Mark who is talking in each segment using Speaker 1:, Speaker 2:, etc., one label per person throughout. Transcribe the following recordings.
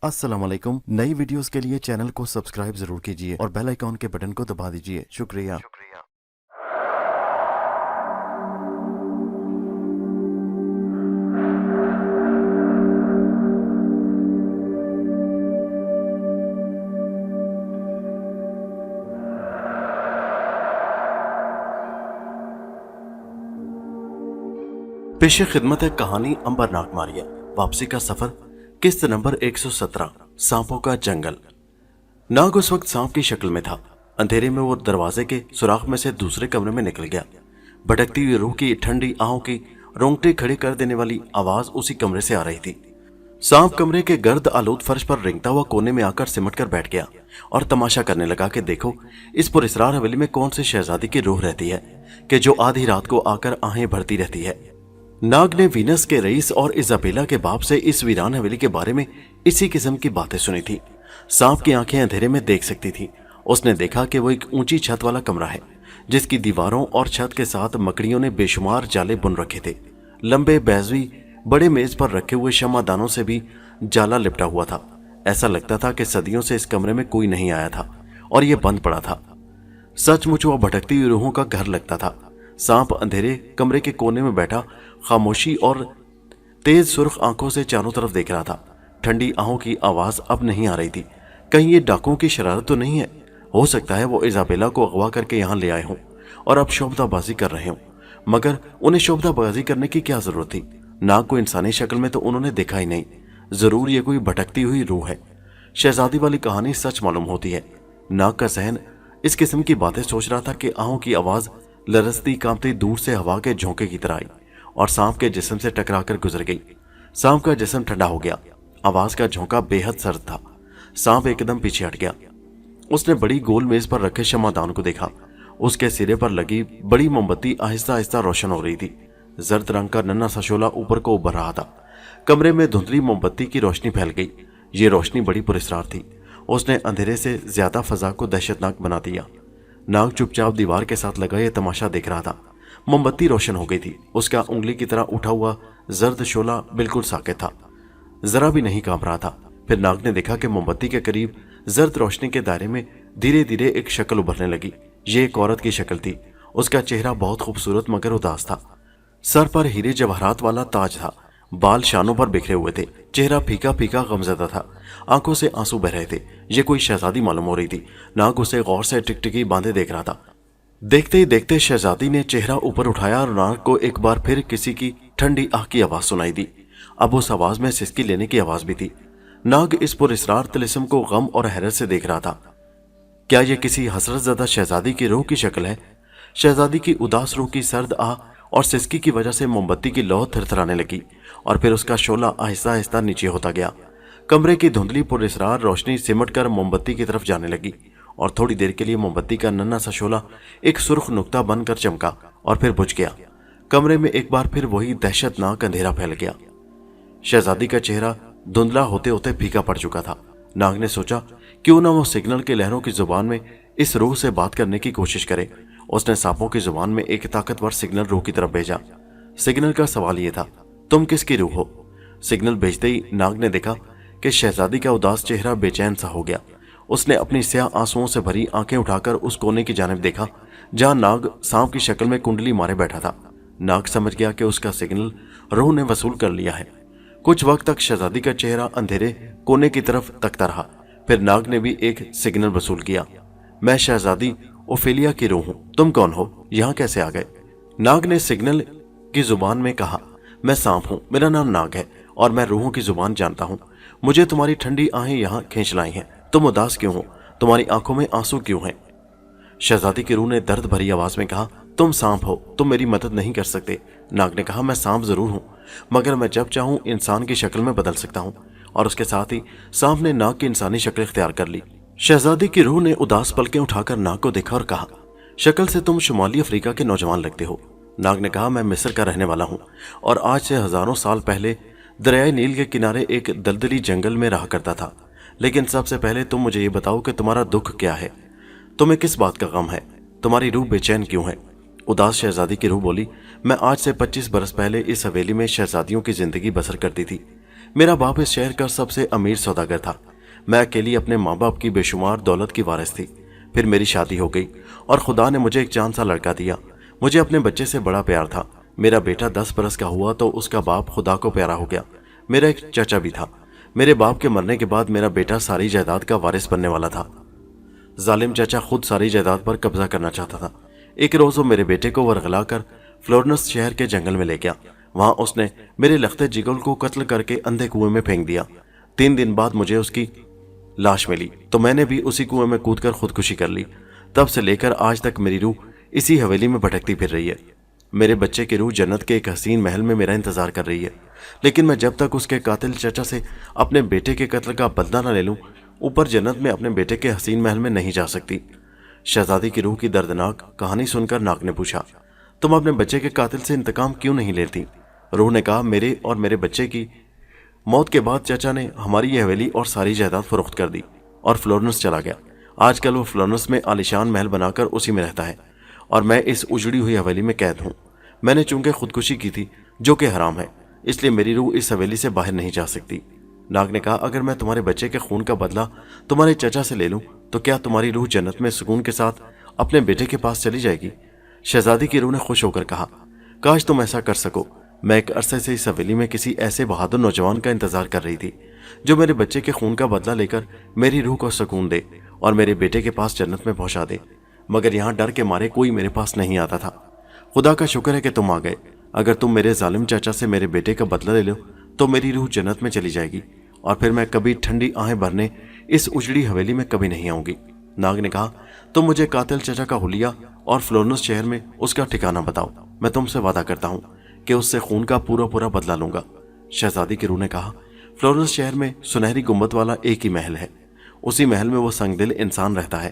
Speaker 1: अस्सलाम वालेकुम। नई वीडियोस के लिए चैनल को सब्सक्राइब जरूर कीजिए और बेल आइकॉन के बटन को दबा दीजिए। शुक्रिया। पेशे खिदमत है कहानी अंबरनाक मारिया। वापसी का सफर, किस्त नंबर 117, सांपों का जंगल। नाग उस वक्त सांप की शक्ल में था। अंधेरे में वो दरवाजे के सुराख में से दूसरे कमरे में निकल गया। भटकती हुई रूह की ठंडी आहों की रोंगटे खड़े कर देने वाली आवाज उसी कमरे से आ रही थी। सांप कमरे के गर्द आलूद फर्श पर रेंगता हुआ कोने में आकर सिमट कर बैठ गया और तमाशा करने लगा कि देखो, इस पुरस्रार हवेली में कौन सी शहजादी की रूह रहती है कि जो आधी रात को आकर आहें भरती रहती है। नाग ने वीनस के रईस और इजाबेला के बाप से इस वीरान हवेली के बारे में इसी किस्म की बातें सुनी थी। सांप की आंखें अंधेरे में देख सकती थी। उसने देखा कि वो एक ऊंची छत वाला कमरा है जिसकी दीवारों और छत के साथ मकड़ियों ने बेशुमार जाले बुन रखे थे। लंबे बैजवी बड़े मेज पर रखे हुए शमादानों से भी जाला लिपटा हुआ था। ऐसा लगता था कि सदियों से इस कमरे में कोई नहीं आया था और यह बंद पड़ा था। सचमुच वह भटकती हुई रूहों का घर लगता था। सांप अंधेरे कमरे के कोने में बैठा खामोशी और तेज सुर्ख आंखों से चारों तरफ देख रहा था। ठंडी आहों की आवाज अब नहीं आ रही थी। कहीं ये डाकुओं की शरारत तो नहीं है? हो सकता है वो इजाबेला को अगवा करके यहाँ ले आए हों और अब शोभदाबाजी कर रहे हों, मगर उन्हें शोभदाबाजी करने की क्या जरूरत थी? नाग को इंसानी शक्ल में तो उन्होंने देखा ही नहीं। जरूर ये कोई भटकती हुई रूह है। शहजादी वाली कहानी सच मालूम होती है। नाग का जहन इस किस्म की बातें सोच रहा था कि आहों की आवाज लरसती कांपती दूर से हवा के झोंके की तरह आई और सांप के जिस्म से टकराकर गुजर गई। सांप का जिस्म ठंडा हो गया। आवाज का झोंका बेहद सर्द था। सांप एकदम पीछे हट गया। उसने बड़ी गोल मेज पर रखे शमादान को देखा। उसके सिरे पर लगी बड़ी मोमबत्ती आहिस्ता आहिस्ता रोशन हो रही थी। जर्द रंग का नन्हा सा शोला ऊपर को उभर रहा था। कमरे में धुंधली मोमबत्ती की रोशनी फैल गई। ये रोशनी बड़ी पुरस्रार थी। उसने अंधेरे से ज्यादा फजा को दहशतनाक बना दिया। नाग चुपचाप दीवार के साथ लगा ये तमाशा देख रहा था। मोमबत्ती रोशन हो गई थी। उसका उंगली की तरह उठा हुआ जर्द शोला बिल्कुल साकित था, जरा भी नहीं कांप रहा था। फिर नाग ने देखा कि मोमबत्ती के करीब जर्द रोशनी के दायरे में धीरे धीरे एक शक्ल उभरने लगी। ये एक औरत की शक्ल थी। उसका चेहरा बहुत खूबसूरत मगर उदास था। सर पर हीरे जवाहरात वाला ताज था। बाल शानों पर बिखरे हुए थे। चेहरा फीका फीका गमज़दा था। आंखों से आंसू बह रहे थे। ये कोई शहजादी मालूम हो रही थी। नाग उसे गौर से टिकटिकी बांधे देख रहा था। देखते ही देखते शहजादी ने चेहरा ऊपर उठाया और नाग को एक बार फिर किसी की ठंडी आह की आवाज सुनाई दी। अब उस आवाज में सिसकी लेने की आवाज भी थी। नाग इस पुरस्रार तिलिस्म को गम और हैरत से देख रहा था। क्या यह किसी हसरत ज़दा शहजादी की रूह की शक्ल है? शहजादी की उदास रूह की सर्द आह और सिसकी की वजह से मोमबत्ती की लौ थरथराने लगी और फिर उसका शोला आहिस्ता आहिस्ता नीचे होता गया। कमरे की धुंधली पुरस्रार रोशनी सिमट कर मोमबत्ती की तरफ जाने लगी और थोड़ी देर के लिए मोमबत्ती का नन्हा सा शोला एक सुर्ख नुक्ता बनकर चमका और फिर बुझ गया। कमरे में एक बार फिर वही दहशतनाक अंधेरा फैल गया। शहजादी का चेहरा धुंधला होते होते फीका पड़ चुका था। नाग ने सोचा क्यों ना वो सिग्नल के लहरों की जुबान में इस रूह से बात करने की कोशिश करे। उसने सांपों की जुबान में एक ताकतवर सिग्नल रूह की तरफ भेजा। सिग्नल का सवाल यह था, तुम किसकी रूह हो? सिग्नल भेजते ही नाग ने देखा कि शहजादी का उदास चेहरा बेचैन सा हो गया। उसने अपनी स्याह आंसुओं से भरी आंखें उठाकर उस कोने की जानिब देखा जहां नाग सांप की शक्ल में कुंडली मारे बैठा था। नाग समझ गया कि उसका सिग्नल रूह ने वसूल कर लिया है। कुछ वक्त तक शहजादी का चेहरा अंधेरे कोने की तरफ तकता रहा। फिर नाग ने भी एक सिग्नल वसूल किया। मैं शहजादी ओफेलिया की रूह हूं। तुम कौन हो? यहाँ कैसे आ गए? नाग ने सिग्नल की जुबान में कहा, मैं सांप हूं, मेरा नाम नाग है और मैं रूहों की जुबान जानता हूं। मुझे तुम्हारी ठंडी आहें यहाँ खींच लाई हैं। तुम उदास क्यों हो? तुम्हारी आंखों में आंसू क्यों हैं? शहजादी की रूह ने दर्द भरी आवाज में कहा, तुम सांप हो, तुम मेरी मदद नहीं कर सकते। नाग ने कहा, मैं सांप जरूर हूं, मगर मैं जब चाहूं इंसान की शक्ल में बदल सकता हूं। और उसके साथ ही सांप ने नाग की इंसानी शक्ल इख्तियार कर ली। शहजादी की रूह ने उदास पलकें उठाकर नाग को देखा और कहा, शक्ल से तुम शुमाली अफ्रीका के नौजवान लगते हो। नाग ने कहा, मैं मिस्र का रहने वाला हूं और आज से हजारों साल पहले दरियाए नील के किनारे एक दलदली जंगल में रहा करता था। लेकिन सबसे पहले तुम मुझे ये बताओ कि तुम्हारा दुख क्या है? तुम्हें किस बात का गम है? तुम्हारी रूह बेचैन क्यों है? उदास शहजादी की रूह बोली, मैं आज से 25 बरस पहले इस हवेली में शहजादियों की जिंदगी बसर करती थी। میرا باپ اس شہر کا سب سے امیر سوداگر تھا۔ میں اکیلی اپنے ماں باپ کی بے شمار دولت کی وارث تھی۔ پھر میری شادی ہو گئی اور خدا نے مجھے ایک چاند سا لڑکا دیا۔ مجھے اپنے بچے سے بڑا پیار تھا۔ میرا بیٹا 10 برس کا ہوا تو اس کا باپ خدا کو پیارا ہو گیا۔ میرا ایک چچا بھی تھا۔ میرے باپ کے مرنے کے بعد میرا بیٹا ساری جائیداد کا وارث بننے والا تھا۔ ظالم چچا خود ساری جائیداد پر قبضہ کرنا چاہتا تھا۔ ایک روز وہ میرے بیٹے کو ورغلا کر فلورنس شہر کے جنگل میں لے گیا۔ وہاں اس نے میرے لختے جگر کو قتل کر کے اندھے کنویں میں پھینک دیا۔ 3 دن بعد مجھے اس کی لاش ملی تو میں نے بھی اسی کنویں میں کود کر خودکشی کر لی۔ تب سے لے کر آج تک میری روح اسی حویلی میں بھٹکتی پھر رہی ہے۔ میرے بچے کی روح جنت کے ایک حسین محل میں میرا انتظار کر رہی ہے، لیکن میں جب تک اس کے قاتل چچا سے اپنے بیٹے کے قتل کا بدلہ نہ لے لوں، اوپر جنت میں اپنے بیٹے کے حسین محل میں نہیں جا سکتی۔ شہزادی کی روح کی دردناک کہانی سن کر ناگ نے پوچھا، تم اپنے بچے کے قاتل سے انتقام کیوں نہیں لیتی؟ روح نے کہا، میرے اور میرے بچے کی موت کے بعد چچا نے ہماری یہ حویلی اور ساری جائیداد فروخت کر دی اور فلورنس چلا گیا۔ آج کل وہ فلورنس میں عالیشان محل بنا کر اسی میں رہتا ہے اور میں اس اجڑی ہوئی حویلی میں قید ہوں۔ میں نے چونکہ خودکشی کی تھی جو کہ حرام ہے، اس لیے میری روح اس حویلی سے باہر نہیں جا سکتی۔ ناگ نے کہا، اگر میں تمہارے بچے کے خون کا بدلہ تمہارے چچا سے لے لوں تو کیا تمہاری روح جنت میں سکون کے ساتھ اپنے بیٹے کے پاس چلی جائے گی؟ شہزادی کی روح نے خوش ہو کر کہا، کاش تم ایسا کر سکو۔ میں ایک عرصے سے اس حویلی میں کسی ایسے بہادر نوجوان کا انتظار کر رہی تھی جو میرے بچے کے خون کا بدلہ لے کر میری روح کو سکون دے اور میرے بیٹے کے پاس جنت میں پہنچا دے، مگر یہاں ڈر کے مارے کوئی میرے پاس نہیں آتا تھا۔ خدا کا شکر ہے کہ تم آ گئے۔ اگر تم میرے ظالم چچا سے میرے بیٹے کا بدلہ لے لو تو میری روح جنت میں چلی جائے گی اور پھر میں کبھی ٹھنڈی آہیں بھرنے اس اجڑی حویلی میں کبھی نہیں آؤں گی۔ ناگ نے کہا، تم مجھے قاتل چچا کا حلیہ اور فلورنس شہر میں اس کا ٹھکانہ بتاؤ، میں تم سے وعدہ کرتا ہوں کہ اس سے خون کا پورا بدلہ لوں گا۔ شہزادی کی روح نے کہا، فلورنس شہر میں سنہری گنبد والا ایک ہی محل ہے، اسی محل میں وہ سنگ دل انسان رہتا ہے۔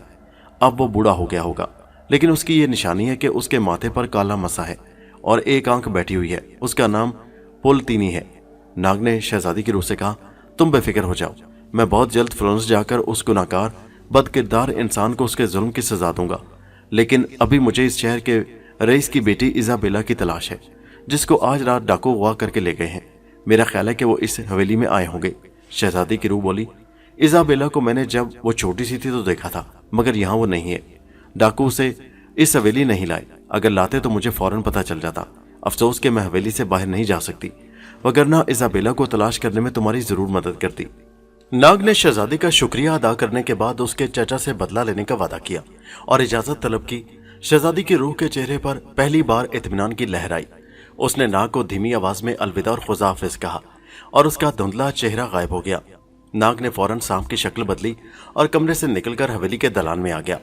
Speaker 1: اب وہ بوڑھا ہو گیا ہوگا، لیکن اس کی یہ نشانی ہے کہ اس کے ماتھے پر کالا مسا ہے اور ایک آنکھ بیٹھی ہوئی ہے، اس کا نام پولتینی ہے۔ ناگ نے شہزادی کی روح سے کہا، تم بے فکر ہو جاؤ، میں بہت جلد فلورنس جا کر اس گناہگار بد کردار انسان کو اس کے ظلم کی سزا دوں گا، لیکن ابھی مجھے اس شہر کے رئیس کی بیٹی ایزابیلا کی تلاش ہے، جس کو آج رات ڈاکو اغوا کر کے لے گئے ہیں۔ میرا خیال ہے کہ وہ اس حویلی میں آئے ہوں گے۔ شہزادی کی روح بولی، ایزابیلا کو میں نے جب وہ چھوٹی سی تھی تو دیکھا تھا، مگر یہاں وہ نہیں ہے۔ ڈاکو اسے اس حویلی نہیں لائے، اگر لاتے تو مجھے فوراً پتہ چل جاتا۔ افسوس کہ میں حویلی سے باہر نہیں جا سکتی، وگرنہ ایزابیلا کو تلاش کرنے میں تمہاری ضرور مدد کرتی۔ ناگ نے شہزادی کا شکریہ ادا کرنے کے بعد اس کے چچا سے بدلہ لینے کا وعدہ کیا اور اجازت طلب کی۔ شہزادی کی روح کے چہرے پر پہلی بار اطمینان کی لہر آئی۔ اس نے ناگ کو دھیمی آواز میں الوداع اور خدا حافظ کہا اور اس کا دھندلا چہرہ غائب ہو گیا۔ ناگ نے فوراً سانپ کی شکل بدلی اور کمرے سے نکل کر حویلی کے دلان میں آ گیا۔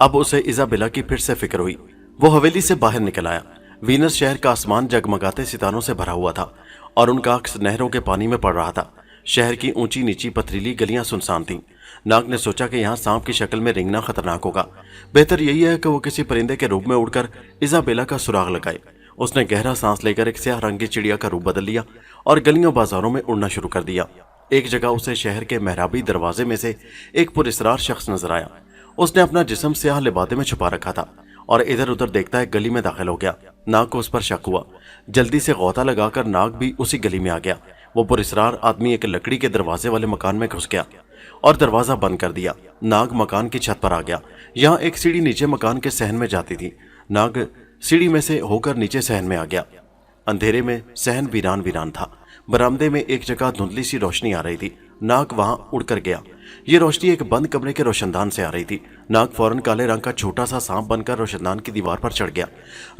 Speaker 1: اب اسے ایزابیلا کی پھر سے فکر ہوئی۔ وہ حویلی سے باہر نکل آیا۔ وینس شہر کا آسمان جگمگاتے ستاروں سے بھرا ہوا تھا اور ان کا عکس نہروں کے پانی میں پڑ رہا تھا۔ شہر کی اونچی نیچی پتھریلی گلیاں سنسان تھیں۔ ناگ نے سوچا کہ یہاں سانپ کی شکل میں رینگنا خطرناک ہوگا، بہتر یہی ہے کہ وہ کسی پرندے کے روپ میں اڑ کر ایزابیلا کا سراغ لگائے۔ اس نے گہرا سانس لے کر ایک سیاہ رنگ کی چڑیا کا روپ بدل لیا اور گلیوں بازاروں میں اڑنا شروع کر دیا۔ ایک جگہ اسے شہر کے محرابی دروازے میں سے ایک پراسرار شخص نظر آیا۔ اس نے اپنا جسم سیاہ لبادے میں چھپا رکھا تھا اور ادھر ادھر دیکھتا ایک گلی میں داخل ہو گیا۔ ناگ کو اس پر شک ہوا۔ جلدی سے غوطہ لگا کر ناگ بھی اسی گلی میں آ گیا۔ وہ پراسرار آدمی ایک لکڑی کے دروازے والے مکان میں گھس گیا اور دروازہ بند کر دیا۔ ناگ مکان کی چھت پر آ گیا۔ یہاں ایک سیڑھی نیچے مکان کے صحن میں جاتی تھی۔ ناگ سیڑھی میں سے ہو کر نیچے صحن میں آ گیا۔ اندھیرے میں صحن ویران تھا۔ برآمدے میں ایک جگہ دھندلی سی روشنی آ رہی تھی۔ ناگ وہاں اڑ کر گیا۔ یہ روشنی ایک بند کمرے کے روشندان سے آ رہی تھی۔ ناگ فوراً کالے رنگ کا چھوٹا سا سانپ بن کر روشندان کی دیوار پر چڑھ گیا۔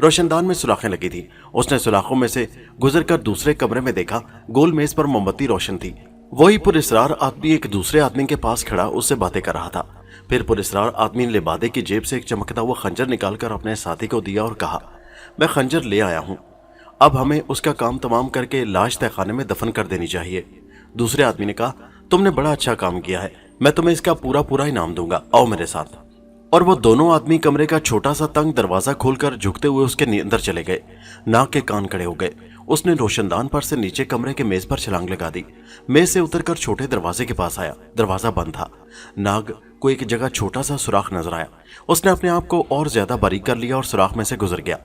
Speaker 1: روشندان میں سوراخیں لگی تھی۔ اس نے سوراخوں میں سے گزر کر دوسرے کمرے میں دیکھا۔ گول میز پر موم بتی روشن تھی۔ وہی پراسرار آدمی ایک دوسرے آدمی کے پاس کھڑا اس سے باتیں کر رہا تھا۔ پھر پراسرار آدمی نے لبادے کی جیب سے ایک چمکتا ہوا خنجر نکال کر اپنے ساتھی کو دیا اور کہا، میں خنجر لے آیا ہوں، اب ہمیں اس کا کام تمام کر کے لاش تہہ خانے میں دفن کر دینی چاہیے۔ دوسرے آدمی نے کہا، تم نے بڑا اچھا کام کیا ہے، میں تمہیں اس کا پورا انعام دوں گا، آؤ میرے ساتھ۔ اور وہ دونوں آدمی کمرے کا چھوٹا سا تنگ دروازہ کھول کر جھکتے ہوئے اس کے اندر چلے گئے۔ ناگ کے کان کھڑے ہو گئے۔ اس نے روشندان پر سے نیچے کمرے کے میز پر چھلانگ لگا دی۔ میز سے اتر کر چھوٹے دروازے کے پاس آیا۔ دروازہ بند تھا۔ ناگ کو ایک جگہ چھوٹا سا سوراخ نظر آیا۔ اس نے اپنے آپ کو اور زیادہ باریک کر لیا اور سوراخ میں سے گزر گیا۔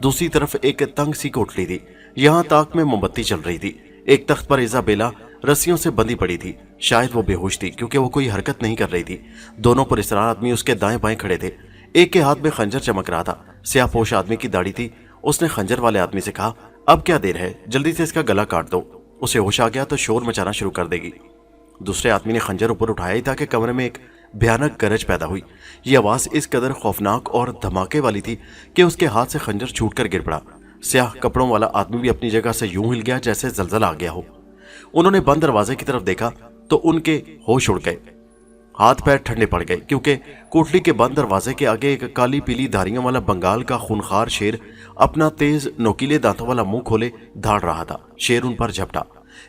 Speaker 1: دوسری طرف ایک تنگ سی کوٹلی تھی۔ یہاں طاق میں موم بتی چل رہی تھی۔ ایک تخت پر ایزابیلا रस्सियों से बंधी पड़ी थी। शायद वो बेहोश थी क्योंकि वो कोई हरकत नहीं कर रही थी। दोनों पुलिसरार आदमी उसके दाएं बाएं खड़े थे। एक के हाथ में खंजर चमक रहा था। स्याहपोश आदमी की दाढ़ी थी। उसने खंजर वाले आदमी से कहा, अब क्या देर है, जल्दी से इसका गला काट दो, उसे होश आ गया तो शोर मचाना शुरू कर देगी। दूसरे आदमी ने खंजर ऊपर उठाया ही था कि कमरे में एक भयानक गरज पैदा हुई। ये आवाज इस कदर खौफनाक और धमाके वाली थी कि उसके हाथ से खंजर छूटकर गिर पड़ा। स्याह कपड़ों वाला आदमी भी अपनी जगह से यूं हिल गया जैसे जलजला आ गया हो। उन्होंने बंद दरवाजे की तरफ देखा तो उनके होश उड़ गए। हाथ पैर ठंडे पड़ गए क्योंकि कोठली के बंद दरवाजे के आगे एक काली पीली धारियों वाला बंगाल का खूनखार शेर अपना तेज नोकीले दांतों वाला मुंह खोले धाड़ रहा था। शेर उन पर झपटा।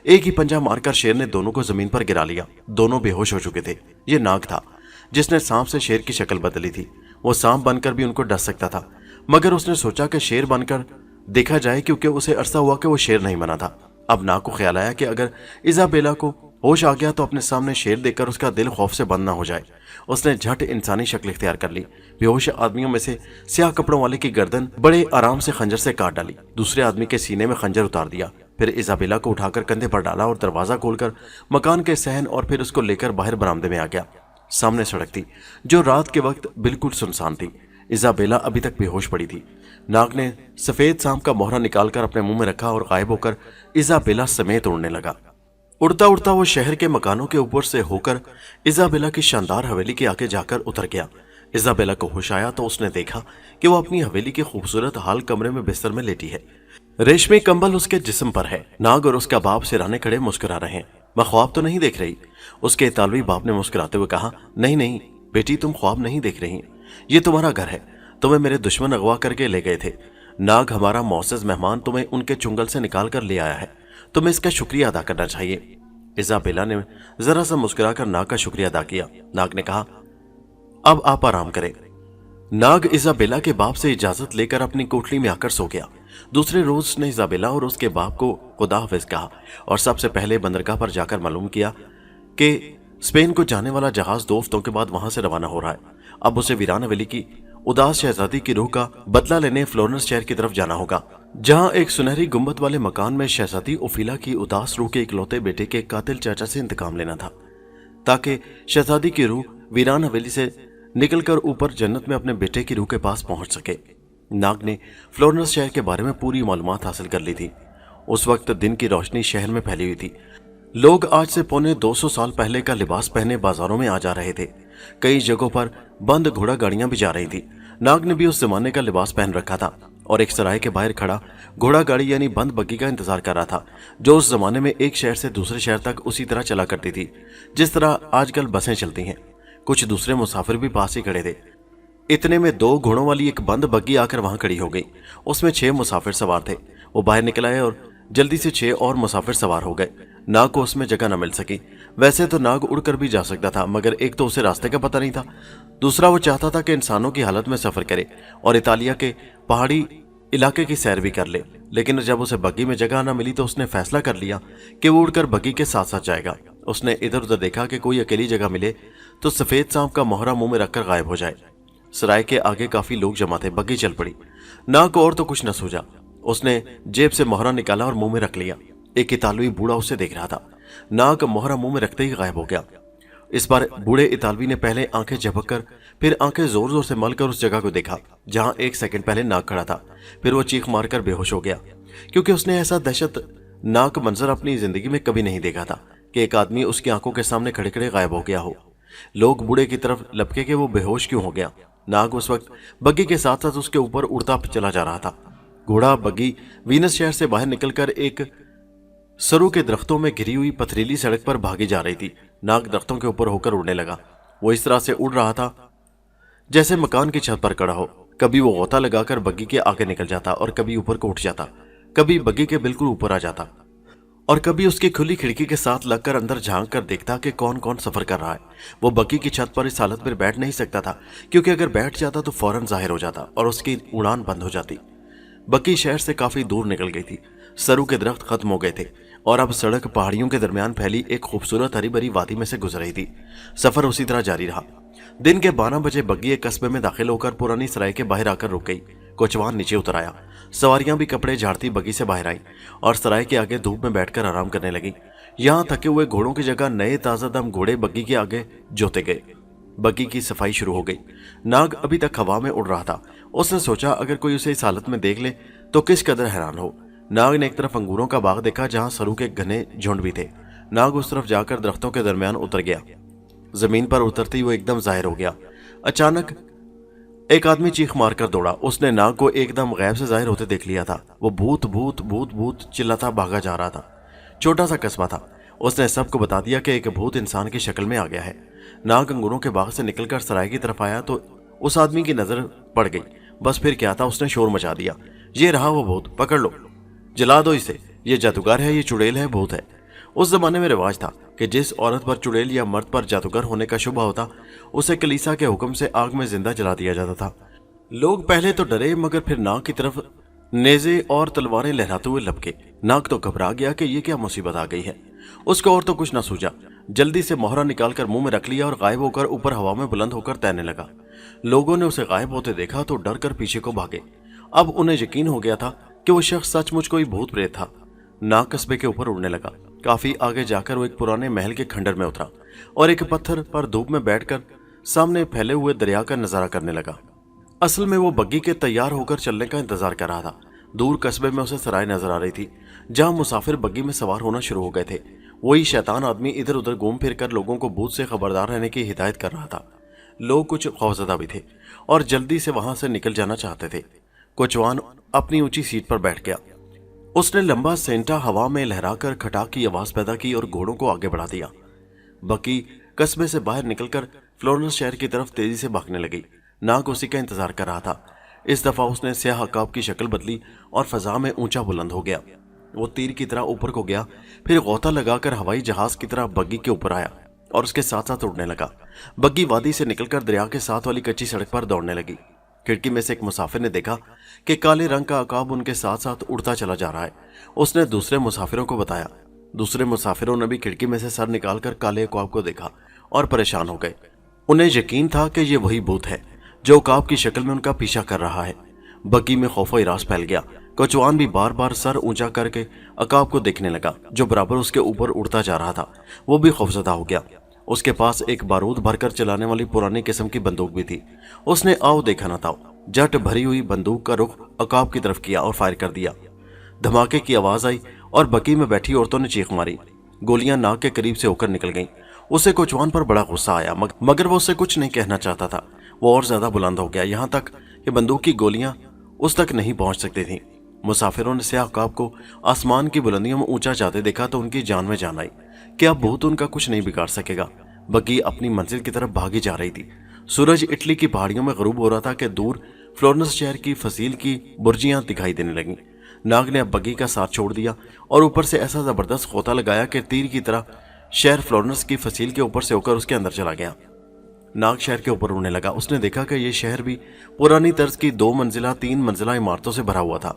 Speaker 1: एक ही पंजा मारकर शेर ने दोनों को जमीन पर गिरा लिया। दोनों बेहोश हो चुके थे। ये नाग था जिसने सांप से शेर की शक्ल बदली थी। वो सांप बनकर भी उनको डस सकता था, मगर उसने सोचा कि शेर बनकर देखा जाए क्योंकि उसे अरसा हुआ कि वो शेर नहीं बना था। अब नाग को ख्याल आया कि अगर इजाबेला को होश आ गया तो अपने सामने शेर देखकर उसका दिल खौफ से बंद ना हो जाए। उसने झट इंसानी शक्ल इख्तियार कर ली। बेहोश आदमियों में से स्याह कपड़ों वाले की गर्दन बड़े आराम से खंजर से काट डाली। दूसरे आदमी के सीने में खंजर उतार दिया। फिर इजाबेला को उठाकर कंधे पर डाला और दरवाजा खोलकर मकान के सहन और फिर उसको लेकर बाहर बरामदे में आ गया। सामने सड़क थी जो रात के वक्त बिल्कुल सुनसान थी। इजाबेला अभी तक बेहोश पड़ी थी। नाग ने सफेद सांप का मोहरा निकालकर अपने मुंह में रखा और गायब होकर इजाबेला समेत उड़ने लगा। उड़ता उड़ता वो शहर के मकानों के ऊपर से होकर इजाबेला की शानदार हवेली के आगे जाकर उतर गया। इजाबेला को होश आया तो उसने देखा कि वो अपनी हवेली के खूबसूरत हाल कमरे में बिस्तर में लेटी है। रेशमी कंबल उसके जिस्म पर है। नाग और उसका बाप सिराने खड़े मुस्कुरा रहे हैं। मैं ख्वाब तो नहीं देख रही? उसके इतालवी बाप ने मुस्कुराते हुए कहा, नहीं नहीं बेटी, तुम ख्वाब नहीं देख रही, ये तुम्हारा घर है। तुम्हें मेरे दुश्मन अगवा करके ले गए थे। नाग हमारा मौसस मेहमान तुम्हें उनके चुंगल से निकाल कर ले आया है। तुम्हें इसका शुक्रिया अदा करना चाहिए। इजाबेला ने जरा सा मुस्कुराकर नाग का शुक्रिया अदा किया। नाग ने कहा, अब आप आराम करें। नाग इजाबेला के बाप से इजाजत लेकर अपनी कोठली में आकर सो गया। दूसरे रोज उसने इजाबेला और उसके बाप को खुदा हाफिज कहा और सबसे पहले बंदरगाह पर जाकर मालूम किया कि स्पेन को जाने वाला जहाज 2 हफ्तों के बाद वहां से रवाना हो रहा है। अब उसे वीरान हवेली की उदास शहजादी की रूह का बदला लेने फ्लोरेंस शहर की तरफ जाना होगा, जहां एक सुनहरी गुंबद वाले मकान में शहजादी ओफिला की उदास रूह के इकलौते बेटे के कातिल चाचा से इंतकाम लेना था, ताकि शहजादी की रूह वीरान हवेली से निकलकर ऊपर जन्नत में अपने बेटे की रूह के पास पहुंच सके। नाग ने फ्लोरेंस शहर के बारे में पूरी मालूमात हासिल कर ली थी। उस वक्त दिन की रोशनी शहर में फैली हुई थी। लोग आज से पौने 200 साल पहले का लिबास पहने बाजारों में आ जा रहे थे। कई जगहों पर बंद घोड़ा गाड़ियां भी जा रही थी। नाग ने भी उस जमाने का लिबास पहन रखा था और एक सराय के बाहर खड़ा घोड़ा गाड़ी यानी बंद बग्गी का इंतजार कर रहा था, जो उस जमाने में एक शहर से दूसरे शहर तक उसी तरह चला करती थी जिस तरह आजकल बसें चलती हैं। कुछ दूसरे मुसाफिर भी पास ही खड़े थे। इतने में 2 घोड़ों वाली एक बंद बग्गी आकर वहां खड़ी हो गई। उसमें 6 मुसाफिर सवार थे। वो बाहर निकल आए और जल्दी से 6 और मुसाफिर सवार हो गए। नाग को उसमें जगह न मिल सकी। वैसे तो नाग उड़कर भी जा सकता था, मगर एक तो उसे रास्ते का पता नहीं था, दूसरा वो चाहता था कि इंसानों की हालत में सफर करे और इतालिया के पहाड़ी इलाके की सैर भी कर ले। लेकिन जब उसे बग्गी में जगह न मिली तो उसने फैसला कर लिया कि वो उड़कर बग्गी के साथ साथ जाएगा। उसने इधर उधर देखा कि कोई अकेली जगह मिले तो सफेद सांप का मोहरा मुंह में रखकर गायब हो जाए। सराय के आगे काफी लोग जमा थे। बग्गी चल पड़ी। नाग को और तो कुछ न सूझा। उसने जेब से मोहरा निकाला और मुंह में रख लिया। एक इतालवी बूढ़ा उसे देख रहा था। नाग मोहरा मुंह में रखते ही गायब हो गया। इस बार बूढ़े इतालवी ने पहले आंखें झपककर फिर आंखें जोर जोर से मलकर उस जगह को देखा जहां 1 सेकंड पहले नाग खड़ा था। फिर वो चीख मारकर बेहोश हो गया, क्योंकि उसने ऐसा दहशतनाक मंजर अपनी जिंदगी में कभी नहीं देखा था कि एक आदमी उसकी आंखों के सामने खड़े खड़े गायब हो गया हो। लोग बूढ़े की तरफ लपके कि वो बेहोश क्यों हो गया। नाग उस वक्त बग्गी के साथ साथ उसके ऊपर उड़ता चला जा रहा था। घोड़ा बग्गी वीनस शहर से बाहर निकलकर एक सरू के दरख्तों में घिरी हुई पथरीली सड़क पर भागी जा रही थी। नाग दरख्तों के ऊपर होकर उड़ने लगा। वो इस तरह से उड़ रहा था जैसे मकान की छत पर खड़ा हो। कभी वो गोता लगाकर बग्गी के आगे निकल जाता और कभी ऊपर को उठ जाता, कभी बग्गी के बिल्कुल ऊपर आ जाता और कभी उसकी खुली खिड़की के साथ लगकर अंदर झांक कर देखता कि कौन कौन सफर कर रहा है। वो बग्गी की छत पर इस हालत में बैठ नहीं सकता था, क्योंकि अगर बैठ जाता तो फौरन जाहिर हो जाता और उसकी उड़ान बंद हो जाती। बग्गी शहर से काफी दूर निकल गई थी। सरू के दरख्त खत्म हो गए थे और अब सड़क पहाड़ियों के दरमियान फैली एक खूबसूरत हरी भरी वादी में से गुजर रही थी। सफर उसी तरह जारी रहा। दिन के 12 बजे बग्गी एक कस्बे में दाखिल होकर पुरानी सराय के बाहर आकर रुक गई। कोचवान नीचे उतर आया। सवारियां भी कपड़े झाड़ती बग्गी से बाहर आईं और सराय के आगे धूप में बैठकर आराम करने लगी। यहाँ थके हुए घोड़ों की जगह नए ताज़ा दम घोड़े बग्गी के आगे जोते गए। बग्गी की सफाई शुरू हो गई। नाग अभी तक हवा में उड़ रहा था। उसने सोचा अगर कोई उसे इस हालत में देख ले तो किस कदर हैरान हो। नाग ने एक तरफ अंगूरों का बाग देखा जहां सरू के घने झुंड भी थे। नाग उस तरफ जाकर दरख्तों के दरमियान उतर गया। जमीन पर उतरते ही वो एकदम जाहिर हो गया। अचानक एक आदमी चीख मारकर दौड़ा। उसने नाग को एकदम गैब से जाहिर होते देख लिया था। वो भूत भूत भूत भूत चिल्लाता भागा जा रहा था। छोटा सा कस्बा था। उसने सबको बता दिया कि एक भूत इंसान की शक्ल में आ गया है। नाग अंगूरों के बाग से निकलकर सराय की तरफ आया तो उस आदमी की नजर पड़ गई। बस फिर क्या था, उसने शोर मचा दिया, ये रहा वो भूत, पकड़ लो, जला दो इसे, ये जादूगर है, ये चुड़ैल है, भूत है। उस जमाने में रिवाज था कि जिस औरत पर चुड़ैल या मर्द पर जादूगर होने का शुभ होता उसे कलीसा के हुक्म से आग में जिंदा जला दिया जाता था। लोग पहले तो डरे मगर फिर नाग की तरफ नेजे और तलवारें लहराते हुए लपके। नाग तो घबरा गया कि ये क्या मुसीबत आ गई है। उसको और तो कुछ ना सूझा। जल्दी से मोहरा निकालकर मुंह में रख लिया और गायब होकर ऊपर हवा में बुलंद होकर तैरने लगा। लोगों ने उसे गायब होते देखा तो डर कर पीछे को भागे। अब उन्हें यकीन हो गया था कि वो शख्स सचमुच कोई भूत प्रेत था। नाग कस्बे के ऊपर उड़ने लगा। काफी आगे जाकर वो एक पुराने महल के खंडर में उतरा और एक पत्थर पर धूप में बैठकर सामने फैले हुए दरिया का नजारा करने लगा। असल में वो बग्गी के तैयार होकर चलने का इंतजार कर रहा था। दूर कस्बे में उसे सराय नजर आ रही थी जहां मुसाफिर बग्गी में सवार होना शुरू हो गए थे। वही शैतान आदमी इधर उधर घूम फिर कर लोगों को भूत से खबरदार रहने की हिदायत कर रहा था। लोग कुछ खौफजदा भी थे और जल्दी से वहां से निकल जाना चाहते थे। कोचवान अपनी ऊंची सीट पर बैठ गया। उसने लंबा सेंटा हवा में लहराकर खटाक की आवाज पैदा की और घोड़ों को आगे बढ़ा दिया। बग्गी कस्बे से बाहर निकलकर फ्लोरेंस शहर की तरफ तेजी से भागने लगी। नाग उसी का इंतजार कर रहा था। इस दफा उसने स्याह अकाब की शक्ल बदली और फजा में ऊंचा बुलंद हो गया। वो तीर की तरह ऊपर को गया, फिर गौता लगाकर हवाई जहाज की तरह बग्गी के ऊपर आया और उसके साथ साथ उड़ने लगा। बग्गी वादी से निकलकर दरिया के साथ वाली कच्ची सड़क पर दौड़ने लगी। खिड़की में से एक मुसाफिर ने देखा कि काले रंग का अकाब उनके साथ साथ उड़ता चला जा रहा है। उसने दूसरे मुसाफिरों को बताया। दूसरे मुसाफिरों ने भी खिड़की में से सर निकालकर काले अकाब को देखा और परेशान हो गए। उन्हें यकीन था कि ये वही भूत है जो अकाब की शक्ल में उनका पीछा कर रहा है। बग्गी में खौफ व इरास फैल गया। कोचवान भी बार बार सर ऊंचा करके अकाब को देखने लगा जो बराबर उसके ऊपर उड़ता जा रहा था। वो भी खौफजदा हो गया। उसके पास एक बारूद भरकर चलाने वाली पुरानी किस्म की बंदूक भी थी। उसने आओ देखा न था, जट भरी हुई बंदूक का रुख अकाब की तरफ किया और फायर कर दिया। धमाके की आवाज आई और बग्गी में बैठी औरतों ने चीख मारी। गोलियां नाक के करीब से होकर निकल गईं। उसे कोचवान पर बड़ा गुस्सा आया मगर वो उससे कुछ नहीं कहना चाहता था। वो और ज्यादा बुलंद हो गया, यहाँ तक कि बंदूक की गोलियां उस तक नहीं पहुंच सकती थीं। मुसाफिरों ने स्याह अकाब को आसमान की बुलंदियों में ऊंचा जाते देखा तो उनकी जान में जान आई कि अब भूत उनका कुछ नहीं बिगाड़ सकेगा। बग्गी अपनी मंजिल की तरफ भागी जा रही थी। सूरज इटली की पहाड़ियों में गरूब हो रहा था कि दूर फ्लोरेंस शहर की फसील की बुर्जियां दिखाई देने लगीं। नाग ने अब बग्गी का साथ छोड़ दिया और ऊपर से ऐसा जबरदस्त खोता लगाया कि तीर की तरह शहर फ्लोरेंस की फसील के ऊपर से होकर उसके अंदर चला गया। नाग शहर के ऊपर उड़ने लगा। उसने देखा कि यह शहर भी पुरानी तर्ज की 2 मंजिला 3 मंजिला इमारतों से भरा हुआ था।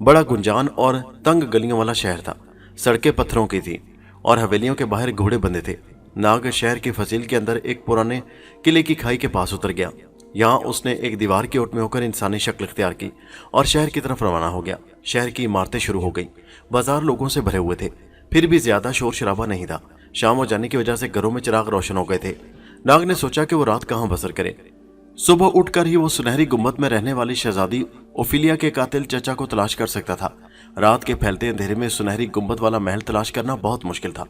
Speaker 1: बड़ा गुंजान और तंग गलियों वाला शहर था। सड़कें पत्थरों की थी और हवेलियों के बाहर घोड़े बंधे थे। नाग शहर की फसील के अंदर एक पुराने किले की खाई के पास उतर गया। यहाँ उसने एक दीवार की ओट में होकर इंसानी शक्ल इख्तियार की और शहर की तरफ रवाना हो गया। शहर की इमारतें शुरू हो गई। बाजार लोगों से भरे हुए थे, फिर भी ज्यादा शोर शराबा नहीं था। शाम हो जाने की वजह से घरों में चिराग रोशन हो गए थे। नाग ने सोचा कि वो रात कहाँ बसर करे। सुबह उठकर ही वो सुनहरी गुम्बद में रहने वाली शहजादी ओफिलिया के कातिल चचा को तलाश कर सकता था। रात के फैलते अंधेरे में सुनहरी गुम्बद वाला महल तलाश करना बहुत मुश्किल था।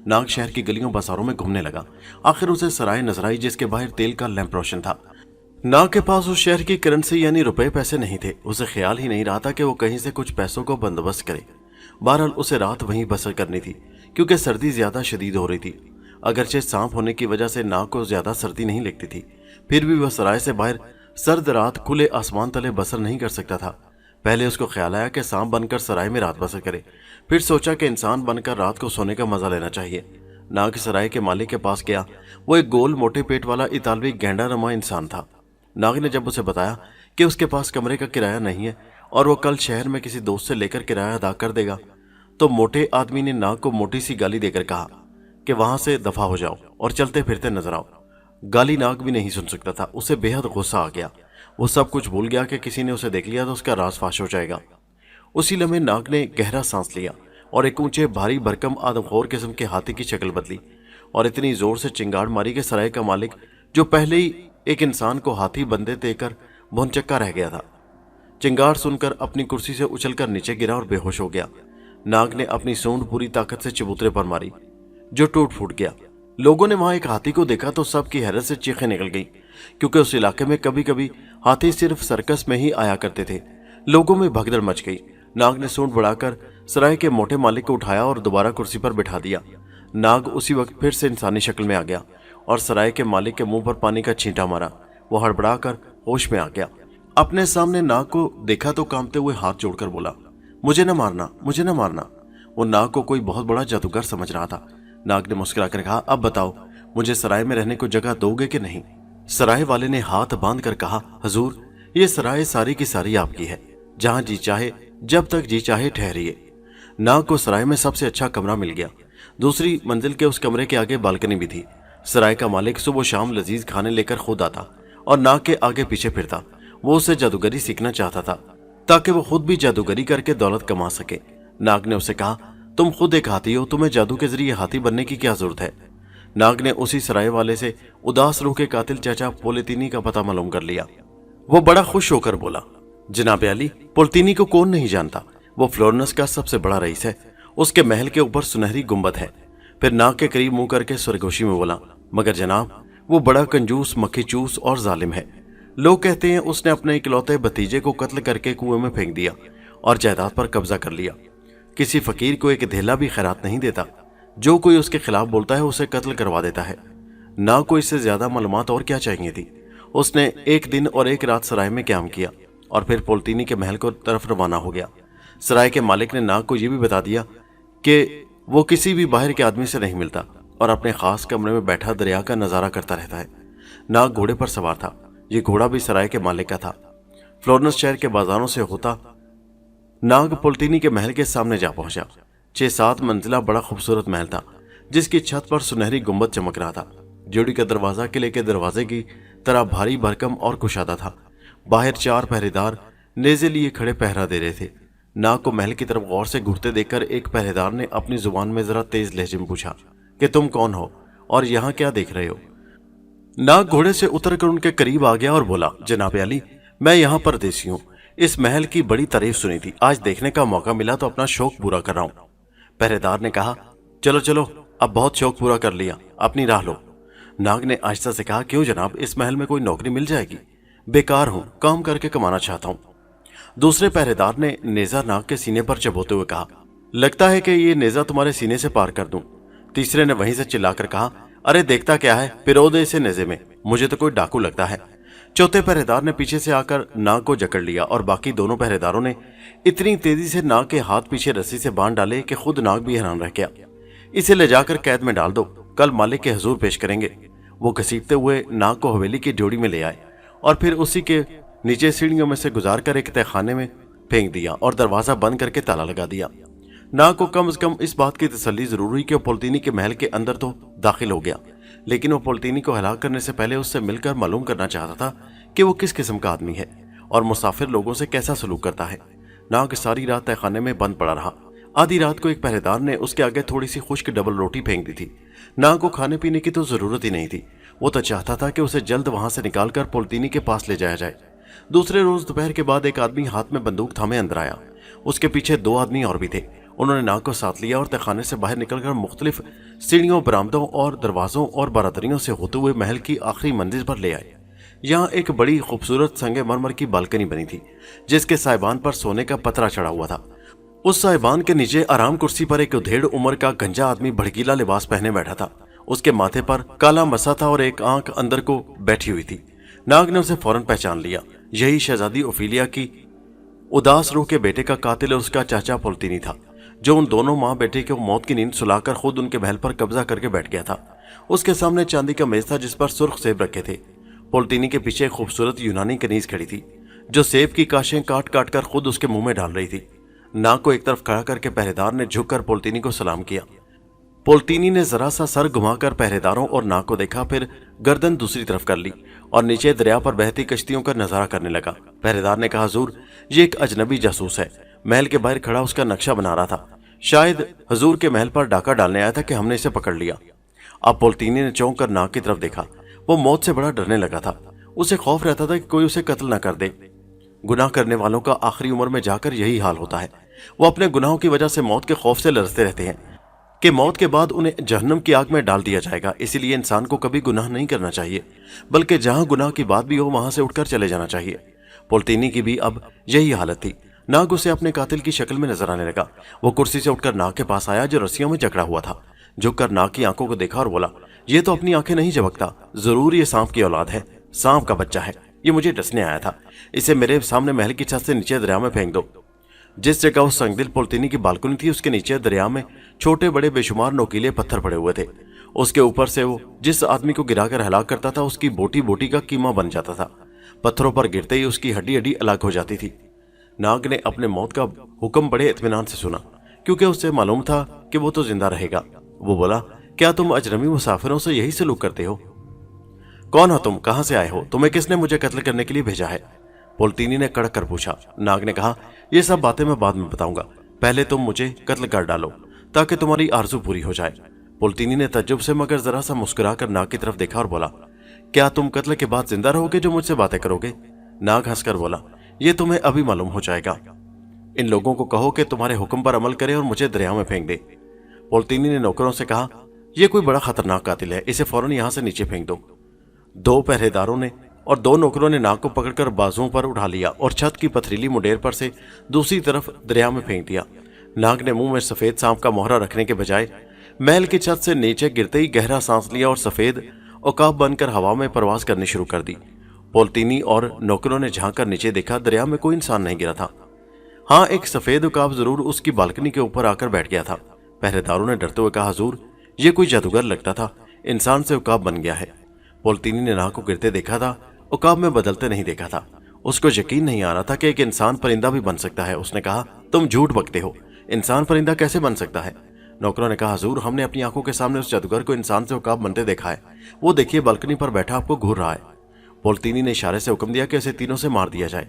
Speaker 1: नाग शहर की गलियों बाजारों में घूमने लगा। आखिर उसे सराय नजर आई जिसके बाहर तेल का लैंप रोशन था। नाग के पास उस शहर की करेंसी यानी रुपए पैसे नहीं थे। उसे ख्याल ही नहीं रहा था कि वो कहीं से कुछ पैसों को बंदोबस्त करे। बहरहाल उसे रात वहीं बसर करनी थी क्योंकि सर्दी ज्यादा शदीद हो रही थी। अगरचे सांप होने की वजह से नाग को ज्यादा सर्दी नहीं लगती थी, फिर भी वह सराय से बाहर सर्द रात खुले आसमान तले बसर नहीं कर सकता था। पहले उसको ख्याल आया कि सांप बनकर सराय में रात बसर करे, फिर सोचा कि इंसान बनकर रात को सोने का मजा लेना चाहिए। नाग सराय के मालिक के पास गया। वो एक गोल मोटे पेट वाला इतालवी गेंडा रमा इंसान था। नाग ने जब उसे बताया कि उसके पास कमरे का किराया नहीं है और वो कल शहर में किसी दोस्त से लेकर किराया अदा कर देगा, तो मोटे आदमी ने नाग को मोटी सी गाली देकर कहा कि वहां से दफा हो जाओ और चलते फिरते नजर आओ। गाली नाग भी नहीं सुन सकता था। उसे बेहद गुस्सा आ गया। वो सब कुछ भूल गया कि किसी ने उसे देख लिया तो उसका राज फाश हो जाएगा। उसी लम्हे नाग ने गहरा सांस लिया। और एक ऊंचे भारी भरकम आदमखोर किस्म के हाथी की शक्ल बदली और इतनी जोर से चिंगाड़ मारी कि सराय का मालिक, जो पहले ही एक इंसान को हाथी बंदे देकर भौंचक्का रह गया था, चिंगाड़ सुनकर अपनी कुर्सी से उछलकर नीचे गिरा और बेहोश हो गया। नाग ने अपनी सूंड पूरी ताकत से चबूतरे पर मारी, जो टूट फूट गया। लोगों ने वहां एक हाथी को देखा तो सबकी हैरत से चीखें निकल गईं, क्योंकि उस इलाके में कभी कभी हाथी सिर्फ सर्कस में ही आया करते थे। लोगों में भगदड़ मच गई। नाग ने सूंड बढ़ाकर सराय के मोटे मालिक को उठाया और दोबारा कुर्सी पर बिठा दिया। नाग उसी वक्त फिर से इंसानी शक्ल में आ गया और सराय के मालिक के मुंह पर पानी का छींटा मारा। वो हड़बड़ाकर होश में आ गया। अपने सामने नाग को देखा तो कांपते हुए हाथ जोड़कर बोला, मुझे न मारना, मुझे न मारना। वो नाग को कोई बहुत बड़ा जादूगर समझ रहा था। नाग ने मुस्कुराकर कहा, अब बताओ, मुझे सराय में रहने को जगह दोगे कि नहीं? सराय वाले ने हाथ बांध कर कहा, हजूर, ये सराय सारी की सारी आपकी है। जहां जी चाहे, जब तक जी चाहे ठहरिए। नाग को सराय में सबसे अच्छा कमरा मिल गया। दूसरी मंजिल के उस कमरे के आगे बालकनी भी थी। सराय का मालिक सुबह शाम लजीज खाने लेकर खुद आता और नाग के आगे पीछे फिरता। वो उससे जादूगरी सीखना चाहता था ताकि वो खुद भी जादूगरी करके दौलत कमा सके। नाग ने उसे कहा, तुम खुद एक हाथी हो, तुम्हें जादू के जरिए हाथी बनने की क्या जरूरत है? नाग ने उसी सराय वाले से उदास रूह के कातिल चाचा पोलेतिनी का पता मालूम कर लिया। वो बड़ा खुश होकर बोला, जनाब अली, पोलेतिनी को कौन नहीं जानता? वो फ्लोरेंस का सबसे बड़ा रईस है। उसके महल के ऊपर सुनहरी गुंबद है। फिर नाग के करीब मुंह करके सरगोशी में बोला, मगर जनाब, वो बड़ा कंजूस, मक्खी चूस और जालिम है। लोग कहते हैं उसने अपने इकलौते भतीजे को कत्ल करके कुएं में फेंक दिया और जायदाद पर कब्जा कर लिया। किसी फकीर को एक धेला भी खैरात नहीं देता। जो कोई उसके खिलाफ बोलता है उसे कत्ल करवा देता है। नाग को इससे ज्यादा मालूमात और क्या चाहिए थी। उसने एक दिन और एक रात सराय में क्याम किया और फिर पोलेतिनी के महल को तरफ रवाना हो गया। सराय के मालिक ने नाग को यह भी बता दिया कि वो किसी भी बाहर के आदमी से नहीं मिलता और अपने खास कमरे में बैठा दरिया का नजारा करता रहता है। नाग घोड़े पर सवार था। ये घोड़ा भी सराय के मालिक का था। फ्लोरेंस शहर के बाजारों से होता नाग पोलेतिनी के महल के सामने जा पहुंचा। 6-7 मंजिला बड़ा खूबसूरत महल था, जिसकी छत पर सुनहरी गुंबद चमक रहा था। जोड़ी का दरवाजा किले के दरवाजे की तरह भारी भरकम और कुशादा था। बाहर 4 पहरेदार नेजे लिए खड़े पहरा दे रहे थे। नाग को महल की तरफ गौर से घूरते देखकर एक पहरेदार ने अपनी जुबान में जरा तेज लहजे में पूछा कि तुम कौन हो और यहाँ क्या देख रहे हो? नाग घोड़े से उतरकर उनके करीब आ गया और बोला, जनाब अली, मैं यहाँ परदेसी हूँ। इस महल की बड़ी तारीफ सुनी थी, आज देखने का मौका मिला तो अपना शौक पूरा कर रहा हूँ। पहरेदार ने कहा, चलो चलो, अब बहुत शौक पूरा कर लिया, अपनी राह लो। नाग ने आहिस्ता से कहा, क्यों जनाब, इस महल में कोई नौकरी मिल जाएगी? बेकार हूं, काम करके कमाना चाहता हूं। दूसरे पहरेदार ने नेजा नाग के सीने पर चबोते हुए कहा, लगता है कि ये नेजा तुम्हारे सीने से पार कर दूं। तीसरे ने वहीं से चिल्लाकर कहा, अरे देखता क्या है, पिरो दे इसे नेजे में, मुझे तो कोई डाकू लगता है। चौथे पहरेदार ने पीछे से आकर नाग को जकड़ लिया और बाकी दोनों पहरेदारों ने इतनी तेजी से नाग के हाथ पीछे रस्सी से बांध डाले कि खुद नाग भी हैरान रह गया। इसे ले जाकर कैद में डाल दो, कल मालिक के हुजूर पेश करेंगे। वो घसीटते हुए नाग को हवेली की ड्योढ़ी में ले आए और फिर उसी के नीचे सीढ़ियों में से गुजार कर एक तहखाने में फेंक दिया और दरवाजा बंद करके ताला लगा दिया। नाग को कम से कम इस बात की तसल्ली जरूर हुई कि वो पोलेतिनी के महल के अंदर तो दाखिल हो गया, लेकिन वो पोलेतिनी को हलाक करने से पहले उससे मिलकर मालूम करना चाहता था कि वो किस किस्म का आदमी है और मुसाफिर लोगों से कैसा सलूक करता है। नाग सारी रात तहखाने में बंद पड़ा रहा। आधी रात को एक पहरेदार ने उसके आगे थोड़ी सी खुश्क डबल रोटी फेंक दी थी। नाग को खाने पीने की तो जरूरत ही नहीं थी। वो तो चाहता था कि उसे जल्द वहां से निकालकर पोलेतिनी के पास ले जाया जाए। दूसरे रोज दोपहर के बाद एक आदमी हाथ में बंदूक थामे अंदर आया। उसके पीछे 2 आदमी और भी थे। उन्होंने नाग को साथ लिया और तहखाने से बाहर निकलकर मुख्तलिफ सीढ़ियों, बरामदों और दरवाजों और बारादरियों से होते हुए महल की आखिरी मंजिल पर ले आए। यहाँ एक बड़ी खूबसूरत संगे मरमर की बालकनी बनी थी, जिसके साइबान पर सोने का पतरा चढ़ा हुआ था। उस साइबान के नीचे आराम कुर्सी पर एक उधेड़ उम्र का गंजा आदमी भड़कीला लिबास पहने बैठा था। उसके माथे पर काला मसा था और एक आंख अंदर को बैठी हुई थी। नाग ने उसे फौरन पहचान लिया। यही शहजादी ओफिलिया की उदास रूह के बेटे का कातिल और उसका चाचा पोलेतिनी था, जो उन दोनों माँ बेटे को मौत की नींद सुलाकर खुद उनके महल पर कब्जा करके बैठ गया था। उसके सामने चांदी का मेज था जिस पर सुर्ख सेब रखे थे। पोलेतिनी के पीछे एक खूबसूरत यूनानी कनीज खड़ी थी, जो सेब की काशें काट काट कर खुद उसके मुंह में डाल रही थी। नाग को एक तरफ खड़ा करके पहरेदार ने झुककर पोलेतिनी को सलाम किया। पोलेतिनी ने जरा सा सर घुमाकर पहरेदारों और नाग को देखा, फिर गर्दन दूसरी तरफ कर ली और नीचे दरिया पर बहती कश्तियों का नजारा करने लगा। पहरेदार ने कहा, हुजूर, ये एक अजनबी जासूस है। महल के बाहर खड़ा उसका नक्शा बना रहा था। शायद हजूर के महल पर डाका डालने आया था कि हमने इसे पकड़ लिया। अब पोल्तीनी ने चौंक कर नाग की तरफ देखा। वो मौत से बड़ा डरने लगा था। उसे खौफ रहता था कि कोई उसे कत्ल न कर दे। गुनाह करने वालों का आखिरी उम्र में जाकर यही हाल होता है। वो अपने गुनाहों की वजह से मौत के खौफ से लरसते रहते हैं कि मौत के बाद उन्हें जहन्नम की आग में डाल दिया जाएगा। इसीलिए इंसान को कभी गुनाह नहीं करना चाहिए, बल्कि जहां गुनाह की बात भी हो वहां से उठकर चले जाना चाहिए। पोल्तीनी की भी अब यही हालत थी। नाग उसे अपने कातिल की शक्ल में नजर आने लगा। वो कुर्सी से उठकर नाग के पास आया जो रस्सियों में जकड़ा हुआ था। झुककर नाग की आंखों को देखा और बोला, ये तो अपनी आंखें नहीं झपकता, जरूर ये सांप की औलाद है, सांप का बच्चा है। ये मुझे डसने आया था। इसे मेरे सामने महल की छत से नीचे दरिया में फेंक दो। जिस जगह उस संगदिल पोल्तीनी की बालकनी थी उसके नीचे दरिया में छोटे बड़े बेशुमार नोकीले पत्थर पड़े हुए थे। उसके ऊपर से वो जिस आदमी को गिराकर हलाक करता था उसकी बोटी बोटी का कीमा बन जाता था। पत्थरों पर गिरते ही उसकी हड्डी हड्डी अलग हो जाती थी। नाग ने अपने मौत का हुक्म बड़े इत्मीनान से सुना, क्योंकि उससे मालूम था कि वो तो जिंदा रहेगा। वो बोला, क्या तुम अजनबी मुसाफिरों से यही सलूक करते हो? कौन हो तुम? कहां से आए हो? तुम्हें किसने मुझे कत्ल करने के लिए भेजा है? पोल्तीनी ने कड़क कर पूछा। नाग ने कहा, ये सब बातें मैं बाद में बताऊंगा, पहले तुम मुझे कत्ल कर डालो ताकि तुम्हारी आरज़ू पूरी हो जाए। पोल्तीनी ने तज्जुब से मगर जरा सा मुस्कुराकर नाग की तरफ देखा और बोला, क्या तुम कत्ल के बाद जिंदा रहोगे जो मुझसे बातें करोगे? नाग हंसकर बोला, ये तुम्हें अभी मालूम हो जाएगा। इन लोगों को कहो कि तुम्हारे हुक्म पर अमल करें और मुझे दरिया में फेंक दे। पोल्तीनी ने नौकरों से कहा, यह कोई बड़ा खतरनाक कातिल है, इसे फौरन यहां से नीचे फेंक दो। 2 पहरेदारों ने और 2 नौकरों ने नाग को पकड़कर बाजुओं पर उठा लिया और छत की पथरीली मुडेर पर से दूसरी तरफ दरिया में फेंक दिया। नाग ने मुंह में सफेद सांप का मोहरा रखने के बजाय महल की छत से नीचे गिरते ही गहरा सांस लिया और सफेद औकाब बनकर हवा में परवास करनी शुरू कर दी। पोल्तीनी और नौकरों ने झांक कर नीचे देखा, दरिया में कोई इंसान नहीं गिरा था। हाँ, एक सफेद उकाब जरूर उसकी बालकनी के ऊपर आकर बैठ गया था। पहरेदारों ने डरते हुए कहा, हुजूर, ये कोई जादूगर लगता था, इंसान से उकाब बन गया है। पोल्तीनी ने नाग को गिरते देखा था, उकाब में बदलते नहीं देखा था। उसको यकीन नहीं आ रहा था कि एक इंसान परिंदा भी बन सकता है। उसने कहा, तुम झूठ बकते हो, इंसान परिंदा कैसे बन सकता है? नौकरों ने कहा, हुजूर, हमने अपनी आंखों के सामने उस जादूगर को इंसान से उकाब बनते देखा है। वो देखिए, बालकनी पर बैठा आपको घूर रहा है। पोल्तीनी ने इशारे से हुक्म दिया कि इसे तीनों से मार दिया जाए।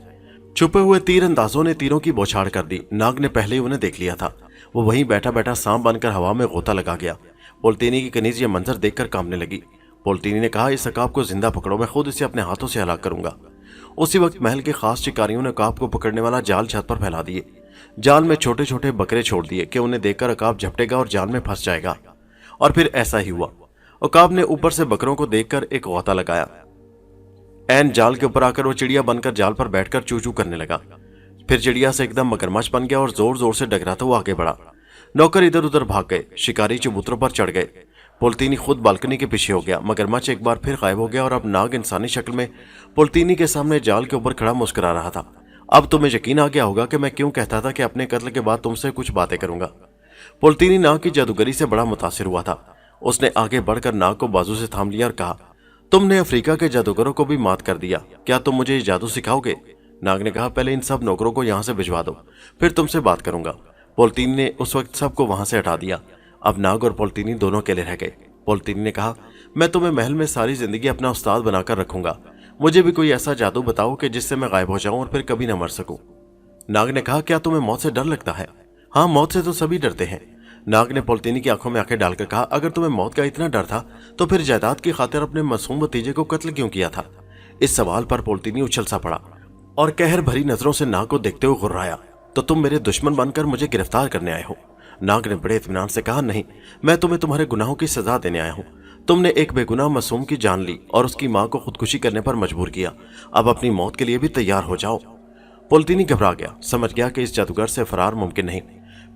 Speaker 1: छुपे हुए तीर अंदाजों ने तीरों की बौछार कर दी। नाग ने पहले ही उन्हें देख लिया था। वो वहीं बैठा बैठा सांप बनकर हवा में गोता लगा गया। पोल्तीनी की कनीज ये मंजर देखकर कांपने लगी। पोल्तीनी ने कहा, इस अकाब को जिंदा पकड़ो, मैं खुद इसे अपने हाथों से हलाक करूंगा। उसी वक्त महल के खास शिकारियों ने अकाब को पकड़ने वाला जाल छत पर फैला दिए। जाल में छोटे छोटे बकरे छोड़ दिए कि उन्हें देखकर अकाब झपटेगा और जाल में फंस जाएगा। और फिर ऐसा ही हुआ। अकाब ने ऊपर से बकरों को देखकर एक गोता लगाया। ऐन जाल के ऊपर आकर वो चिड़िया बनकर जाल पर बैठकर चू चू करने लगा। फिर चिड़िया से एकदम मगरमच्छ बन गया और जोर जोर से डगराता हुआ आगे बढ़ा। नौकर इधर उधर भाग गए, शिकारी चबूतरों पर चढ़ गए। पोल्तीनी खुद बालकनी के पीछे हो गया। मगरमच्छ एक बार फिर गायब हो गया और अब नाग इंसानी शक्ल में पोल्तीनी के सामने जाल के ऊपर खड़ा मुस्कुरा रहा था। अब तुम्हें यकीन आ गया होगा कि मैं क्यों कहता था कि अपने कत्ल के बाद तुमसे कुछ बातें करूंगा। पोल्तीनी नाग की जादूगरी से बड़ा मुतासिर हुआ था। उसने आगे बढ़कर नाग को बाजू से थाम लिया और कहा, तुमने अफ्रीका के जादूगरों को भी मात कर दिया, क्या तुम मुझे जादू सिखाओगे? नाग ने कहा, पहले इन सब नौकरों को यहां से भिजवा दो, फिर तुमसे बात करूंगा। पोल्तीनी ने उस वक्त सबको वहां से हटा दिया। अब नाग और पोल्तीनी दोनों अकेले रह गए। पोल्तीनी ने कहा, मैं तुम्हें महल में सारी जिंदगी अपना उस्ताद बनाकर रखूंगा। मुझे भी कोई ऐसा जादू बताओ कि जिससे मैं गायब हो जाऊं और फिर कभी न मर सकूं। नाग ने कहा, क्या तुम्हें मौत से डर लगता है? हाँ, मौत से तो सभी डरते हैं। नाग ने पोल्तीनी की आंखों में आंखें डालकर कहा, अगर तुम्हें मौत का इतना डर था तो फिर जायदाद की खातिर अपने मासूम भतीजे को कत्ल क्यों किया था? इस सवाल पर पोल्तीनी उछल सा पड़ा और कहर भरी नजरों से नाग को देखते हुए गुर्राया, तो तुम मेरे दुश्मन बनकर मुझे गिरफ्तार करने आए हो? नाग ने बड़े इत्मीनान से कहा, नहीं, मैं तुम्हें तुम्हारे गुनाहों की सजा देने आया हूँ। तुमने एक बेगुनाह मासूम की जान ली और उसकी माँ को खुदकुशी करने पर मजबूर किया। अब अपनी मौत के लिए भी तैयार हो जाओ। पोल्तीनी घबरा गया, समझ गया कि इस जादूगर से फरार मुमकिन नहीं।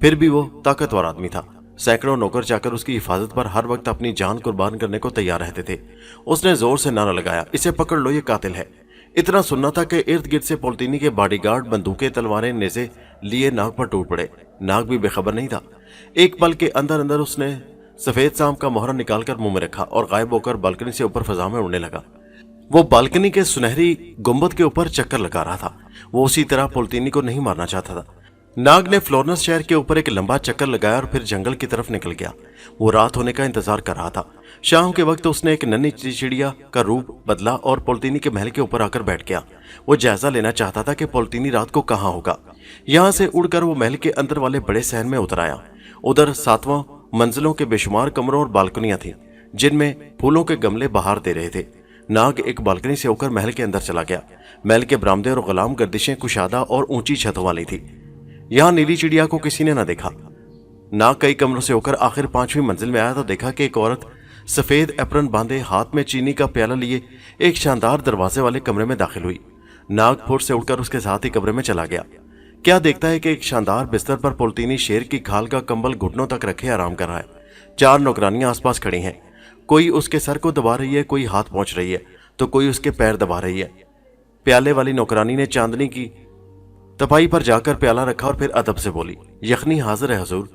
Speaker 1: फिर भी वो ताकतवर आदमी था। सैकड़ों नौकर चाकर उसकी हिफाजत पर हर वक्त अपनी जान कुर्बान करने को तैयार रहते थे। उसने जोर से नारा लगाया, इसे पकड़ लो, ये कातिल है। इतना सुनना था कि इर्द गिर्द से पोल्तीनी के बॉडीगार्ड बंदूकें तलवारें नेज़े लिए नाग पर टूट पड़े। नाग भी बेखबर नहीं था। एक पल के अंदर अंदर उसने सफेद सांप का मोहरा निकालकर मुंह में रखा और गायब होकर बालकनी से ऊपर फजा में उड़ने लगा। वो बालकनी के सुनहरी गुंबद के ऊपर चक्कर लगा रहा था। वो उसी तरह पोल्तीनी को नहीं मारना चाहता था। नाग ने फ्लोरेंस शहर के ऊपर एक लंबा चक्कर लगाया और फिर जंगल की तरफ निकल गया। वो रात होने का इंतजार कर रहा था। शाम के वक्त उसने एक नन्ही चिड़िया का रूप बदला और पोल्तीनी के महल के ऊपर आकर बैठ गया। वो जायजा लेना चाहता था कि पोल्तीनी रात को कहाँ होगा। यहाँ से उड़कर वो महल के अंदर वाले बड़े सहन में उतर आया। उधर 7वां मंजिलों के बेशुमार कमरों और बालकनियां थीं जिनमें फूलों के गमले बहार दे रहे थे। नाग एक बालकनी से होकर महल के अंदर चला गया। महल के बरामदे और गुलाम गर्दिशें कुशादा और ऊंची छतों वाली थी। यहाँ नीली चिड़िया को किसी ने न देखा। नाग कई कमरों से होकर आखिर 5वीं मंजिल में आया तो देखा कि एक औरत सफेद एप्रन बांधे हाथ में चीनी का प्याला लिए एक शानदार दरवाजे वाले कमरे में दाखिल हुई। नाग फुट से उठकर उसके साथ ही कमरे में चला गया। क्या देखता है कि एक शानदार बिस्तर पर पोलतीनी शेर की खाल का कंबल घुटनों तक रखे आराम कर रहा है। 4 नौकरानियां आसपास खड़ी हैं। कोई उसके सर को दबा रही है, कोई हाथ पहुंच रही है तो कोई उसके पैर दबा रही है। प्याले वाली नौकरानी ने चांदनी की तपाई पर जाकर प्याला रखा और फिर अदब से बोली, यखनी हाजिर है हुजूर।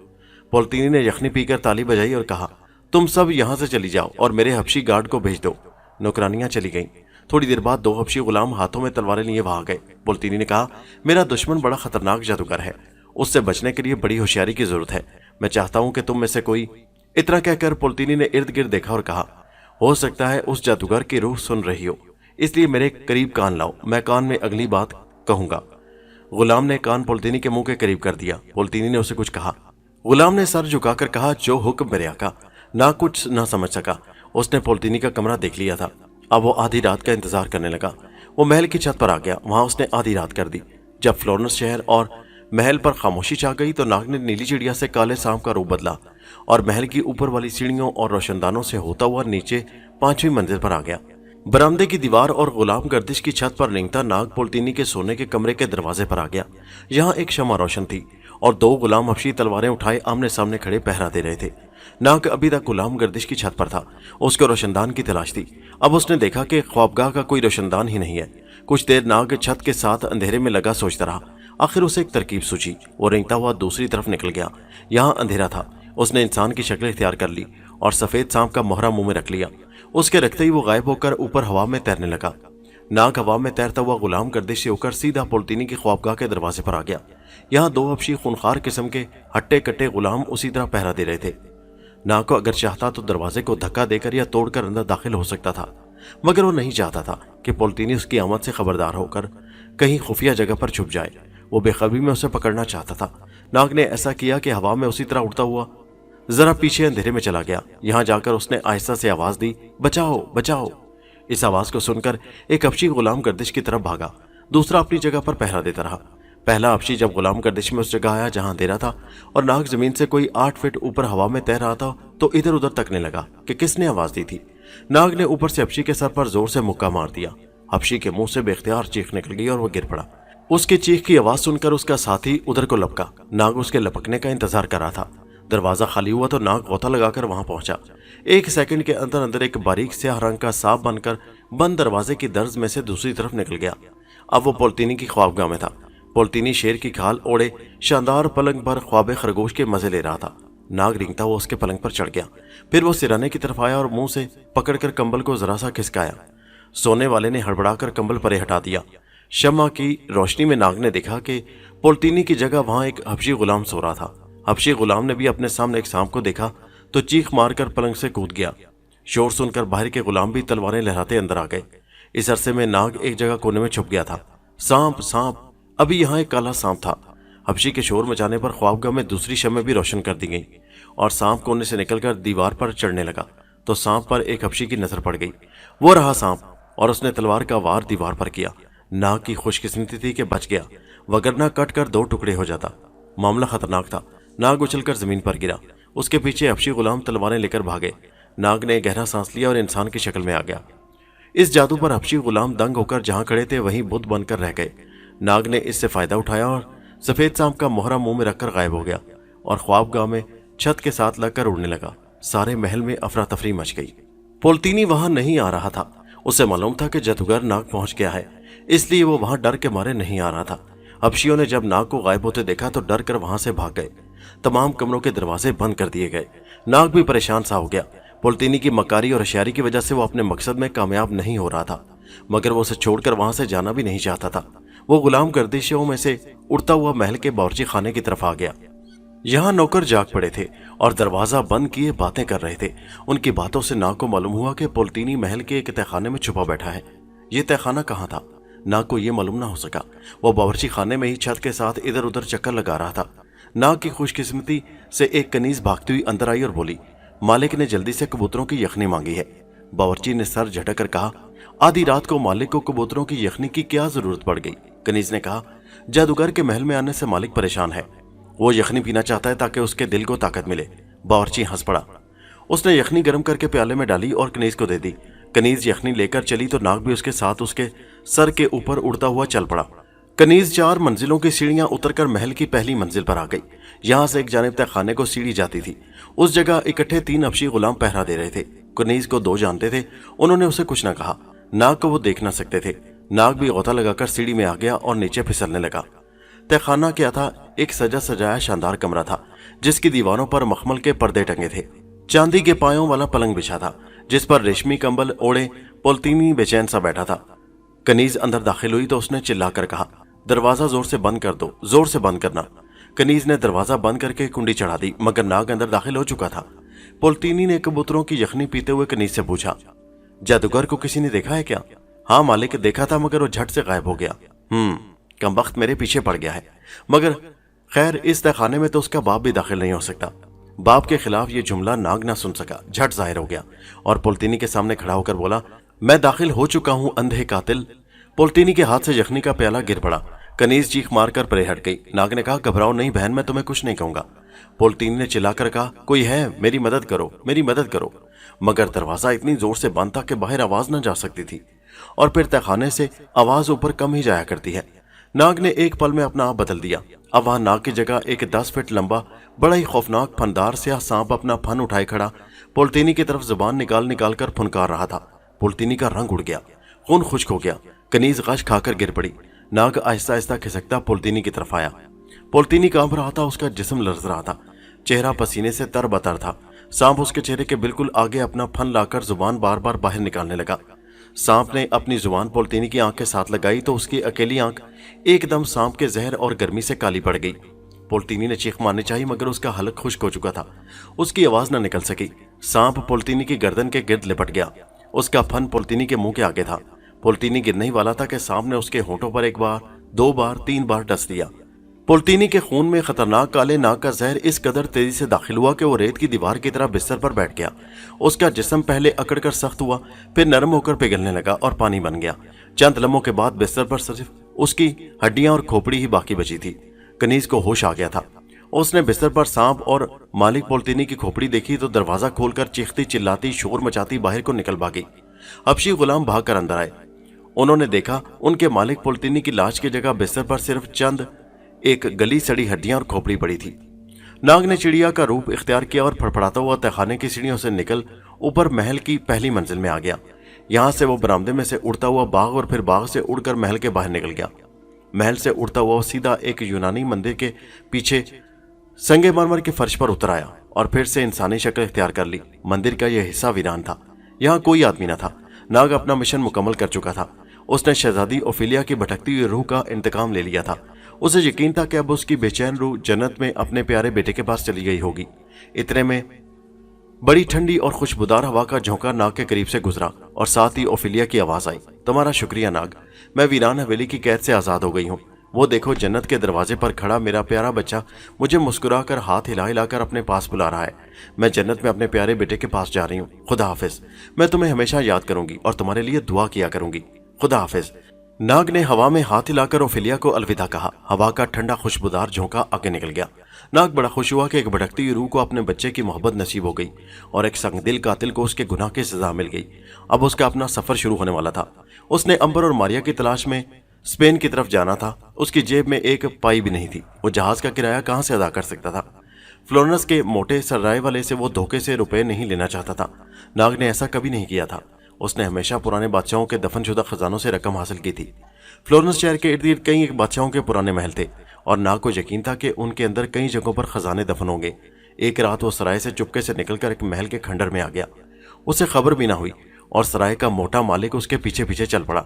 Speaker 1: पोलतीनी ने यखनी पीकर ताली बजाई और कहा, तुम सब यहां से चली जाओ और मेरे हबशी गार्ड को भेज दो। नौकरानियां चली गईं। थोड़ी देर बाद 2 हबशी गुलाम हाथों में तलवारें लिए वहां गए। पोलतीनी ने कहा, मेरा दुश्मन बड़ा खतरनाक जादूगर है, उससे बचने के लिए बड़ी होशियारी की जरूरत है। मैं चाहता हूं कि तुम में से कोई। इतना कहकर पोलतीनी ने इर्द गिर्द देखा और कहा, हो सकता है उस जादूगर की रूह सुन रही हो, इसलिए मेरे करीब कान लाओ, मैं कान में अगली बात कहूंगा। गुलाम ने कान पोलतीनी के मुंह के करीब कर दिया। पोलतीनी ने उसे कुछ कहा। गुलाम ने सर झुकाकर कहा, जो हुक्म मेरे आका। ना कुछ ना समझ सका। उसने पोलतीनी का कमरा देख लिया था। अब वो आधी रात का इंतजार करने लगा। वो महल की छत पर आ गया। वहां उसने आधी रात कर दी। जब फ्लोरेंस शहर और महल पर खामोशी छा गई तो नाग ने नीली चिड़िया से काले सांप का रूप बदला और महल की ऊपर वाली सीढ़ियों और रोशनदानों से होता हुआ नीचे 5वीं मंजिल पर आ गया। बरामदे की दीवार और गुलाम गर्दिश की छत पर रेंगता नाग पोलतीनी के सोने के कमरे के दरवाजे पर आ गया। यहाँ एक शमा रोशन थी और 2 गुलाम हबशी तलवारें उठाए आमने सामने खड़े पहरा दे रहे थे। नाग अभी तक गुलाम गर्दिश की छत पर था। उसको रोशनदान की तलाश थी। अब उसने देखा कि ख्वाबगाह का कोई रोशनदान ही नहीं है। कुछ देर नाग छत के साथ अंधेरे में लगा सोचता रहा। आखिर उसे एक तरकीब सूझी। वो रेंगता हुआ दूसरी तरफ निकल गया। यहाँ अंधेरा था। उसने इंसान की शक्ल इख्तियार कर ली और सफेद सांप का मोहरा मुंह में रख लिया। उसके रखते ही वो गायब होकर ऊपर हवा में तैरने लगा। नाग हवा में तैरता हुआ गुलाम गर्दिश से होकर सीधा पोलतीनी की ख्वाबगाह के दरवाजे पर आ गया। यहाँ 2 हबशी खूनखार किस्म के हट्टे कट्टे गुलाम उसी तरह पहरा दे रहे थे। नाग को अगर चाहता तो दरवाजे को धक्का देकर या तोड़कर अंदर दाखिल हो सकता था, मगर वो नहीं चाहता था कि पोलतीनी उसकी आमद से खबरदार होकर कहीं खुफिया जगह पर छुप जाए। वो बेखबरी में उसे पकड़ना चाहता था। नाग ने ऐसा किया कि हवा में उसी तरह उड़ता हुआ जरा पीछे अंधेरे में चला गया। यहाँ जाकर उसने आहिस्ता से आवाज दी, बचाओ बचाओ। इस आवाज को सुनकर एक हबशी गुलाम गर्दिश की तरफ भागा। दूसरा अपनी जगह पर पहरा देता रहा। पहला हबशी जब गुलाम गर्दिश में उस जगह आया जहां अंधेरा था और नाग जमीन से कोई 8 फीट ऊपर हवा में तैर रहा था तो इधर उधर तकने लगा कि किसने आवाज दी थी। नाग ने ऊपर से हबशी के सर पर जोर से मुक्का मार दिया। हबशी के मुंह से बेख्तियार चीख निकल गई और वो गिर पड़ा। उसकी चीख की आवाज सुनकर उसका साथी उधर को लपका। नाग उसके लपकने का इंतजार कर रहा था। दरवाजा खाली हुआ तो नाग गोता लगाकर वहां पहुंचा। 1 सेकंड के अंदर अंदर एक बारीक स्याह रंग का सांप बनकर बंद दरवाजे की दर्ज में से दूसरी तरफ निकल गया। अब वो पोलतीनी की ख्वाबगाह में था। पोलतीनी शेर की खाल ओढ़े शानदार पलंग पर ख्वाबे खरगोश के मजे ले रहा था। नाग रेंगता हुआ उसके पलंग पर चढ़ गया। फिर वो सिराने की तरफ आया और मुंह से पकड़कर कंबल को जरा सा खिसकाया। सोने वाले ने हड़बड़ाकर कंबल परे हटा दिया। शम्मा की रोशनी में नाग ने देखा कि पोलतीनी की जगह वहां एक हबशी गुलाम सो रहा था। हबशी गुलाम ने भी अपने सामने एक सांप को देखा तो चीख मारकर पलंग से कूद गया। शोर सुनकर बाहर के गुलाम भी तलवारें लहराते अंदर आ गए। इस अरसे में नाग एक जगह कोने में छुप गया था। सांप सांप। अभी यहाँ एक काला सांप था। हबशी के शोर मचाने पर ख्वाबगाह में दूसरी शम्में भी रोशन कर दी गई और सांप कोने से निकलकर दीवार पर चढ़ने लगा तो सांप पर एक हबशी की नजर पड़ गई। वो रहा सांप और उसने तलवार का वार दीवार पर किया। नाग की खुशकिस्मती थी कि बच गया, वगरना कट कर 2 टुकड़े हो जाता। मामला खतरनाक था। नाग उछलकर जमीन पर गिरा। उसके पीछे हबशी गुलाम तलवारें लेकर भागे। नाग ने गहरा सांस लिया और इंसान की शक्ल में आ गया। इस जादू पर हबशी गुलाम दंग होकर जहां खड़े थे वहीं बुद्ध बनकर रह गए। नाग ने इससे फायदा उठाया और सफेद सांप का मोहरा मुंह में रखकर गायब हो गया और ख्वाबगाह में छत के साथ लगकर उड़ने लगा। सारे महल में अफरा तफरी मच गई। पोलतीनी वहां नहीं आ रहा था। उसे मालूम था कि जादूगर नाग पहुंच गया है, इसलिए वो वहां डर के मारे नहीं आ रहा था। हबशियों ने जब नाग को गायब होते देखा तो डर कर वहां से भाग गए। तमाम कमरों के दरवाजे बंद कर दिए गए। नाग भी परेशान सा हो गया। पोलतीनी की मकारी और होशियारी की वजह से वो अपने मकसद में कामयाब नहीं हो रहा था, मगर वो उसे छोड़कर वहां से जाना भी नहीं चाहता था। वो गुलाम गर्दिशों में से उड़ता हुआ महल के बावर्ची खाने की तरफ आ गया। यहाँ नौकर जाग पड़े थे और दरवाजा बंद किए बातें कर रहे थे। उनकी बातों से नाग को मालूम हुआ कि पोलतीनी महल के एक तहखाने में छुपा बैठा है। ये तहखाना कहाँ था, नाग को ये मालूम ना हो सका। वो बावर्ची खाने में ही छत के साथ इधर उधर चक्कर लगा रहा था। नाग की खुशकिस्मती से एक कनीज भागती हुई अंदर आई और बोली, मालिक ने जल्दी से कबूतरों की यखनी मांगी है। बावर्ची ने सर झटक कर कहा, आधी रात को मालिक को कबूतरों की यखनी की क्या जरूरत पड़ गई? कनीज ने कहा, जादूगर के महल में आने से मालिक परेशान है, वो यखनी पीना चाहता है ताकि उसके दिल को ताकत मिले। बावर्ची हंस पड़ा। उसने यखनी गर्म करके प्याले में डाली और कनीज को दे दी। कनीज यखनी लेकर चली तो नाग भी उसके साथ उसके सर के ऊपर उड़ता हुआ चल पड़ा। कनीज 4 मंजिलों की सीढ़ियां उतरकर महल की पहली मंजिल पर आ गई। यहां से एक जानिब तहखाने को सीढ़ी जाती थी। उस जगह इकट्ठे 3 हबशी गुलाम पहरा दे रहे थे। कनीज को 2 जानते थे। उन्होंने उसे कुछ न कहा। नाग को वो देख न सकते थे। नाग भी गोता लगाकर सीढ़ी में आ गया और नीचे फिसलने लगा। तहखाना क्या था? एक सजा सजाया शानदार कमरा था, जिसकी दीवारों पर मखमल के पर्दे टंगे थे। चांदी के पायों वाला पलंग बिछा था, जिस पर रेशमी कंबल ओढ़े पोलतीनी बेचैन सा बैठा था। कनीज अंदर दाखिल हुई तो उसने चिल्लाकर कहा, दरवाजा जोर से बंद कर दो, जोर से बंद करना। कनीज ने दरवाजा बंद करके कुंडी चढ़ा दी, मगर नाग अंदर दाखिल हो चुका था। पोलतीनी ने कबूतरों की यखनी पीते हुए कनीज से पूछा, जादूगर को किसी ने देखा है क्या? हाँ मालिक, देखा था, मगर वो झट से गायब हो गया। कमबख्त मेरे पीछे पड़ गया है। मगर खैर, इस तहखाने में तो उसका बाप भी दाखिल नहीं हो सकता। बाप के खिलाफ ये जुमला नाग ना सुन सका, झट जाहिर हो गया और पोलतीनी के सामने खड़ा होकर बोला, मैं दाखिल हो चुका हूं अंधे कातिल। पोलतीनी के हाथ से यखनी का प्याला गिर पड़ा। कनीज चीख मारकर परे हट गई। नाग ने कहा, घबराओ नहीं बहन, मैं तुम्हें कुछ नहीं कहूंगा। पोलतीनी ने चिल्लाकर कहा, कोई है, मेरी मदद करो, मेरी मदद करो। मगर दरवाजा इतनी जोर से बंद था कि बाहर आवाज न जा सकती थी, और फिर तहखाने से आवाज ऊपर कम ही जाया करती है। नाग ने एक पल में अपना आप बदल दिया। अब वहां नाग की जगह एक 10 फीट लंबा बड़ा ही खौफनाक फनदार स्याह सांप अपना फन उठाए खड़ा पोलतीनी की तरफ जुबान निकाल निकाल कर फुनकार रहा था। पोलतीनी का रंग उड़ गया, खून खुश्क हो गया। कनीज गश खाकर गिर पड़ी। नाग आहिस्ता आहिस्ता खिसकता पोलतीनी की तरफ आया। पोलतीनी कांप रहा था, उसका जिस्म लर्ज रहा था, चेहरा पसीने से तरबतर था। सांप उसके चेहरे के बिल्कुल आगे अपना फन लाकर जुबान बार बार बाहर निकालने लगा। सांप ने अपनी जुबान पोलतीनी की आंख के साथ लगाई तो उसकी अकेली आंख एकदम सांप के जहर और गर्मी से काली पड़ गई। पोलतीनी ने चीख मारनी चाहिए, मगर उसका हलक खुश्क हो चुका था, उसकी आवाज न निकल सकी। सांप पोलतीनी की गर्दन के गिर्द लिपट गया। उसका फन पोलतीनी के मुंह के आगे था। पोलतीनी गिरने ही वाला था कि सांप ने उसके होंठों पर 1 बार, 2 बार, 3 बार डस दिया। पोलतीनी के खून में खतरनाक काले नाग का जहर इस कदर तेजी से दाखिल हुआ कि वो रेत की दीवार की तरह बिस्तर पर बैठ गया। उसका जिस्म पहले अकड़कर सख्त हुआ, फिर नरम होकर पिघलने लगा और पानी बन गया। चंद लम्हों के बाद बिस्तर पर सिर्फ उसकी हड्डियां और खोपड़ी ही बाकी बची थी। कनीज को होश आ गया था। उसने बिस्तर पर सांप और मालिक पोलतीनी की खोपड़ी देखी तो दरवाजा खोलकर चीखती चिल्लाती शोर मचाती बाहर को निकल भागी। हबशी गुलाम भागकर अंदर आए। उन्होंने देखा उनके मालिक पोलतीनी की लाश की जगह बिस्तर पर सिर्फ चंद एक गली सड़ी हड्डियां और खोपड़ी पड़ी थी। नाग ने चिड़िया का रूप इख्तियार किया और फड़फड़ाता हुआ तहखाने की सीढ़ियों से निकल ऊपर महल की पहली मंजिल में आ गया। यहां से वो बरामदे में से उड़ता हुआ बाग और फिर बाग से उड़कर महल के बाहर निकल गया। महल से उड़ता हुआ सीधा एक यूनानी मंदिर के पीछे संगे मरमर के फर्श पर उतर आया और फिर से इंसानी शक्ल इख्तियार कर ली। मंदिर का यह हिस्सा वीरान था, यहाँ कोई आदमी न था। नाग अपना मिशन मुकम्मल कर चुका था। उसने शहजादी ओफिलिया की भटकती हुई रूह का इंतकाम ले लिया था। उसे यकीन था कि अब उसकी बेचैन रूह जन्नत में अपने प्यारे बेटे के पास चली गई होगी। इतने में बड़ी ठंडी और खुशबूदार हवा का झोंका नाग के करीब से गुजरा और साथ ही ओफिलिया की आवाज आई, तुम्हारा शुक्रिया नाग, मैं वीरान हवेली की कैद से आजाद हो गई हूँ। वो देखो, जन्नत के दरवाजे पर खड़ा मेरा प्यारा बच्चा मुझे मुस्कुराकर हाथ हिला हिलाकर अपने पास बुला रहा है। मैं जन्नत में अपने प्यारे बेटे के पास जा रही हूँ। खुदा हाफिज, मैं तुम्हें हमेशा याद करूंगी और तुम्हारे लिए दुआ किया करूंगी। खुदा हाफिज। नाग ने हवा में हाथ हिलाकर ओफिलिया को अलविदा कहा। हवा का ठंडा खुशबूदार झोंका आगे निकल गया। नाग बड़ा खुश हुआ कि एक भटकती हुई रूह को अपने बच्चे की मोहब्बत नसीब हो गई और एक संगदिल कातिल को उसके गुनाह की सजा मिल गई। अब उसका अपना सफर शुरू होने वाला था। उसने अंबर और मारिया की तलाश में स्पेन की तरफ जाना था। उसकी जेब में 1 पाई भी नहीं थी। वो जहाज का किराया कहां से अदा कर सकता था? फ्लोरेंस के मोटे सर्राय वाले से वो धोखे से रुपए नहीं लेना चाहता था। नाग ने ऐसा कभी नहीं किया था। उसने हमेशा पुराने बादशाहों के दफनशुदा खजानों से रकम हासिल की थी। फ्लोरेंस शहर के इर्द गिर्द कई एक बादशाहों के पुराने महल थे और नाग को यकीन था कि उनके अंदर कई जगहों पर खजाने दफन होंगे। एक रात वो सराय से चुपके से निकलकर एक महल के खंडर में आ गया। उसे खबर भी ना हुई और सराय का मोटा मालिक उसके पीछे पीछे चल पड़ा।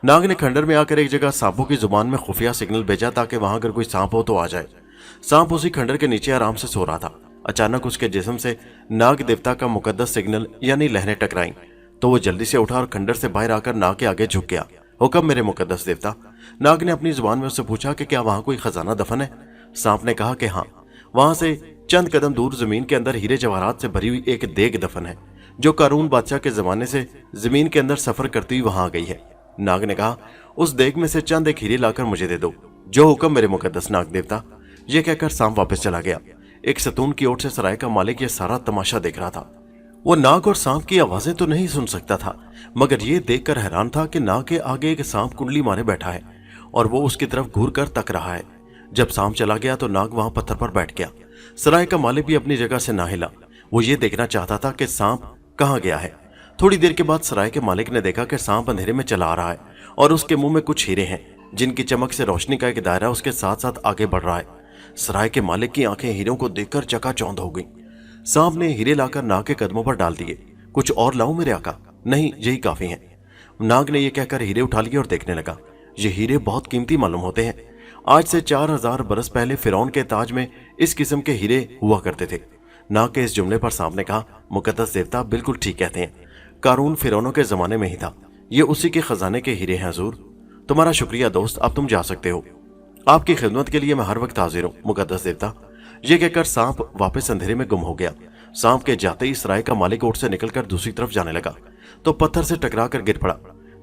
Speaker 1: नाग ने खंडर में आकर एक जगह सांपों की जुबान में खुफिया सिग्नल भेजा ताकि वहां अगर कोई सांप हो तो आ जाए। सांप उसी खंडर के नीचे आराम से सो रहा था। अचानक उसके जिस्म से नाग देवता का मुकद्दस सिग्नल यानी लहरें टकराईं तो वो जल्दी से उठा और खंडर से बाहर आकर नाग के आगे झुक गया। हुक्म मेरे मुकद्दस देवता। नाग ने अपनी जुबान में उससे पूछा कि क्या वहां कोई खजाना दफन है? सांप ने कहा कि हाँ, वहां से चंद कदम दूर जमीन के अंदर हीरे जवाहरात से भरी हुई एक देग दफन है, जो कारून बादशाह के जमाने से जमीन के अंदर सफर करती हुई वहां आ गई है। नाग ने कहा, उस देग में से चंद एक हीरे लाकर मुझे दे दो, जो हुक्म मेरे मुकद्दस नाग देवता। ये कहकर सांप वापस चला गया। एक सतून की ओर से सराय का मालिक यह सारा तमाशा देख रहा था। वो नाग और सांप की आवाजें तो नहीं सुन सकता था, मगर ये देखकर हैरान था कि नाग के आगे एक सांप कुंडली मारे बैठा है और वो उसकी तरफ घूर कर तक रहा है। जब सांप चला गया तो नाग वहां पत्थर पर बैठ गया। सराय का मालिक भी अपनी जगह से ना हिला। वो ये देखना चाहता था कि सांप कहाँ गया है। थोड़ी देर के बाद सराय के मालिक ने देखा कि सांप अंधेरे में चला आ रहा है और उसके मुंह में कुछ हीरे हैं, जिनकी चमक से रोशनी का एक दायरा उसके साथ साथ आगे बढ़ रहा है। सराय के मालिक की आंखें हीरों को देखकर चकाचौंध हो गई। सांप ने हीरे लाकर नाग के कदमों पर डाल दिए। कुछ और लाऊं मेरे आका? नहीं, यही काफी है। नाग ने यह कहकर हीरे उठा लिए और देखने लगा। ये हीरे बहुत कीमती मालूम होते हैं। आज से 4000 बरस पहले फिरौन के ताज में इस किस्म के हीरे हुआ करते थे। नाग के इस जुमले पर सांप ने कहा, मुकद्दस देवता बिल्कुल ठीक कहते हैं। कारून फिरौनों के जमाने में ही था। ये उसी के खजाने के हीरे हैं हजूर। तुम्हारा शुक्रिया दोस्त, अब तुम जा सकते हो। आपकी खिदमत के लिए मैं हर वक्त हाजिर हूँ मुकद्दस देवता। ये कहकर सांप वापस अंधेरे में गुम हो गया। सांप के जाते ही सराय का मालिक ओट से निकलकर दूसरी तरफ जाने लगा तो पत्थर से टकरा कर गिर पड़ा।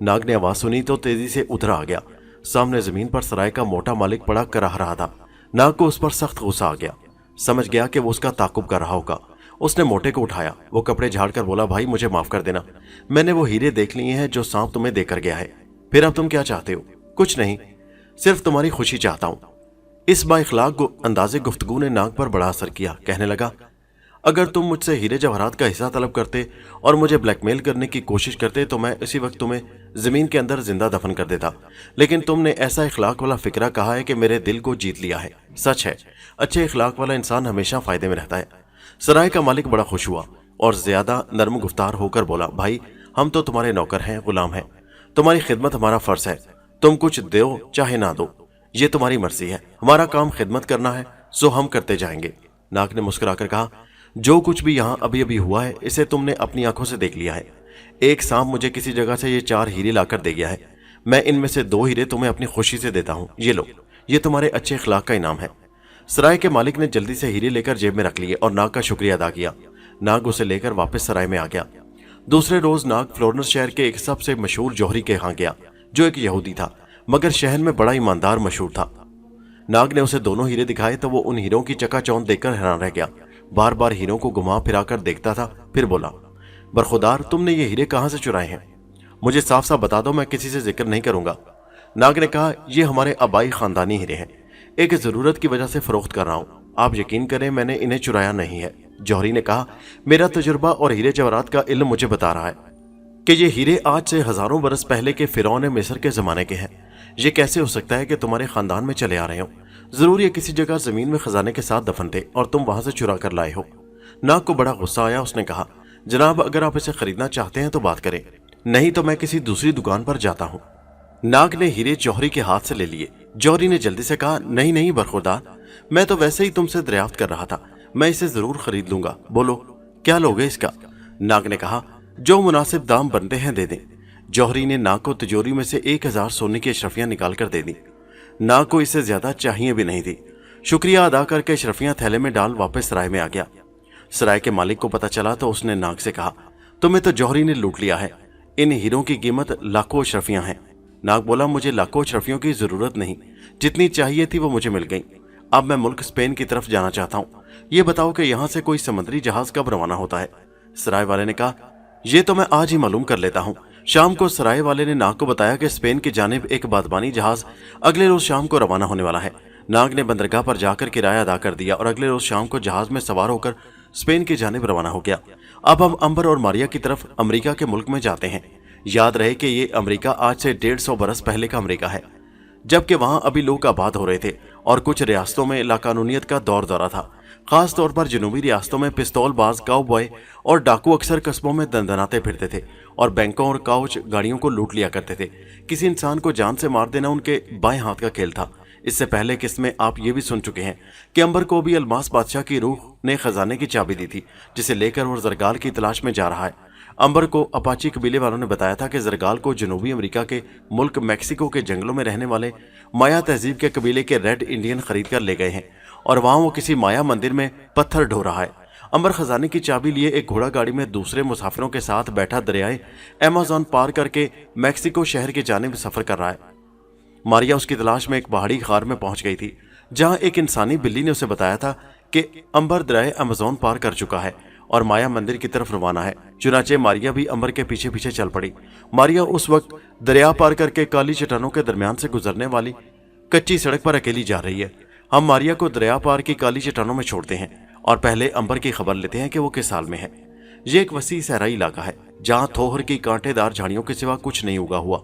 Speaker 1: नाग ने आवाज सुनी तो तेजी से उतर आ गया। सामने जमीन पर सराय का मोटा मालिक पड़ा कराह रहा था। नाग को उस पर सख्त गुस्सा आ गया। समझ गया कि वो उसका ताकुब कर रहा होगा। उसने मोटे को उठाया। वो कपड़े झाड़कर बोला, भाई मुझे माफ कर देना, मैंने वो हीरे देख लिए हैं जो सांप तुम्हें देकर गया है। फिर अब तुम क्या चाहते हो? कुछ नहीं, सिर्फ तुम्हारी खुशी चाहता हूं। इस बाइखलाक अंदाजे गुफ्तगू ने नाग पर बड़ा असर किया। कहने लगा, अगर तुम मुझसे हीरे जवाहरात का हिस्सा तलब करते और मुझे ब्लैकमेल करने की कोशिश करते तो मैं इसी वक्त तुम्हें जमीन के अंदर जिंदा दफन कर देता। लेकिन तुमने ऐसा इखलाक वाला फिक्रा कहा है कि मेरे दिल को जीत लिया है। सच है, अच्छे इखलाक वाला इंसान हमेशा फायदे में रहता है। सराय का मालिक बड़ा खुश हुआ और ज्यादा नरम गुफ्तार होकर बोला, भाई हम तो तुम्हारे नौकर हैं, गुलाम हैं। तुम्हारी खिदमत हमारा फर्ज है। तुम कुछ दो चाहे ना दो, ये तुम्हारी मर्जी है। हमारा काम खिदमत करना है, सो हम करते जाएंगे। नाग ने मुस्कुराकर कहा, जो कुछ भी यहाँ अभी अभी हुआ है इसे तुमने अपनी आंखों से देख लिया है। एक सांप मुझे किसी जगह से ये 4 हीरे लाकर दे गया है। मैं इनमें से 2 हीरे तुम्हें अपनी खुशी से देता हूँ। ये लो, ये तुम्हारे अच्छे इखलाक का इनाम है। सराय के मालिक ने जल्दी से हीरे लेकर जेब में रख लिए और नाग का शुक्रिया अदा किया। नाग उसे लेकर वापस सराय में आ गया। दूसरे रोज नाग फ्लोरेंस शहर के एक सबसे मशहूर जौहरी के यहाँ गया, जो एक यहूदी था मगर शहर में बड़ा ईमानदार मशहूर था। नाग ने उसे दोनों हीरे दिखाए तो वो उन हीरों की चकाचौंध देखकर हैरान रह गया। बार बार हीरों को घुमा फिरा कर देखता था। फिर बोला, बरखुदार, तुमने ये हीरे कहाँ से चुराए हैं? मुझे साफ साफ बता दो, मैं किसी से जिक्र नहीं करूंगा। नाग ने कहा, ये हमारे आबाई खानदानी हीरे हैं, एक जरूरत की वजह से फरोख्त कर रहा हूँ। आप यकीन करें, मैंने इन्हें चुराया नहीं है। जौहरी ने कहा, मेरा तजुर्बा और हीरे जवाहरात का इल्म मुझे बता रहा है कि ये हीरे आज से हजारों बरस पहले के फिरौन मिस्र के जमाने के हैं। ये कैसे हो सकता है कि तुम्हारे खानदान में चले आ रहे हो? जरूर ये किसी जगह जमीन में खजाने के साथ दफन थे और तुम वहां से चुरा कर लाए हो। नाग को बड़ा गुस्सा आया। उसने कहा, जनाब अगर आप इसे खरीदना चाहते हैं तो बात करें, नहीं तो मैं किसी दूसरी दुकान पर जाता हूँ। नाग ने हीरे जौहरी के हाथ से ले लिए। जौहरी ने जल्दी से कहा, नहीं नहीं बरखुरदार, मैं तो वैसे ही तुमसे दरियाफ्त कर रहा था, मैं इसे जरूर खरीद लूंगा। बोलो क्या लोगे इसका? नाग ने कहा, जो मुनासिब दाम बनते हैं दे दें। जौहरी ने नाग को तिजोरी में से 1000 सोने की अशरफियां निकाल कर दे दी। नाग को इससे ज्यादा चाहिए भी नहीं थी। शुक्रिया अदा करके अशरफियां थैले में डाल वापस सराय में आ गया। सराय के मालिक को पता चला तो उसने नाग से कहा, तुम्हें तो जौहरी ने लूट लिया है। इन हीरों की कीमत लाखों अशरफियां हैं। नाग बोला, मुझे लाखों अशरफियों की जरूरत नहीं, जितनी चाहिए थी वो मुझे मिल गई। अब मैं मुल्क स्पेन की तरफ जाना चाहता हूँ। ये बताओ कि यहाँ से कोई समुद्री जहाज कब रवाना होता है? सराय वाले ने कहा, ये तो मैं आज ही मालूम कर लेता हूँ। शाम को सराय वाले ने नाग को बताया कि स्पेन की जानिब एक बादबानी जहाज अगले रोज शाम को रवाना होने वाला है। नाग ने बंदरगाह पर जाकर किराया अदा कर दिया और अगले रोज शाम को जहाज में सवार होकर स्पेन की जानिब रवाना हो गया। अब हम अंबर और मारिया की तरफ अमेरिका के मुल्क में जाते हैं। याद रहे कि ये अमेरिका आज से 150 बरस पहले का अमेरिका है, जबकि वहां अभी लोग आबाद हो रहे थे और कुछ रियासतों में लाकानूनियत का दौर दौरा था। खास तौर पर जनूबी रियासतों में पिस्तौलबाज, काउबॉय और डाकू अक्सर कस्बों में दंदनाते फिरते थे और बैंकों और काउच गाड़ियों को लूट लिया करते थे। किसी इंसान को जान से मार देना उनके बाएं हाथ का खेल था। इससे पहले किस्त में आप ये भी सुन चुके हैं कि अंबर को भी अलमास बादशाह की रूह ने खजाने की चाबी दी थी, जिसे लेकर वो जरगाल की तलाश में जा रहा है। अंबर को अपाची कबीले वालों ने बताया था कि जरगाल को जनूबी अमेरिका के मुल्क मैक्सिको के जंगलों में रहने वाले माया तहजीब के कबीले के रेड इंडियन खरीद कर ले गए हैं और वहां वो किसी माया मंदिर में पत्थर ढो रहा है। अंबर खजाने की चाबी लिए एक घोड़ा गाड़ी में दूसरे मुसाफिरों के साथ बैठा दरियाए अमेज़न पार करके मैक्सिको शहर के जानिब सफर कर रहा है। मारिया उसकी तलाश में एक पहाड़ी खार में पहुंच गई थी, जहां एक इंसानी बिल्ली ने उसे बताया था कि अंबर दरियाए अमेज़न पार कर चुका है और माया मंदिर की तरफ रवाना है। चुनाचे मारिया भी अंबर के पीछे पीछे चल पड़ी। मारिया उस वक्त दरिया पार करके काली चट्टानों के दरमियान से गुजरने वाली कच्ची सड़क पर अकेली जा रही है। हम मारिया को दरिया पार की काली चट्टानों में छोड़ते हैं और पहले अंबर की खबर लेते हैं कि वो किस हाल में है। ये एक वसी सहराई इलाका है, जहाँ थोहर की कांटेदार झाड़ियों के सिवा कुछ नहीं उगा हुआ।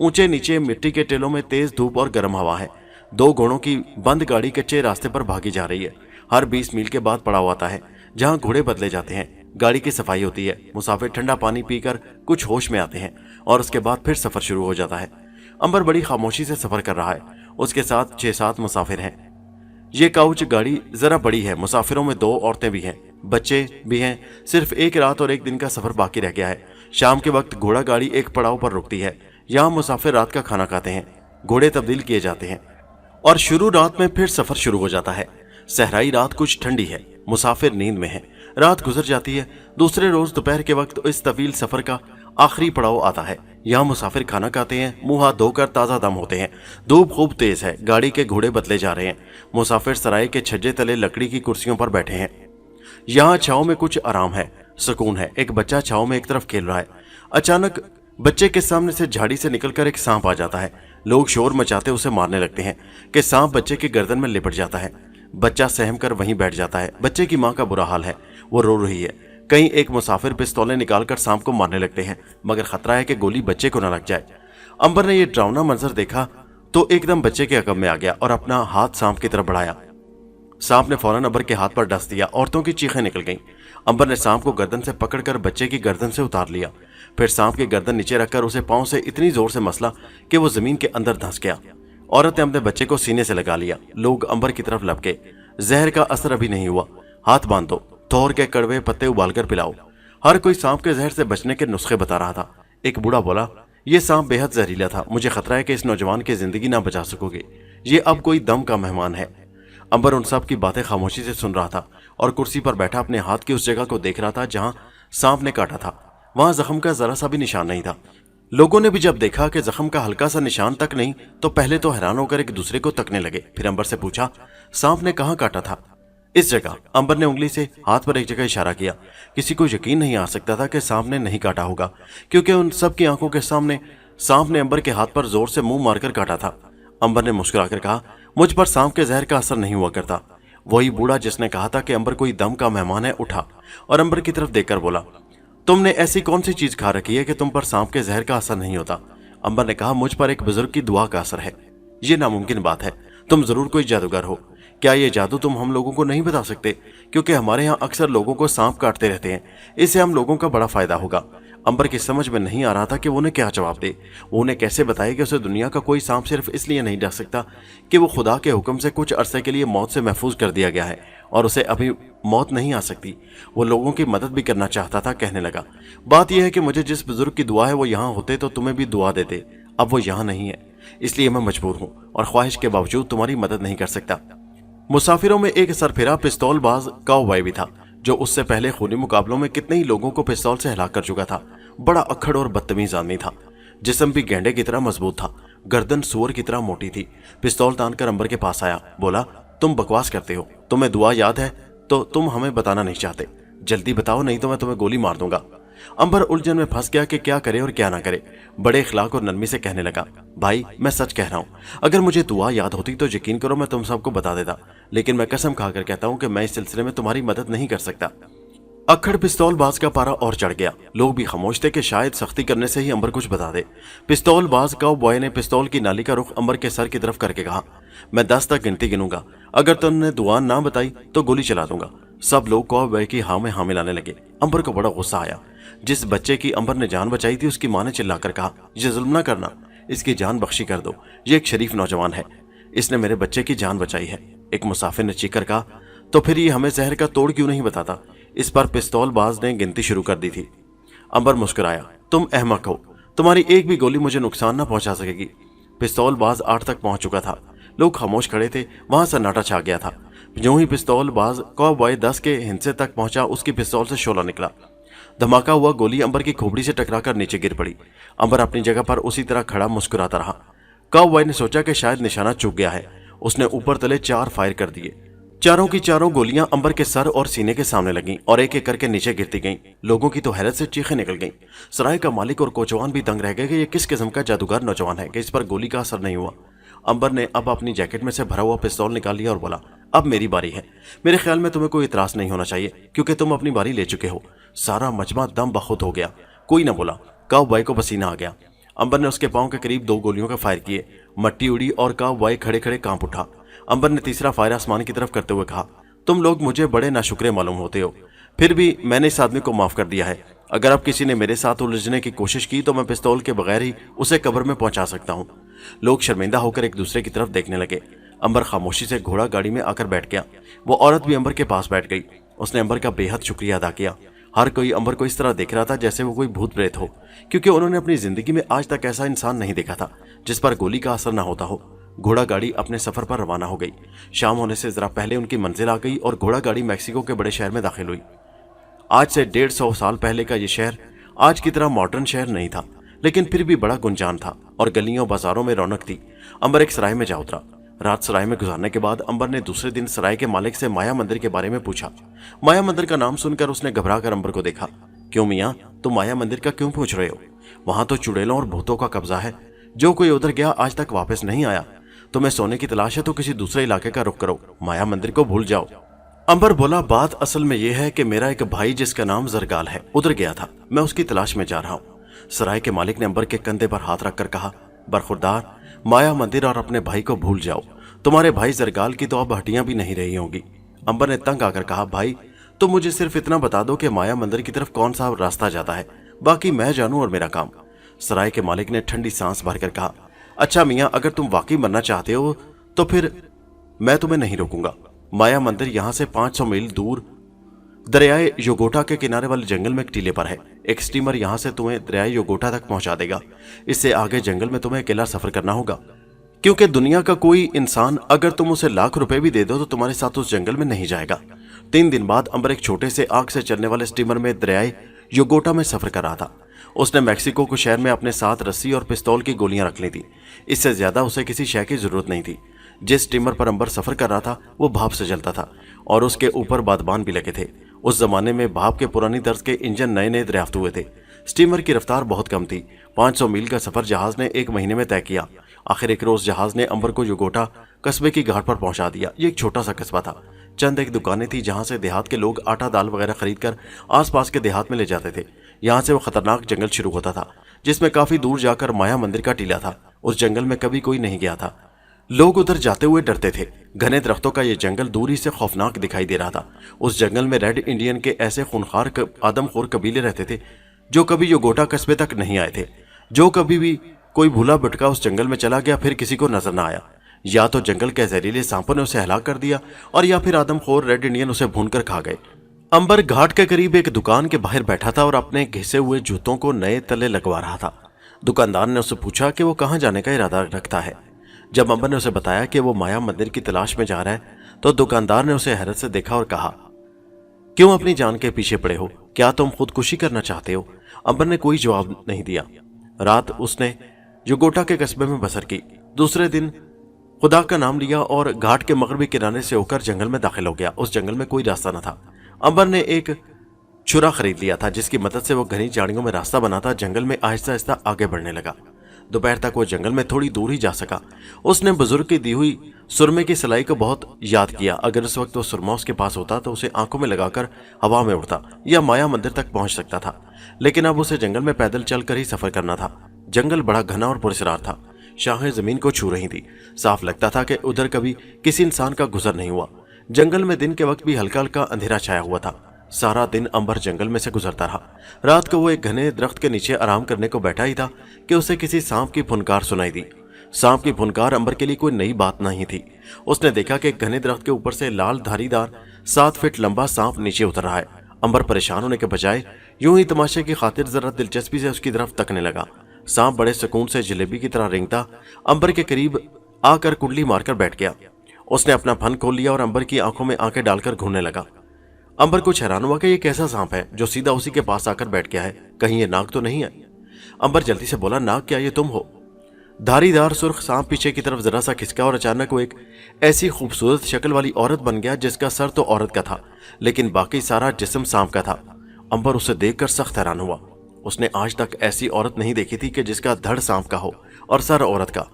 Speaker 1: ऊंचे नीचे मिट्टी के टेलों में तेज धूप और गर्म हवा है। 2 घोड़ों की बंद गाड़ी कच्चे रास्ते पर भागी जा रही है। हर 20 मील के बाद पड़ाव आता है, जहां घोड़े बदले जाते हैं। गाड़ी की सफाई होती है। मुसाफिर ठंडा पानी पीकर कुछ होश में आते हैं और उसके बाद फिर सफर शुरू हो जाता है। अंबर बड़ी खामोशी से सफर कर रहा है। उसके साथ 6-7 मुसाफिर हैं। ये काउच गाड़ी जरा बड़ी है। मुसाफिरों में 2 औरतें भी हैं, बच्चे भी हैं। सिर्फ 1 रात और 1 दिन का सफर बाकी रह गया है। शाम के वक्त घोड़ा गाड़ी एक पड़ाव पर रुकती है। यहाँ मुसाफिर रात का खाना खाते हैं, घोड़े तब्दील किए जाते हैं और शुरू रात में फिर सफर शुरू हो जाता है। सहराई रात कुछ ठंडी है, मुसाफिर नींद में है। रात गुजर जाती है। दूसरे रोज दोपहर के वक्त इस तवील सफर का आखिरी पड़ाव आता है। यहाँ मुसाफिर खाना खाते हैं, मुंह हाथ धोकर ताज़ा दम होते हैं। धूप खूब तेज है, गाड़ी के घोड़े बदले जा रहे हैं। मुसाफिर सराय के छज्जे तले लकड़ी की कुर्सियों पर बैठे हैं। यहाँ छाँव में कुछ आराम है, सुकून है। एक बच्चा छाँव में एक तरफ खेल रहा है। अचानक बच्चे के सामने से झाड़ी से निकलकर एक सांप आ जाता है। लोग शोर मचाते उसे मारने लगते हैं कि सांप बच्चे की गर्दन में लिपट जाता है। बच्चा सहम कर वहीं बैठ जाता है। बच्चे की माँ का बुरा हाल है, वो रो रही है। कहीं एक मुसाफिर पिस्तौलें निकालकर सांप को मारने लगते हैं, मगर खतरा है कि गोली बच्चे को न लग जाए। अंबर ने यह डरावना मंजर देखा तो एकदम बच्चे के अकब में आ गया और अपना हाथ सांप की तरफ बढ़ाया। सांप ने फौरन अंबर के हाथ पर डस दिया। औरतों की चीखें निकल गईं। अंबर ने सांप को गर्दन से पकड़कर बच्चे की गर्दन से उतार लिया। फिर सांप की गर्दन नीचे रखकर उसे पांव से इतनी जोर से मसला कि वो जमीन के अंदर धंस गया। औरत ने अपने बच्चे को सीने से लगा लिया। लोग अंबर की तरफ लपके। जहर का असर अभी नहीं हुआ, हाथ बांध दो, थोर के कड़वे पत्ते उबालकर पिलाओ। हर कोई सांप के जहर से बचने के नुस्खे बता रहा था। एक बूढ़ा बोला, यह सांप बेहद जहरीला था, मुझे खतरा है कि इस नौजवान की जिंदगी ना बचा सकोगे। ये अब कोई दम का मेहमान है। अंबर उन सब की बातें खामोशी से सुन रहा था और कुर्सी पर बैठा अपने हाथ की उस जगह को देख रहा था जहां सांप ने काटा था। वहां जख्म का जरा सा भी निशान नहीं था। लोगों ने भी जब देखा कि जख्म का हल्का सा निशान तक नहीं तो पहले तो हैरान होकर एक दूसरे को तकने लगे। फिर अंबर से पूछा, सांप ने कहाँ काटा था? इस जगह। अंबर ने उंगली से हाथ पर एक जगह इशारा किया। किसी को यकीन नहीं आ सकता था कि सांप ने नहीं काटा होगा, क्योंकि उन सब की आंखों के सामने सांप ने अंबर के हाथ पर जोर से मुंह मारकर काटा था। अंबर ने मुस्कुराकर कहा, मुझ पर सांप के जहर का असर नहीं हुआ करता। वही बूढ़ा जिसने कहा था कि अंबर कोई दम का मेहमान है उठा और अंबर की तरफ देखकर बोला, तुमने ऐसी कौन सी चीज खा रखी है कि तुम पर सांप के जहर का असर नहीं होता? अंबर ने कहा, मुझ पर एक बुजुर्ग की दुआ का असर है। ये नामुमकिन बात है, तुम जरूर कोई जादूगर हो। क्या ये जादू तुम हम लोगों को नहीं बता सकते? क्योंकि हमारे यहाँ अक्सर लोगों को सांप काटते रहते हैं, इससे हम लोगों का बड़ा फायदा होगा। अंबर की समझ में नहीं आ रहा था कि वो उन्हें क्या जवाब दे। वो उन्हें कैसे बताए कि उसे दुनिया का कोई सांप सिर्फ इसलिए नहीं डस सकता कि वो खुदा के हुक्म से कुछ अरसे के लिए मौत से महफूज कर दिया गया है और उसे अभी मौत नहीं आ सकती। वो लोगों की मदद भी करना चाहता था। कहने लगा, बात यह है कि मुझे जिस बुजुर्ग की दुआ है वो यहाँ होते तो तुम्हें भी दुआ देते। अब वो यहाँ नहीं है, इसलिए मैं मजबूर हूँ और ख्वाहिश के बावजूद तुम्हारी मदद नहीं कर सकता। मुसाफिरों में एक सरफिरा पिस्तौलबाज काउबॉय भी था, जो उससे पहले खूनी मुकाबलों में कितने ही लोगों को पिस्तौल से हिलाक कर चुका था। बड़ा अक्खड़ और बदतमीज आदमी था। जिस्म भी गेंडे की तरह मजबूत था, गर्दन सूअर की तरह मोटी थी। पिस्तौल तानकर अंबर के पास आया, बोला, तुम बकवास करते हो, तुम्हें दुआ याद है तो तुम हमें बताना नहीं चाहते। जल्दी बताओ, नहीं तो मैं तुम्हें गोली मार दूंगा। अंबर उलझन में फंस गया कि क्या करे और क्या ना करे। बड़े इखलाक और नरमी से कहने लगा, भाई मैं सच कह रहा हूँ, अगर मुझे दुआ याद होती तो यकीन करो मैं तुम सबको बता देता, लेकिन मैं कसम खाकर कहता हूँ कि मैं इस सिलसिले में तुम्हारी मदद नहीं कर सकता। अक्खड़ पिस्तौलबाज का पारा और चढ़ गया। लोग भी खामोश थे कि शायद सख्ती करने से ही अंबर कुछ बता दे। पिस्तौलबाज काउबॉय ने पिस्तौल की नाली का रुख अंबर के सर की तरफ करके कहा, मैं 10 तक गिनती गिनूंगा, अगर तुमने दुआ ना बताई तो गोली चला दूंगा। सब लोग काउबॉय की हाँ में हाँ मिलाने लगे। अंबर को बड़ा गुस्सा आया। जिस बच्चे की अंबर ने जान बचाई थी उसकी माँ ने चिल्लाकर कहा, ये जुल्म ना करना, इसकी जान बख्शी कर दो, ये एक शरीफ नौजवान है, इसने मेरे बच्चे की जान बचाई है। एक मुसाफिर ने चीखकर कहा, तो फिर ये हमें जहर का तोड़ क्यों नहीं बताता? इस पर पिस्तौलबाज ने गिनती शुरू कर दी थी। अंबर मुस्कुराया, तुम अहमक हो, तुम्हारी एक भी गोली मुझे नुकसान ना पहुंचा सकेगी। पिस्तौलबाज 8 तक पहुंच चुका था। लोग खामोश खड़े थे, वहां सन्नाटा छा गया था। जो ही पिस्तौल बाज कॉबॉय 10 के हिंसे तक पहुंचा, उसकी पिस्तौल से शोला निकला। धमाका हुआ, गोली अंबर की खोपड़ी से टकराकर नीचे गिर पड़ी। अंबर अपनी जगह पर उसी तरह खड़ा मुस्कुराता रहा। कॉबॉय ने सोचा कि शायद निशाना चूक गया है। उसने ऊपर तले 4 फायर कर दिए। चारों की चारों गोलियां अंबर के सर और सीने के सामने लगीं और एक एक करके नीचे गिरती गईं। लोगों की तो हैरत से चीखें निकल गईं। सराय का मालिक और कोचवान भी दंग रह गए कि ये किस किस्म का जादूगर नौजवान है कि इस पर गोली का असर नहीं हुआ। अंबर ने अब अपनी जैकेट में से भरा हुआ पिस्तौल निकाल लिया और बोला, अब मेरी बारी है। मेरे ख्याल में तुम्हें कोई इतराज नहीं होना चाहिए क्योंकि तुम अपनी बारी ले चुके हो। सारा मजमा दम बखुद हो गया। कोई न बोला। काउबॉय को पसीना आ गया। अंबर ने उसके पांव के करीब 2 गोलियों का फायर किए। मट्टी उड़ी और काउबॉय खड़े खड़े कांप उठा। अंबर ने तीसरा फायर आसमान की तरफ करते हुए कहा, तुम लोग मुझे बड़े नाशुक्रे मालूम होते हो, फिर भी मैंने इस आदमी को माफ कर दिया है। अगर अब किसी ने मेरे साथ उलझने की कोशिश की तो मैं पिस्तौल के बगैर ही उसे कब्र में पहुंचा सकता हूं। लोग शर्मिंदा होकर एक दूसरे की तरफ देखने लगे। अंबर खामोशी से घोड़ा गाड़ी में आकर बैठ गया। वो औरत भी अंबर के पास बैठ गई। उसने अंबर का बेहद शुक्रिया अदा किया। हर कोई अंबर को इस तरह देख रहा था जैसे वो कोई भूत प्रेत हो, क्योंकि उन्होंने अपनी जिंदगी में आज तक ऐसा इंसान नहीं देखा था जिस पर गोली का असर न होता हो। घोड़ा गाड़ी अपने सफर पर रवाना हो गई। शाम होने से जरा पहले उनकी मंजिल आ गई और घोड़ा गाड़ी मैक्सिको के बड़े शहर में दाखिल हुई। आज से 150 साल पहले का ये शहर आज की तरह मॉडर्न शहर नहीं था, लेकिन फिर भी बड़ा गुंजान था और गलियों बाजारों में रौनक थी। अंबर एक सराय में जा उतरा। रात सराय में गुजारने के बाद अंबर ने दूसरे दिन सराय के मालिक से माया मंदिर के बारे में पूछा। माया मंदिर का नाम सुनकर उसने घबरा कर अंबर को देखा। क्यों मियाँ, तुम माया मंदिर का क्यों पूछ रहे हो? वहां तो चुड़ैलों और भूतों का कब्जा है। जो कोई उधर गया आज तक वापस नहीं आया। तुम्हें सोने की तलाश है तो किसी दूसरे इलाके का रुख करो, माया मंदिर को भूल जाओ। अंबर बोला, बात असल में यह है कि मेरा एक भाई जिसका नाम जरगाल है उधर गया था, मैं उसकी तलाश में जा रहा हूँ। सराय के मालिक ने अंबर के कंधे पर हाथ रखकर कहा, बरखुरदार, माया मंदिर और अपने भाई को भूल जाओ। तुम्हारे भाई जरगाल की तो अब हड्डियां भी नहीं रही होंगी। अंबर ने तंग आकर कहा, भाई तुम मुझे सिर्फ इतना बता दो कि माया मंदिर की तरफ कौन सा रास्ता जाता है, बाकी मैं जानूं और मेरा काम। सराय के मालिक ने ठंडी सांस भरकर कहा, अच्छा मियाँ, अगर तुम वाकई मरना चाहते हो तो फिर मैं तुम्हें नहीं रोकूंगा। माया मंदिर यहाँ से 500 मील दूर दरियाए योगोटा के किनारे वाले जंगल में एक टीले पर है। एक स्टीमर यहाँ से तुम्हें दरियाए योगोटा तक पहुंचा देगा। इससे आगे जंगल में तुम्हें अकेला सफर करना होगा, क्योंकि दुनिया का कोई इंसान अगर तुम उसे लाख रुपए भी दे दो तो तुम्हारे साथ उस जंगल में नहीं जाएगा। 3 दिन बाद अंबर एक छोटे से आग से चलने वाले स्टीमर में दरियाए योगोटा में सफर कर रहा था। उसने मैक्सिको के शहर में अपने साथ रस्सी और पिस्तौल की गोलियां रख ली थी। इससे ज्यादा उसे किसी शय की जरूरत नहीं थी। जिस स्टीमर पर अंबर सफर कर रहा था वो भाप से जलता था और उसके ऊपर बादबान भी लगे थे। उस जमाने में भाप के पुरानी तर्ज के इंजन नए नए दरियाफ्त हुए थे। स्टीमर की रफ्तार बहुत कम थी। 500 मील का सफर जहाज ने 1 महीने में तय किया। आखिर एक रोज जहाज ने अंबर को योगोटा कस्बे की घाट पर पहुंचा दिया। ये एक छोटा सा कस्बा था। चंद एक दुकानें थी जहां से देहात के लोग आटा दाल वगैरह खरीद कर आसपास के देहात में ले जाते थे। यहाँ से वो खतरनाक जंगल शुरू होता था जिसमें काफी दूर जाकर माया मंदिर का टीला था। उस जंगल में कभी कोई नहीं गया था। लोग उधर जाते हुए डरते थे। घने दरख्तों का ये जंगल दूरी से खौफनाक दिखाई दे रहा था। उस जंगल में रेड इंडियन के ऐसे खूनखार आदमखोर कबीले रहते थे जो कभी योगोटा कस्बे तक नहीं आए थे। जो कभी भी कोई भूला भटका उस जंगल में चला गया फिर किसी को नजर न आया। या तो जंगल के जहरीले सांपों ने उसे हलाक कर दिया और या फिर आदमखोर रेड इंडियन उसे भूनकर खा गए। अंबर घाट के करीब एक दुकान के बाहर बैठा था और अपने घिसे हुए जूतों को नए तले लगवा रहा था। दुकानदार ने उससे पूछा कि वो कहाँ जाने का इरादा रखता है। जब अंबर ने उसे बताया कि वो माया मंदिर की तलाश में जा रहा है तो दुकानदार ने उसे हैरत से देखा और कहा, क्यों अपनी जान के पीछे पड़े हो? क्या तुम खुदकुशी करना चाहते हो? अंबर ने कोई जवाब नहीं दिया। रात उसने योगोटा के कस्बे में बसर की। दूसरे दिन खुदा का नाम लिया और घाट के मगरबी किनारे से होकर जंगल में दाखिल हो गया। उस जंगल में कोई रास्ता न था। अंबर ने एक छुरा खरीद लिया था जिसकी मदद से वो घनी झाड़ियों में रास्ता बनाता जंगल में आहिस्ता आहिस्ता आगे बढ़ने लगा। दोपहर तक वो जंगल में थोड़ी दूर ही जा सका। उसने बुजुर्ग की दी हुई सुरमे की सिलाई को बहुत याद किया। अगर उस वक्त वो सुरमा उसके पास होता तो उसे आंखों में लगाकर हवा में उड़ता या माया मंदिर तक पहुंच सकता था, लेकिन अब उसे जंगल में पैदल चलकर ही सफर करना था। जंगल बड़ा घना और पुरस्कार था। शाखें जमीन को छू रही थी। साफ लगता था कि उधर कभी किसी इंसान का गुजर नहीं हुआ। जंगल में दिन के वक्त भी हल्का हल्का अंधेरा छाया हुआ था। सारा दिन अंबर जंगल में से गुजरता रहा। रात को वो एक घने दरख्त के नीचे आराम करने को बैठा ही था कि उसे किसी सांप की फुनकार सुनाई दी। सांप की फुनकार अंबर के लिए कोई नई बात नहीं थी। उसने देखा कि एक घने दरख्त के ऊपर से लाल धारीदार 7 फीट लंबा सांप नीचे उतर रहा है। अंबर परेशान होने के बजाय यूं ही तमाशे की खातिर जरा दिलचस्पी से उसकी तरफ तकने लगा। सांप बड़े सुकून से जलेबी की तरह रेंगता अंबर के करीब आकर कुंडली मारकर बैठ गया। اس نے اپنا فن کھول لیا اور امبر کی آنکھوں میں آنکھیں ڈال کر گھورنے لگا۔ امبر کچھ حیران ہوا کہ یہ کیسا سانپ ہے جو سیدھا اسی کے پاس آ کر بیٹھ گیا ہے، کہیں یہ ناگ تو نہیں ہے؟ امبر جلدی سے بولا، ناگ کیا یہ تم ہو؟ دھاری دار سرخ سانپ پیچھے کی طرف ذرا سا کھسکا اور اچانک وہ ایک ایسی خوبصورت شکل والی عورت بن گیا جس کا سر تو عورت کا تھا لیکن باقی سارا جسم سانپ کا تھا۔ امبر اسے دیکھ کر سخت حیران ہوا۔ اس نے آج تک ایسی عورت نہیں دیکھی تھی کہ جس کا دھڑ سانپ کا ہو اور سر عورت کا۔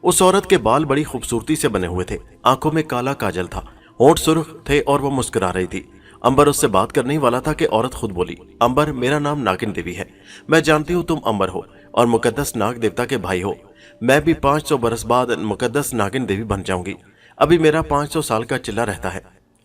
Speaker 1: اس عورت کے بال بڑی خوبصورتی سے بنے ہوئے تھے، آنکھوں میں کالا کاجل تھا، ہونٹ سرخ تھے اور وہ مسکرا رہی تھی۔ امبر اس سے بات کرنے ہی والا تھا کہ عورت خود بولی، امبر میرا نام ناگن دیوی ہے، میں جانتی ہوں تم امبر ہو اور مقدس ناگ دیوتا کے بھائی ہو۔ میں بھی 500 برس بعد مقدس ناگن دیوی بن جاؤں گی۔ ابھی میرا 500 سال کا چلا رہتا ہے۔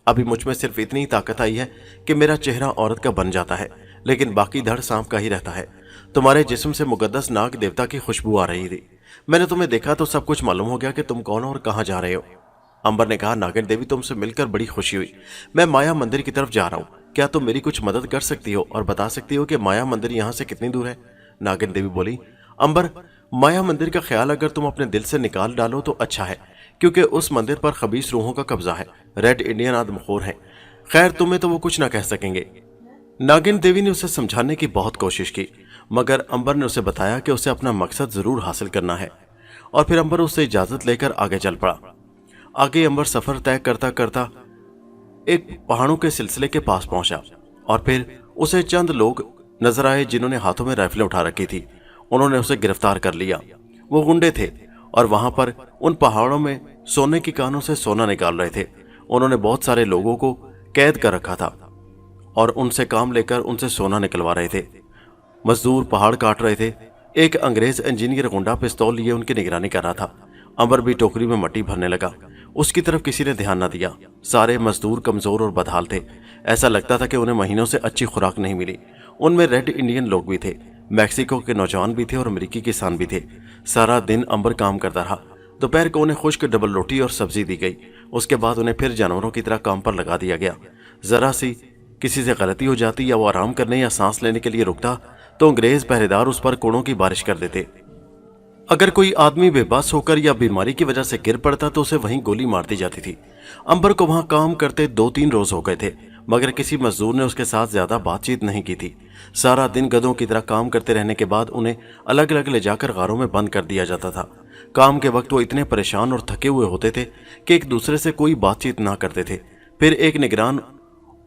Speaker 1: ابھی مجھ میں صرف اتنی طاقت آئی ہے کہ میرا چہرہ عورت کا بن جاتا ہے لیکن باقی دھڑ سانپ کا ہی رہتا ہے۔ تمہارے جسم سے مقدس ناگ دیوتا کی خوشبو آ رہی تھی۔ میں نے تمہیں دیکھا تو سب کچھ معلوم ہو گیا کہ تم کون ہو اور کہاں جا رہے ہو۔ امبر نے کہا، ناگن دیوی تم سے مل کر بڑی خوشی ہوئی۔ میں مایا مندر کی طرف جا رہا ہوں، کیا تم میری کچھ مدد کر سکتی ہو اور بتا سکتی ہو کہ مایا مندر یہاں سے کتنی دور ہے؟ ناگن دیوی بولی، امبر مایا مندر کا خیال اگر تم اپنے دل سے نکال ڈالو تو اچھا ہے کیونکہ اس مندر پر خبیث روحوں کا قبضہ ہے، ریڈ انڈین آدم خور ہیں۔ خیر تمہیں تو وہ کچھ نہ کہہ سکیں گے۔ ناگن دیوی نے اسے سمجھانے کی بہت کوشش کی مگر امبر نے اسے بتایا کہ اسے اپنا مقصد ضرور حاصل کرنا ہے اور پھر امبر اس سے اجازت لے کر آگے چل پڑا۔ آگے امبر سفر طے کرتا کرتا ایک پہاڑوں کے سلسلے کے پاس پہنچا اور پھر اسے چند لوگ نظر آئے جنہوں نے ہاتھوں میں رائفلیں اٹھا رکھی تھی۔ انہوں نے اسے گرفتار کر لیا۔ وہ غنڈے تھے اور وہاں پر ان پہاڑوں میں سونے کی کانوں سے سونا نکال رہے تھے۔ انہوں نے بہت سارے لوگوں کو قید کر رکھا تھا اور ان سے کام لے کر ان سے سونا نکلوا رہے تھے۔ مزدور پہاڑ کاٹ رہے تھے۔ ایک انگریز انجینئر غنڈا پستول لیے ان کی نگرانی کر رہا تھا۔ امبر بھی ٹوکری میں مٹی بھرنے لگا۔ اس کی طرف کسی نے دھیان نہ دیا۔ سارے مزدور کمزور اور بدحال تھے، ایسا لگتا تھا کہ انہیں مہینوں سے اچھی خوراک نہیں ملی۔ ان میں ریڈ انڈین لوگ بھی تھے، میکسیکو کے نوجوان بھی تھے اور امریکی کسان بھی تھے۔ سارا دن امبر کام کرتا رہا۔ دوپہر کو انہیں خشک ڈبل روٹی اور سبزی دی گئی۔ اس کے بعد انہیں پھر جانوروں کی طرح کام پر لگا دیا گیا۔ ذرا سی کسی سے غلطی ہو جاتی یا وہ آرام کرنے یا سانس لینے کے لیے رکتا تو انگریز پہرے دار اس پر کوڑوں کی بارش کر دیتے۔ اگر کوئی آدمی بے بس ہو کر یا بیماری کی وجہ سے گر پڑتا تو اسے وہیں گولی مار دی جاتی تھی۔ امبر کو وہاں کام کرتے 2-3 روز ہو گئے تھے مگر کسی مزدور نے اس کے ساتھ زیادہ بات چیت نہیں کی تھی۔ سارا دن گدھوں کی طرح کام کرتے رہنے کے بعد انہیں الگ الگ لے جا کر غاروں میں بند کر دیا جاتا تھا۔ کام کے وقت وہ اتنے پریشان اور تھکے ہوئے ہوتے تھے کہ ایک دوسرے سے کوئی بات چیت نہ کرتے تھے۔ پھر ایک نگران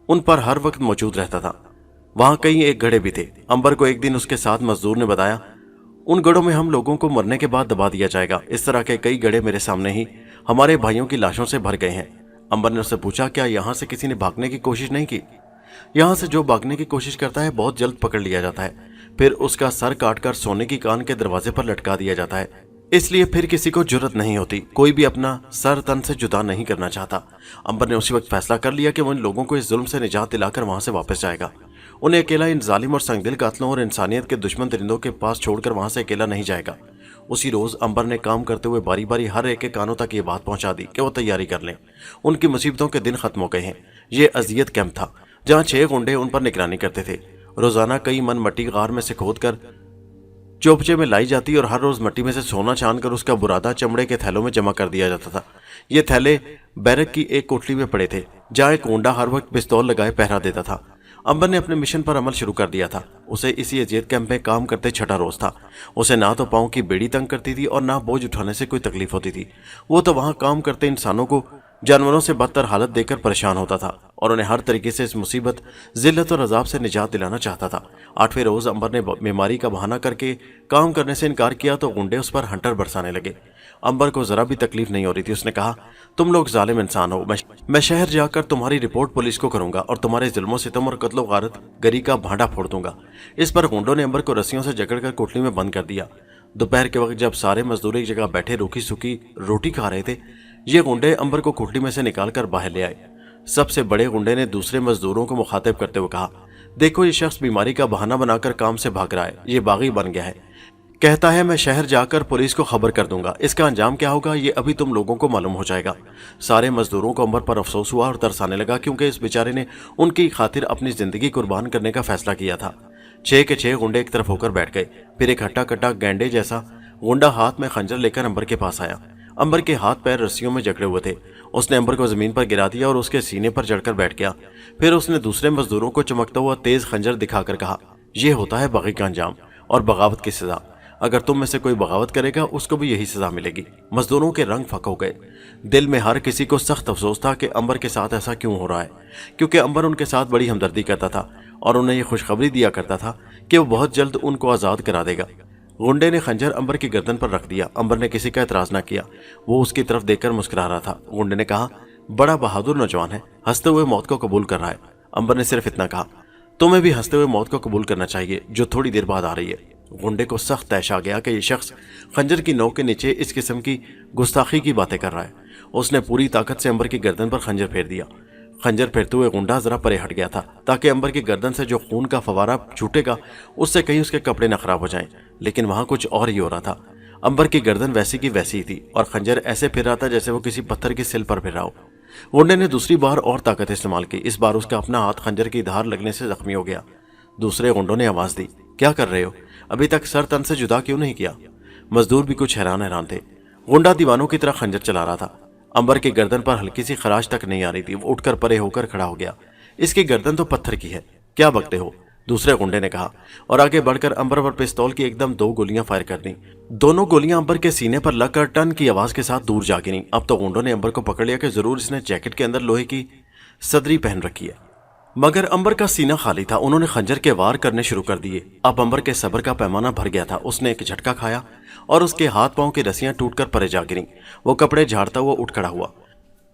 Speaker 1: ان پر ہر وقت موجود رہتا تھا۔ وہاں کئی ایک گڑھے بھی تھے۔ امبر کو ایک دن اس کے ساتھ مزدور نے بتایا، ان گڑھوں میں ہم لوگوں کو مرنے کے بعد دبا دیا جائے گا۔ اس طرح کے کئی گڑھے میرے سامنے ہی ہمارے بھائیوں کی لاشوں سے بھر گئے ہیں۔ امبر نے اس سے پوچھا، کیا یہاں سے کسی نے بھاگنے کی کوشش نہیں کی؟ یہاں سے جو بھاگنے کی کوشش کرتا ہے بہت جلد پکڑ لیا جاتا ہے، پھر اس کا سر کاٹ کر سونے کی کان کے دروازے پر لٹکا دیا جاتا ہے۔ اس لیے پھر کسی کو جرت نہیں ہوتی، کوئی بھی اپنا سر تن سے جدا نہیں کرنا چاہتا۔ امبر نے اسی وقت فیصلہ کر لیا کہ وہ ان لوگوں کو اس ظلم سے نجات دلا کر وہاں سے واپس جائے گا۔ انہیں اکیلا ان ظالم اور سنگدل قاتلوں اور انسانیت کے دشمن درندوں کے پاس چھوڑ کر وہاں سے اکیلا نہیں جائے گا۔ اسی روز امبر نے کام کرتے ہوئے باری باری ہر ایک کے کانوں تک یہ بات پہنچا دی کہ وہ تیاری کر لیں، ان کی مصیبتوں کے دن ختم ہو گئے ہیں۔ یہ اذیت کیمپ تھا جہاں 6 غنڈے ان پر نگرانی کرتے تھے۔ روزانہ کئی من مٹی غار میں سے کھود کر چوپچے میں لائی جاتی اور ہر روز مٹی میں سے سونا چھان کر اس کا برادہ چمڑے کے تھیلوں میں جمع کر دیا جاتا تھا۔ یہ تھیلے بیرک کی ایک کوٹلی میں پڑے تھے جہاں ایک غنڈا ہر وقت پستول لگائے پہرا دیتا تھا۔ امبر نے اپنے مشن پر عمل شروع کر دیا تھا۔ اسے اسی اذیت کیمپ میں کام کرتے 6واں روز تھا۔ اسے نہ تو پاؤں کی بیڑی تنگ کرتی تھی اور نہ بوجھ اٹھانے سے کوئی تکلیف ہوتی تھی۔ وہ تو وہاں کام کرتے انسانوں کو جانوروں سے بدتر حالت دے کر پریشان ہوتا تھا اور انہیں ہر طریقے سے اس مصیبت، ذلت اور عذاب سے نجات دلانا چاہتا تھا۔ 8ویں روز امبر نے بیماری کا بہانہ کر کے کام کرنے سے انکار کیا تو غنڈے اس پر ہنٹر برسانے لگے۔ امبر کو ذرا بھی تکلیف نہیں ہو رہی تھی۔ اس نے کہا، تم لوگ ظالم انسان ہو، میں شہر جا کر تمہاری رپورٹ پولیس کو کروں گا اور تمہارے ظلم و ستم اور قتل و غارت گری کا بھانڈا پھوڑ دوں گا۔ اس پر غنڈوں نے امبر کو رسیوں سے جکڑ کر کوٹلی میں بند کر دیا۔ دوپہر کے وقت جب سارے مزدور ایک جگہ بیٹھے روکھی سوکھی روٹی کھا رہے تھے، یہ غنڈے امبر کو کوٹلی میں سے نکال کر باہر لے آئے۔ سب سے بڑے غنڈے نے دوسرے مزدوروں کو مخاطب کرتے ہوئے کہا، دیکھو یہ شخص بیماری کا بہانہ بنا کر کام سے بھاگ رہا ہے، یہ باغی بن گیا ہے، کہتا ہے میں شہر جا کر پولیس کو خبر کر دوں گا۔ اس کا انجام کیا ہوگا یہ ابھی تم لوگوں کو معلوم ہو جائے گا۔ سارے مزدوروں کو امبر پر افسوس ہوا اور ترس آنے لگا کیونکہ اس بیچارے نے ان کی خاطر اپنی زندگی قربان کرنے کا فیصلہ کیا تھا۔ 6 کے 6 غنڈے ایک طرف ہو کر بیٹھ گئے۔ پھر ایک ہٹا کٹا گینڈے جیسا غنڈا ہاتھ میں خنجر لے کر امبر کے پاس آیا۔ अंबर के हाथ पैर रस्सियों में जकड़े हुए थे। उसने अंबर को जमीन पर गिरा दिया और उसके सीने पर चढ़कर बैठ गया। फिर उसने दूसरे मजदूरों को चमकता हुआ तेज खंजर दिखाकर कहा, यह होता है बगी का अंजाम और बगावत की सजा। अगर तुम में से कोई बगावत करेगा उसको भी यही सजा मिलेगी। मजदूरों के रंग फक हो गए। दिल में हर किसी को सख्त अफसोस था कि अंबर के साथ ऐसा क्यों हो रहा है, क्योंकि अंबर उनके साथ बड़ी हमदर्दी करता था और उन्हें यह खुशखबरी दिया करता था कि वो बहुत जल्द उनको आज़ाद करा देगा। गुंडे ने खंजर अंबर की गर्दन पर रख दिया। अंबर ने किसी का एतराज न किया। वो उसकी तरफ देखकर मुस्कुरा रहा था। गुंडे ने कहा, बड़ा बहादुर नौजवान है, हंसते हुए मौत को कबूल कर रहा है। अंबर ने सिर्फ इतना कहा, तुम्हें भी हंसते हुए मौत को कबूल करना चाहिए जो थोड़ी देर बाद आ रही है। गुंडे को सख्त तैश आ गया कि ये शख्स खंजर की नोक के नीचे इस किस्म की गुस्ताखी की बातें कर रहा है। उसने पूरी ताकत से अंबर की गर्दन पर खंजर फेर दिया। खंजर फेरते हुए गुंडा जरा परे हट गया था ताकि अंबर की गर्दन से जो खून का फवारा छूटेगा उससे कहीं उसके कपड़े न खराब हो जाएं। लेकिन वहां कुछ और ही हो रहा था। अंबर की गर्दन वैसी की वैसी ही थी और खंजर ऐसे फिर रहा था जैसे वो किसी पत्थर की सिल पर फिर रहा हो। गुंडे ने दूसरी बार और ताकत इस्तेमाल की। इस बार उसका अपना हाथ खंजर की धार लगने से जख्मी हो गया। दूसरे गुंडों ने आवाज दी, क्या कर रहे हो, अभी तक सर तन से जुदा क्यों नहीं किया? मजदूर भी कुछ हैरान थे। गुंडा दीवानों की तरह खंजर चला रहा था। अंबर की गर्दन पर हल्की सी खराश तक नहीं आ रही थी। वो उठकर परे होकर खड़ा हो गया। इसकी गर्दन तो पत्थर की है, क्या बकते हो? दूसरे गुंडे ने कहा और आगे बढ़कर अंबर पर पिस्तौल की एकदम 2 गोलियां फायर कर दी। दोनों गोलियां अंबर के सीने पर लगकर टन की आवाज के साथ दूर जा गिरी। अब तो गुंडों ने अंबर को पकड़ लिया कि जरूर इसने जैकेट के अंदर लोहे की सदरी पहन रखी है। मगर अंबर का सीना खाली था। उन्होंने खंजर के वार करने शुरू कर दिए। अब अंबर के सब्र का पैमाना भर गया था। उसने एक झटका खाया और उसके हाथ पांव की रस्सियां टूटकर परे जा गिरीं। वो कपड़े झाड़ता हुआ उठ खड़ा हुआ।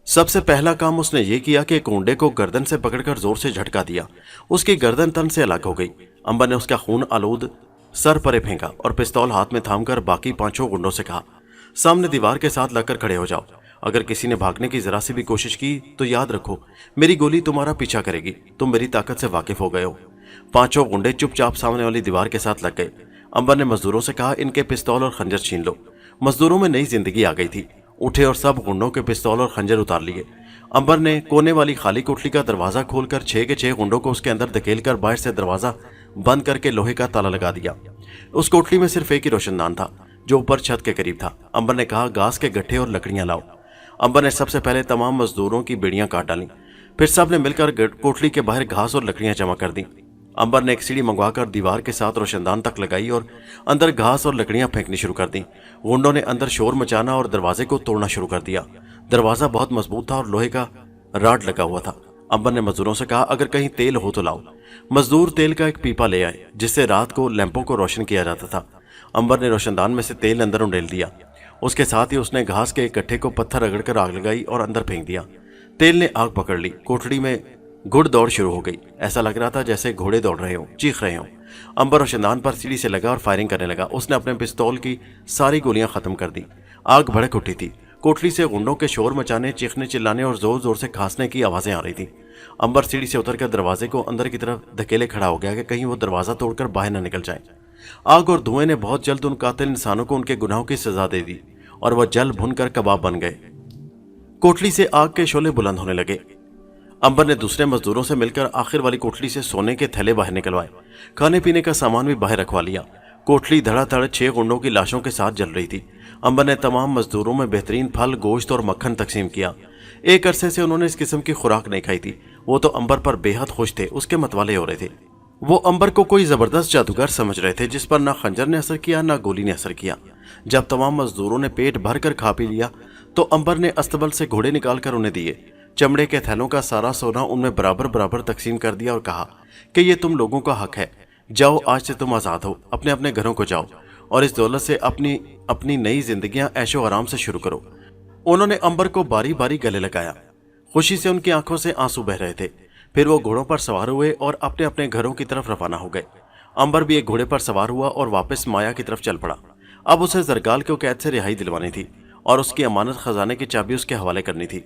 Speaker 1: सबसे पहला काम उसने ये किया कि गुंडे को गर्दन से पकड़कर जोर से झटका दिया। उसकी गर्दन तन से अलग हो गई। अंबर ने उसका खून आलूद सर परे फेंका और पिस्तौल हाथ में थामकर बाकी 5 गुंडों से कहा, सामने दीवार के साथ लगकर खड़े हो जाओ। अगर किसी ने भागने की जरा सी भी कोशिश की तो याद रखो, मेरी गोली तुम्हारा पीछा करेगी। तुम मेरी ताकत से वाकिफ हो गए हो। 5 गुंडे चुपचाप सामने वाली दीवार के साथ लग गए। अंबर ने मजदूरों से कहा, इनके पिस्तौल और खंजर छीन लो। मजदूरों में नई जिंदगी आ गई थी। उठे और सब गुंडों के पिस्तौल और खंजर उतार लिए। अंबर ने कोने वाली खाली कोठरी का दरवाजा खोलकर 6 के 6 गुंडों को उसके अंदर धकेलकर बाहर से दरवाजा बंद करके लोहे का ताला लगा दिया। उस कोठरी में सिर्फ एक ही रोशनदान था जो ऊपर छत के करीब था। अंबर ने कहा, घास के गट्ठे और लकड़ियां लाओ। अंबर ने सबसे पहले तमाम मजदूरों की बेड़ियां काट डाली। फिर सब ने मिलकर कोठरी के बाहर घास और लकड़ियां जमा कर दी। अंबर ने एक सीढ़ी मंगवाकर दीवार के साथ रोशनदान तक लगाई और अंदर घास और लकड़ियां फेंकनी शुरू कर दी। गुंडों ने अंदर शोर मचाना और दरवाजे को तोड़ना शुरू कर दिया। दरवाजा बहुत मजबूत था और लोहे का राड लगा हुआ था। अंबर ने मजदूरों से कहा, अगर कहीं तेल हो तो लाओ। मजदूर तेल का एक पीपा ले आए जिससे रात को लैंपों को रोशन किया जाता था। अंबर ने रोशनदान में से तेल अंदर उंडेल दिया। उसके साथ ही उसने घास के एक गट्ठे को पत्थर रगड़कर आग लगाई और अंदर फेंक दिया। तेल ने आग पकड़ ली। कोठड़ी में घुड़ दौड़ शुरू हो गई। ऐसा लग रहा था जैसे घोड़े दौड़ रहे हो, चीख रहे हो। अंबर रोशनदान पर सीढ़ी से लगा और फायरिंग करने लगा। उसने अपने पिस्तौल की सारी गोलियां खत्म कर दी। आग भड़क उठी थी। कोठरी से गुंडों के शोर मचाने, चीखने, चिल्लाने और जोर जोर से खांसने की आवाजें आ रही थी। अंबर सीढ़ी से उतरकर दरवाजे को अंदर की तरफ धकेले खड़ा हो गया कि कहीं वो दरवाजा तोड़कर बाहर न निकल जाए। आग और धुएं ने बहुत जल्द उन कातिल इंसानों को उनके गुनाहों की सजा दे दी और वह जल भुनकर कबाब बन गए। कोठरी से आग के शोले बुलंद होने लगे। अंबर ने दूसरे मजदूरों से मिलकर आखिर वाली कोठरी से सोने के थैले बाहर निकलवाए। खाने पीने का सामान भी बाहर रखवा लिया। कोठरी धड़ाधड़ 6 गुंडों की लाशों के साथ जल रही थी। अंबर ने तमाम मजदूरों में बेहतरीन फल, गोश्त और मक्खन तकसीम किया। एक अरसे से उन्होंने इस किस्म की खुराक नहीं खाई थी। वो तो अंबर पर बेहद खुश थे, उसके मतवाले हो रहे थे। वो अंबर को कोई जबरदस्त जादूगर समझ रहे थे जिस पर ना खंजर ने असर किया ना गोली ने असर किया। जब तमाम मजदूरों ने पेट भर कर खा पी लिया तो अंबर ने अस्तबल से घोड़े निकालकर उन्हें दिए। चमड़े के थैलों का सारा सोना उनमें बराबर बराबर तकसीम कर दिया और कहा कि ये तुम लोगों का हक है। जाओ, आज से तुम आज़ाद हो। अपने अपने घरों को जाओ और इस दौलत से अपनी अपनी नई जिंदगियां ऐशो आराम से शुरू करो। उन्होंने अंबर को बारी बारी गले लगाया। खुशी से उनकी आंखों से आंसू बह रहे थे। फिर वो घोड़ों पर सवार हुए और अपने अपने घरों की तरफ रवाना हो गए। अंबर भी एक घोड़े पर सवार हुआ और वापस माया की तरफ चल पड़ा। अब उसे जरगाल को कैद से रिहाई दिलवानी थी और उसकी अमानत खजाने की चाबी उसके हवाले करनी थी।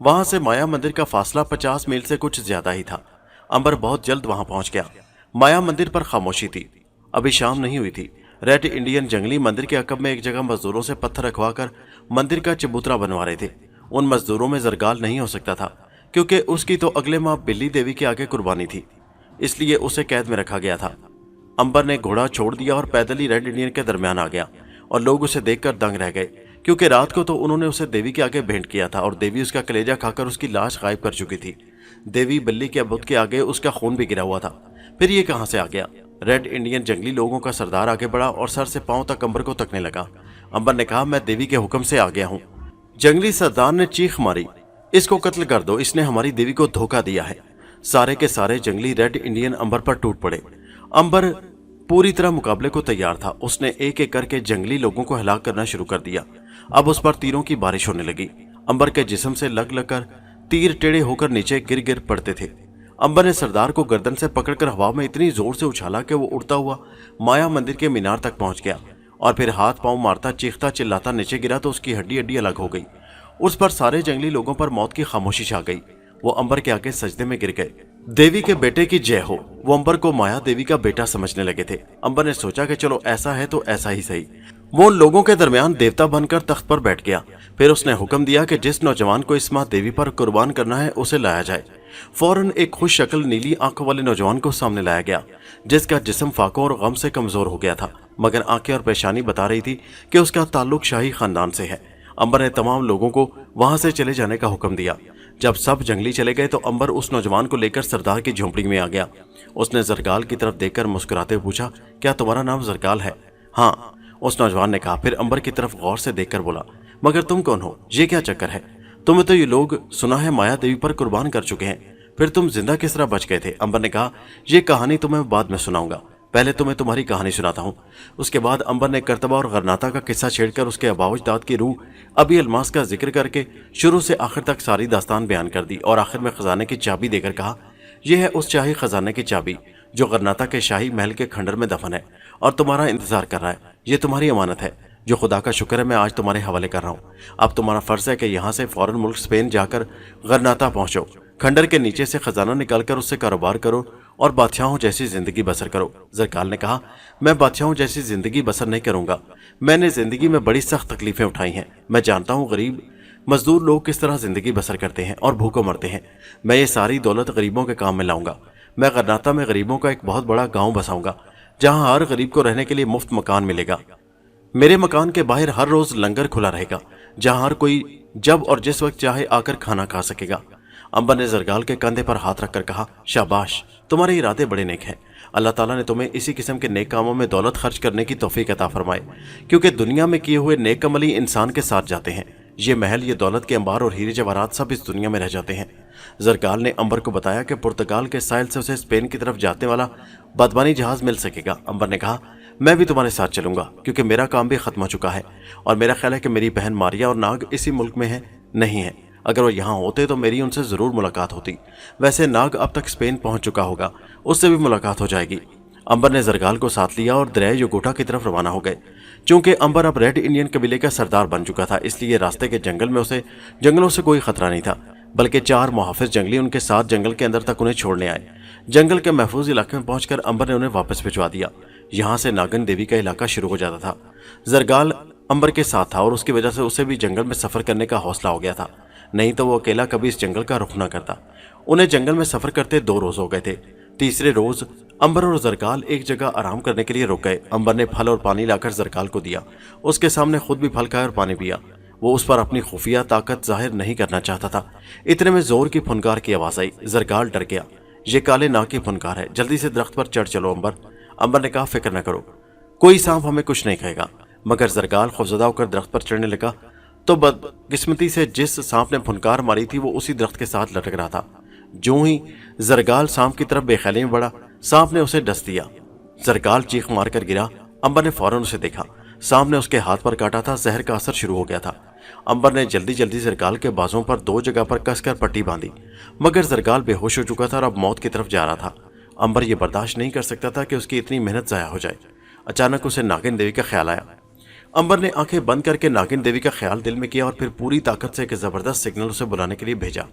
Speaker 1: वहां से माया मंदिर का फासला 50 मील से कुछ ज्यादा ही था। अंबर बहुत जल्द वहां पहुंच गया। माया मंदिर पर खामोशी थी। अभी शाम नहीं हुई थी। रेड इंडियन जंगली मंदिर के अकब में एक जगह मजदूरों से पत्थर रखवाकर मंदिर का चबूतरा बनवा रहे थे। उन मजदूरों में जरगाल नहीं हो सकता था क्योंकि उसकी तो अगले माह बिल्ली देवी के आगे कुर्बानी थी, इसलिए उसे कैद में रखा गया था। अंबर ने घोड़ा छोड़ दिया और पैदल ही रेड इंडियन के दरमियान आ गया और लोग उसे देखकर दंग रह गए क्योंकि रात को तो उन्होंने उसे देवी के आगे भेंट किया था और देवी उसका कलेजा खाकर उसकी लाश गायब कर चुकी थी। देवी बल्ली के बुत के आगे उसका खून भी गिरा हुआ था। फिर ये कहां से आ गया? रेड इंडियन जंगली लोगों का सरदार आगे बढ़ा और सर से पांव तक अंबर को तकने लगा। अंबर ने कहा, मैं देवी के हुक्म से आ गया हूं। जंगली सरदार ने चीख मारी, इसको कत्ल कर दो, इसने हमारी देवी को धोखा दिया है। सारे के सारे जंगली रेड इंडियन अंबर पर टूट पड़े। अंबर पूरी तरह मुकाबले को तैयार था। उसने एक एक करके जंगली लोगों को हलाक करना शुरू कर दिया। अब उस पर तीरों की बारिश होने लगी। अंबर के जिस्म से लग लग कर तीर टेढ़े होकर नीचे गिर गिर पड़ते थे। अंबर ने सरदार को गर्दन से पकड़कर हवा में इतनी जोर से उछाला कि वो उड़ता हुआ माया मंदिर के मीनार तक पहुंच गया और फिर हाथ पांव मारता चीखता चिल्लाता नीचे गिरा तो उसकी हड्डी हड्डी अलग हो गई। उस पर सारे जंगली लोगों पर मौत की खामोशी छा गई। वो अंबर के आगे सजदे में गिर गए। देवी के बेटे की जय हो। वो अंबर को माया देवी का बेटा समझने लगे थे। अंबर ने सोचा कि चलो ऐसा है तो ऐसा ही सही। वो उन लोगों के दरमियान देवता बनकर तख्त पर बैठ गया। फिर उसने हुक्म दिया कि जिस नौजवान को इस माँ देवी पर कुर्बान करना है उसे लाया जाए। फौरन एक खुश शक्ल नीली आंखों वाले नौजवान को सामने लाया गया, जिसका जिस्म फाकों और गम से कमजोर हो गया था, मगर आंखें और पेशानी बता रही थी कि उसका ताल्लुक शाही खानदान से है। अंबर ने तमाम लोगों को वहां से चले जाने का हुक्म दिया। जब सब जंगली चले गए तो अंबर उस नौजवान को लेकर सरदार की झोंपड़ी में आ गया। उसने जरगाल की तरफ देखकर मुस्कुराते पूछा, क्या तुम्हारा नाम जरगाल है? हाँ, उस नौजवान ने कहा। फिर अंबर की तरफ गौर से देखकर बोला, मगर तुम कौन हो? ये क्या चक्कर है? तुम्हें तो ये लोग सुना है माया देवी पर कुर्बान कर चुके हैं, फिर तुम जिंदा किस तरह बच गए थे? अंबर ने कहा, यह कहानी तुम्हें बाद में सुनाऊंगा, पहले तुम्हें तुम्हारी कहानी सुनाता हूँ। उसके बाद अंबर ने करतबा और गरनाता का किस्सा छेड़कर उसके अबाउजदाद की रूह अबी अलमास का जिक्र करके शुरू से आखिर तक सारी दास्तान बयान कर दी और आखिर में खजाने की चाबी देकर कहा, यह है उस शाही खजाने की चाबी जो गरनाता के शाही महल के खंडर में दफन है और तुम्हारा इंतजार कर रहा है। यह तुम्हारी अमानत है जो खुदा का शुक्र है मैं आज तुम्हारे हवाले कर रहा हूँ। अब तुम्हारा फर्ज है कि यहाँ से फौरन मुल्क स्पेन जाकर गरनाता पहुंचो, खंडर के नीचे से खजाना निकालकर उससे कारोबार करो और बादशाहों जैसी जिंदगी बसर करो। जरकाल ने कहा, मैं बादशाहों जैसी जिंदगी बसर नहीं करूंगा। मैंने जिंदगी में बड़ी सख्त तकलीफें उठाई हैं। मैं जानता हूँ गरीब मजदूर लोग किस तरह जिंदगी बसर करते हैं और भूखों मरते हैं। मैं ये सारी दौलत गरीबों के काम में लाऊंगा। मैं गरनाता में गरीबों का एक बहुत बड़ा गाँव बसाऊंगा जहाँ हर गरीब को रहने के लिए मुफ्त मकान मिलेगा। मेरे मकान के बाहर हर रोज लंगर खुला रहेगा जहाँ हर कोई जब और जिस वक्त चाहे आकर खाना खा सकेगा। अंबर ने जरगाल के कंधे पर हाथ रखकर कहा, शाबाश, तुम्हारे इरादे बड़े नेक हैं। अल्लाह ताला ने तुम्हें इसी किस्म के नेक कामों में दौलत खर्च करने की तौफीक अता फरमाए, क्योंकि दुनिया में किए हुए नेक अमल ही इंसान के साथ जाते हैं। ये महल, ये दौलत के अंबार और हीरे जवाहरात सब इस दुनिया में रह जाते हैं। जरगाल ने अंबर को बताया कि पुर्तगाल के साहिल से उसे स्पेन की तरफ जाने वाला बदमानी जहाज मिल सकेगा। अंबर ने कहा, मैं भी तुम्हारे साथ चलूंगा क्योंकि मेरा काम भी खत्म हो चुका है और मेरा ख्याल है कि मेरी बहन मारिया और नाग इसी मुल्क में है नहीं है। अगर वो यहाँ होते तो मेरी उनसे जरूर मुलाकात होती। वैसे नाग अब तक स्पेन पहुंच चुका होगा, उससे भी मुलाकात हो जाएगी। अंबर ने जरगाल को साथ लिया और दरिया योगोटा की तरफ रवाना हो गए। चूंकि अंबर अब रेड इंडियन कबीले का सरदार बन चुका था, इसलिए रास्ते के जंगल में उसे जंगलों से कोई खतरा नहीं था, बल्कि 4 मुहाफिज जंगली उनके साथ जंगल के अंदर तक उन्हें छोड़ने आए। जंगल के महफूज इलाके में पहुंचकर अंबर ने उन्हें वापस भिजवा दिया। यहाँ से नागन देवी का इलाका शुरू हो जाता था। जरगाल अंबर के साथ था और उसकी वजह से उसे भी जंगल में सफर करने का हौसला हो गया था, नहीं तो वो अकेला कभी इस जंगल का रुख न करता। उन्हें जंगल में सफर करते 2 रोज हो गए थे। तीसरे रोज अंबर और जरगाल एक जगह आराम करने के लिए रुक गए। अंबर ने फल और पानी लाकर जरगाल को दिया। उसके सामने खुद भी फल खाया और पानी पिया। वो उस पर अपनी खुफिया ताकत जाहिर नहीं करना चाहता था। इतने में जोर की फुनकार की आवाज आई। जरगाल डर गया। ये काले नाग की फुनकार है, जल्दी से दरख्त पर चढ़ चलो अंबर। अंबर ने कहा, फिक्र न करो, कोई सांप हमें कुछ नहीं कहेगा। मगर जरगाल खौफजदा होकर दरख्त पर चढ़ने लगा तो बदकिस्मती से जिस सांप ने फुनकार मारी थी वो उसी दरख्त के साथ लटक रहा था। जो ही जरगाल सांप की तरफ बेख्याली में बढ़ा, सांप ने उसे डस दिया। जरगाल चीख मार कर गिरा। अंबर ने फौरन उसे देखा। सांप ने उसके हाथ पर काटा था। जहर का असर शुरू हो गया था। अंबर ने जल्दी जल्दी जरगाल के बाजों पर 2 जगह पर कसकर पट्टी बांधी, मगर जरगाल बेहोश हो चुका था और अब मौत की तरफ जा रहा था। अंबर ये बर्दाश्त नहीं कर सकता था कि उसकी इतनी मेहनत जाया हो जाए। अचानक उसे नागिन देवी का ख्याल आया। अंबर ने आंखें बंद करके नागिन देवी का ख्याल दिल में किया और फिर पूरी ताकत से एक जबरदस्त सिग्नल उसे बुलाने के लिए भेजा।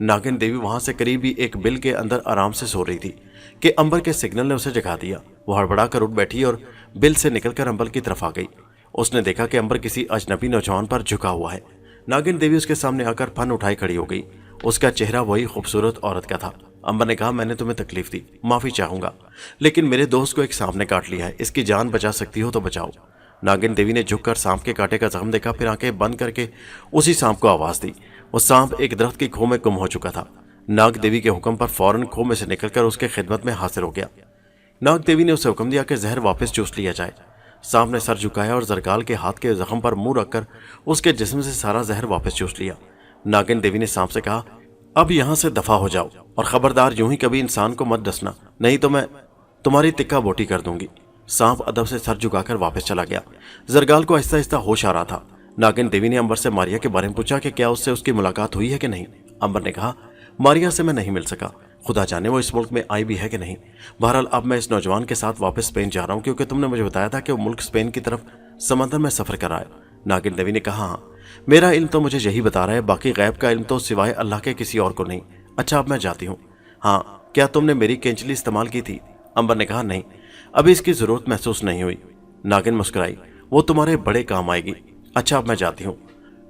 Speaker 1: नागिन देवी वहां से करीब ही एक बिल के अंदर आराम से सो रही थी कि अंबर के सिग्नल ने उसे जगा दिया। वो हड़बड़ा कर उठ बैठी और बिल से निकलकर अंबर की तरफ आ गई। उसने देखा कि अंबर किसी अजनबी नौजवान पर झुका हुआ है। नागिन देवी उसके सामने आकर फन उठाई खड़ी हो गई। उसका चेहरा वही खूबसूरत औरत का था। अंबर ने कहा, मैंने तुम्हें तकलीफ दी, माफी चाहूंगा, लेकिन मेरे दोस्त को एक सांप ने काट लिया है। इसकी जान बचा सकती हो तो बचाओ। नागिन देवी ने झुककर सांप के कांटे का जख्म देखा, फिर आंखें बंद करके उसी सांप को आवाज दी। वो सांप एक दरख्त की खो में गुम हो चुका था। नाग देवी के हुक्म पर फौरन खो में से निकलकर उसके खिदमत में हाजिर हो गया। नाग देवी ने उसे हुक्म दिया कि जहर वापस चूस लिया जाए। सांप ने सर झुकाया और जरगाल के हाथ के जख्म पर मुंह रखकर उसके जिस्म से सारा जहर वापस चूस लिया। नागिन देवी ने सांप से कहा, अब यहां से दफा हो जाओ और खबरदार यूं ही कभी इंसान को मत डसना, नहीं तो मैं तुम्हारी तिक्का बोटी कर दूंगी। सांप अदब से सर झुकाकर वापस चला गया। जरगाल को आहिस्ता आहिस्ता होश आ रहा था। नागिन देवी ने अंबर से मारिया के बारे में पूछा कि क्या उससे उसकी मुलाकात हुई है कि नहीं। अंबर ने कहा, मारिया से मैं नहीं मिल सका, खुदा जाने वो इस मुल्क में आई भी है कि नहीं। बहरहाल अब मैं इस नौजवान के साथ वापस स्पेन जा रहा हूं, क्योंकि तुमने मुझे बताया था कि वो मुल्क स्पेन की तरफ समंदर में सफर कर रहा है। नागिन देवी ने कहा, हाँ, मेरा इल्म तो मुझे यही बता रहा है, बाकी गैब का इल्म तो सिवाय अल्लाह के किसी और को नहीं। अच्छा, अब मैं जाती हूँ। हाँ, क्या तुमने मेरी कैंचली इस्तेमाल की थी? अंबर ने कहा, नहीं, अभी इसकी जरूरत महसूस नहीं हुई। नागिन मुस्कुराई, वो तुम्हारे बड़े काम आएगी। अच्छा, अब मैं जाती हूँ।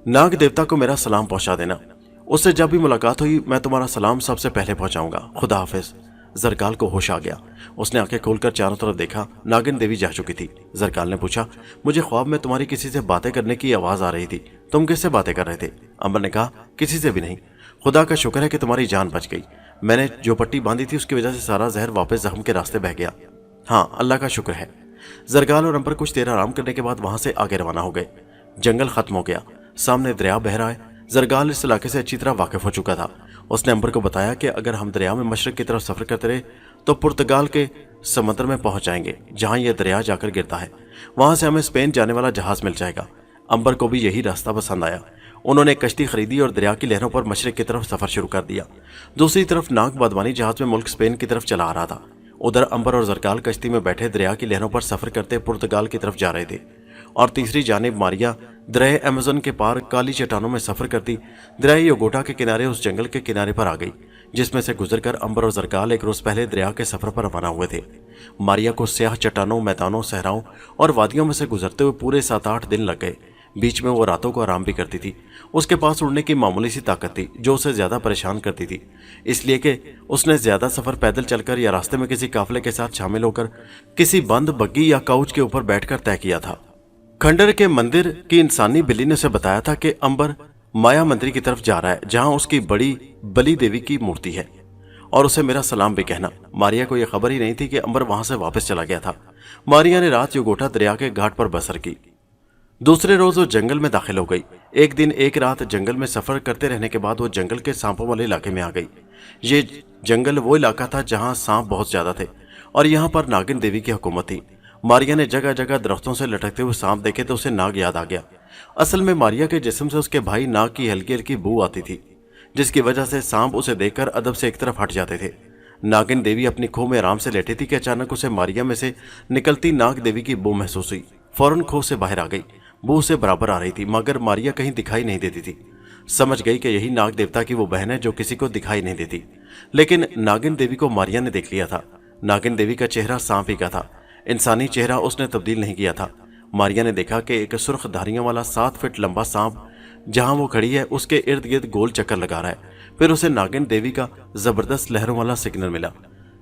Speaker 1: नाग देवता को मेरा सलाम पहुंचा देना, उससे जब भी मुलाकात हुई मैं तुम्हारा सलाम सबसे पहले पहुंचाऊंगा। खुदा हाफिज। जरगाल को होश आ गया। उसने आंखें खोलकर चारों तरफ देखा। नागिन देवी जा चुकी थी। जरगाल ने पूछा, मुझे ख्वाब में तुम्हारी किसी से बातें करने की आवाज आ रही थी, तुम किससे बातें कर रहे थे? अंबर ने कहा, किसी से भी नहीं, खुदा का शुक्र है कि तुम्हारी जान बच गई। मैंने जो पट्टी बांधी थी उसकी वजह से सारा जहर वापस जख्म के रास्ते बह गया। हाँ, अल्लाह का शुक्र है। जरगाल और अंबर कुछ देर आराम करने के बाद वहां से आगे रवाना हो गए। जंगल खत्म हो गया, सामने दरिया बह रहा है। जरगाल इस इलाके से अच्छी तरह वाकिफ हो चुका था। उसने अंबर को बताया कि अगर हम दरिया में मशरक की तरफ सफर करते रहे तो पुर्तगाल के समंदर में पहुंच जाएंगे, जहां यह दरिया जाकर गिरता है। वहां से हमें स्पेन जाने वाला जहाज मिल जाएगा। अंबर को भी यही रास्ता पसंद आया। उन्होंने कश्ती खरीदी और दरिया की लहरों पर मशरक की तरफ सफर शुरू कर दिया। दूसरी तरफ नाग बादवानी जहाज में मुल्क स्पेन की तरफ चला आ रहा था। उधर अंबर और जरगाल कश्ती में बैठे दरिया की लहरों पर सफर करते पुर्तगाल की तरफ जा रहे थे, और तीसरी जानिब मारिया दरिया अमेज़न के पार काली चट्टानों में सफर करती दरिया योगोटा के किनारे उस जंगल के किनारे पर आ गई, जिसमें से गुजरकर अंबर और जरगाल एक रोज पहले दरिया के सफर पर रवाना हुए थे। मारिया को स्याह चट्टानों, मैदानों, सहराओं और वादियों में से गुजरते हुए पूरे 7-8 दिन लग गए। बीच में वो रातों को आराम भी करती थी। उसके पास उड़ने की मामूली सी ताकत थी जो उसे ज्यादा परेशान करती थी, इसलिए कि उसने ज्यादा सफर पैदल चलकर या रास्ते में किसी काफिले के साथ शामिल होकर किसी बंद बग्गी या काउच के ऊपर बैठकर तय किया था। खंडर के मंदिर की इंसानी बिल्ली ने उसे बताया था कि अंबर माया मंदिर की तरफ जा रहा है, जहां उसकी बड़ी बली देवी की मूर्ति है, और उसे मेरा सलाम भी कहना। मारिया को यह खबर ही नहीं थी कि अंबर वहां से वापस चला गया था। मारिया ने रात योगोटा दरिया के घाट पर बसर की। दूसरे रोज वो जंगल में दाखिल हो गई। एक दिन एक रात जंगल में सफर करते रहने के बाद वो जंगल के सांपों वाले इलाके में आ गई। ये जंगल वो इलाका था जहां सांप बहुत ज्यादा थे, और यहाँ पर नागिन देवी की हुकूमत थी। मारिया ने जगह जगह दरख्तों से लटकते हुए सांप देखे तो उसे नाग याद आ गया। असल में मारिया के जिस्म से उसके भाई नाग की हल्की हल्की बू आती थी, जिसकी वजह से सांप उसे देखकर अदब से एक तरफ हट जाते थे। नागिन देवी अपनी खो में आराम से लेटी थी कि अचानक उसे मारिया में से निकलती नाग देवी की बू महसूस हुई। फौरन खो से बाहर आ गई। बू से बराबर आ रही थी, मगर मारिया कहीं दिखाई नहीं देती थी। समझ गई कि यही नाग देवता की वो बहन है जो किसी को दिखाई नहीं देती। लेकिन नागिन देवी को मारिया ने देख लिया था। नागिन देवी का चेहरा सांप ही का था, इंसानी चेहरा उसने तब्दील नहीं किया था। मारिया ने देखा कि एक सुर्ख धारियों वाला 7 फीट लंबा सांप जहां वो खड़ी है उसके इर्द गिर्द गोल चक्कर लगा रहा है। फिर उसे नागिन देवी का जबरदस्त लहरों वाला सिग्नल मिला।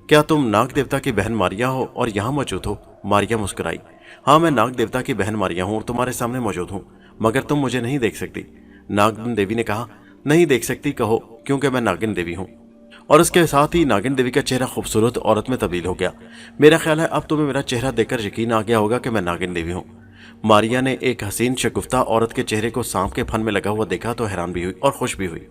Speaker 1: क्या तुम नाग देवता की बहन मारिया हो और यहाँ मौजूद हो? मारिया मुस्कुराई। हाँ, मैं नाग देवता की बहन मारिया हूँ और तुम्हारे सामने मौजूद हूँ, मगर तुम मुझे नहीं देख सकती। नागिन देवी ने कहा, नहीं देख सकती कहो, क्योंकि मैं नागिन देवी हूँ। और इसके साथ ही नागिन देवी का चेहरा खूबसूरत औरत में तब्दील हो गया। मेरा ख्याल है अब तुम्हें मेरा चेहरा देखकर यकीन आ गया होगा कि मैं नागिन देवी हूँ। मारिया ने एक हसीन शगुफ्ता औरत के चेहरे को सांप के फन में लगा हुआ देखा तो हैरान भी हुई और खुश भी हुई।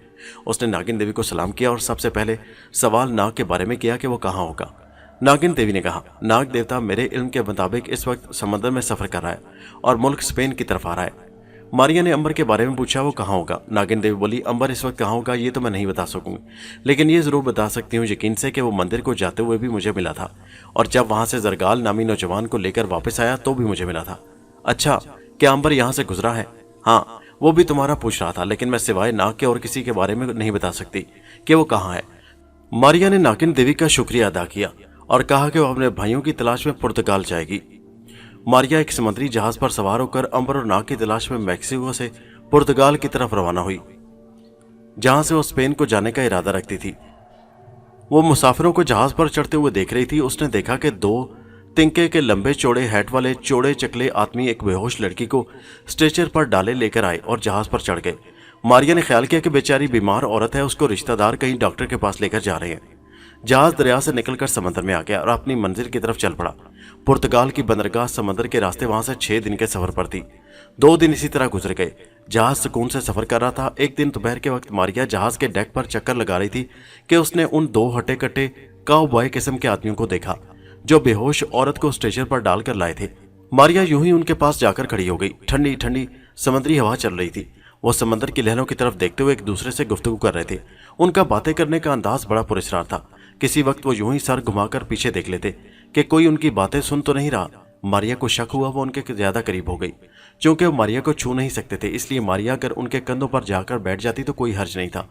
Speaker 1: उसने नागिन देवी को सलाम किया और सबसे पहले सवाल नाग के बारे में किया कि वो कहाँ होगा। नागिन देवी ने कहा, नाग देवता मेरे इल्म के मुताबिक इस वक्त समंदर में सफर कर रहा है और मुल्क स्पेन की तरफ आ रहा है। मारिया ने अंबर के बारे में पूछा, वो कहाँ होगा? नागिन देवी बोली, अंबर इस वक्त कहाँ होगा ये तो मैं नहीं बता सकूंगी, लेकिन ये जरूर बता सकती हूँ यकीन से कि वो मंदिर को जाते हुए भी मुझे मिला था, और जब वहां से जरगाल नामी नौजवान को लेकर वापस आया तो भी मुझे मिला था। अच्छा, क्या अंबर यहाँ से गुजरा है? हाँ, वो भी तुम्हारा पूछ रहा था, लेकिन मैं सिवाय नाग के और किसी के बारे में नहीं बता सकती कि वो कहाँ है। मारिया ने नागिन देवी का शुक्रिया अदा किया और कहा कि वो अपने भाइयों की तलाश में पुर्तगाल जाएगी। मारिया एक समुद्री जहाज पर सवार होकर अंबर और नाग की तलाश में मैक्सिको से पुर्तगाल की तरफ रवाना हुई, जहां से वो स्पेन को जाने का इरादा रखती थी। वो मुसाफिरों को जहाज पर चढ़ते हुए देख रही थी। उसने देखा कि 2 तिनके के लंबे चौड़े हैट वाले चौड़े चकले आदमी एक बेहोश लड़की को स्ट्रेचर पर डाले लेकर आए और जहाज पर चढ़ गए। मारिया ने ख्याल किया कि बेचारी बीमार औरत है, उसको रिश्तेदार कहीं डॉक्टर के पास लेकर जा रहे हैं। जहाज दरिया से निकलकर समंदर में आ गया और अपनी मंजिल की तरफ चल पड़ा। पुर्तगाल की बंदरगाह समंदर के रास्ते वहां से 6 दिन के सफर पर थी। 2 दिन इसी तरह गुजर गए। जहाज सुकून से सफर कर रहा था। एक दिन दोपहर के वक्त मारिया जहाज के डेक पर चक्कर लगा रही थी कि उसने उन 2 हटे कट्टे काउबॉय किस्म के आदमियों को देखा जो बेहोश औरत को स्ट्रेचर पर डालकर लाए थे। मारिया यूं ही उनके पास जाकर खड़ी हो गई। ठंडी ठंडी समुद्री हवा चल रही थी। वो समंदर की लहरों की तरफ देखते हुए एक दूसरे से गुफ्तगू कर रहे थे। उनका बातें करने का अंदाज बड़ा पुरस्कार था। किसी वक्त वो यूं ही सर घुमाकर पीछे देख लेते कि कोई उनकी बातें सुन तो नहीं रहा। मारिया को शक हुआ वो उनके ज्यादा करीब हो गई। क्योंकि वो मारिया को छू नहीं सकते थे, इसलिए मारिया अगर उनके कंधों पर जाकर बैठ जाती तो कोई हर्ज नहीं था।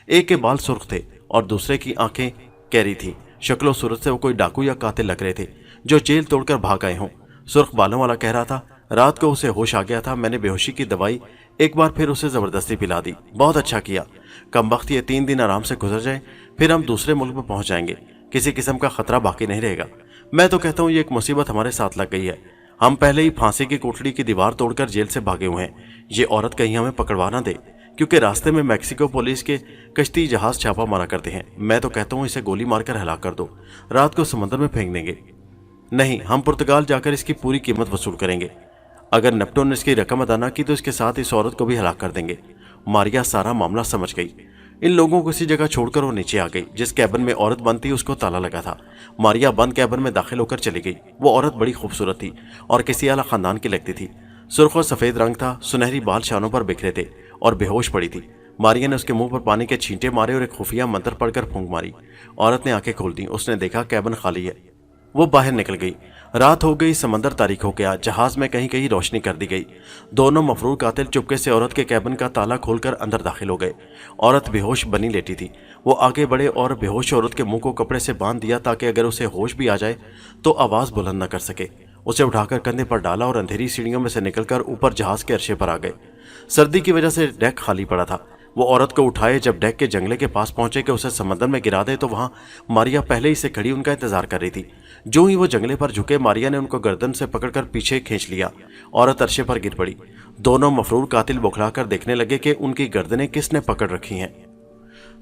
Speaker 1: एक के बाल सुर्ख थे और दूसरे की आंखें कैरी थी। शक्लो सूरत से वो कोई डाकू या कातिल लग रहे थे जो जेल तोड़कर भाग आए हों। सुर्ख बालों वाला कह रहा था, रात को उसे होश आ गया था। मैंने बेहोशी की दवाई एक बार फिर उसे जबरदस्ती पिला दी। बहुत अच्छा किया। कमबख्त ये 3 दिन आराम से गुजर जाए, फिर हम दूसरे मुल्क में पहुंच जाएंगे। किसी किस्म का खतरा बाकी नहीं रहेगा। मैं तो कहता हूँ ये एक मुसीबत हमारे साथ लग गई है। हम पहले ही फांसी की कोठरी की दीवार तोड़कर जेल से भागे हुए हैं। ये औरत कहीं हमें पकड़वा ना दे, क्योंकि रास्ते में मैक्सिको पुलिस के कश्ती जहाज छापा मारा करते हैं। मैं तो कहता हूँ इसे गोली मारकर हलाक कर दो, रात को समंदर में फेंक देंगे। नहीं, हम पुर्तगाल जाकर इसकी पूरी कीमत वसूल करेंगे। अगर नेप्टून ने इसकी रकम अदा ना की तो इसके साथ इस औरत को भी हलाक कर देंगे। मारिया सारा मामला समझ गई। इन लोगों को इसी जगह छोड़कर वो नीचे आ गई। जिस कैबिन में औरत बंद थी उसको ताला लगा था। मारिया बंद कैबिन में दाखिल होकर चली गई। वो औरत बड़ी खूबसूरत थी और किसी आला खानदान की लगती थी। सुर्ख और सफेद रंग था, सुनहरी बाल शानों पर बिखरे थे और बेहोश पड़ी थी। मारिया ने उसके मुंह पर पानी के छींटे मारे और एक खुफिया मंत्र पढ़कर फूंक मारी। औरत ने आंखें खोल दी। उसने देखा कैबिन खाली है। वो बाहर निकल गई। रात हो गई, समंदर तारीख हो गया। जहाज में कहीं कहीं रोशनी कर दी गई। दोनों मफरूर कातिल चुपके से औरत के कैबिन का ताला खोलकर अंदर दाखिल हो गए। औरत बेहोश बनी लेटी थी। वो आगे बढ़े और बेहोश औरत के मुंह को कपड़े से बांध दिया ताकि अगर उसे होश भी आ जाए तो आवाज बुलंद न कर सके। उसे उठाकर कंधे पर डाला और अंधेरी सीढ़ियों में से निकलकर ऊपर जहाज के अरशे पर आ गए। सर्दी की वजह से डेक खाली पड़ा था। वो औरत को उठाए जब डेक के जंगले के पास पहुंचे कि उसे समंदर में गिरा दे तो वहां मारिया पहले ही से खड़ी उनका इंतजार कर रही थी। जो ही वो जंगले पर झुके, मारिया ने उनको गर्दन से पकड़कर पीछे खींच लिया। औरत अरशे पर गिर पड़ी। दोनों मफरूर कातिल बौखलाकर देखने लगे कि उनकी गर्दनें किसने पकड़ रखी हैं।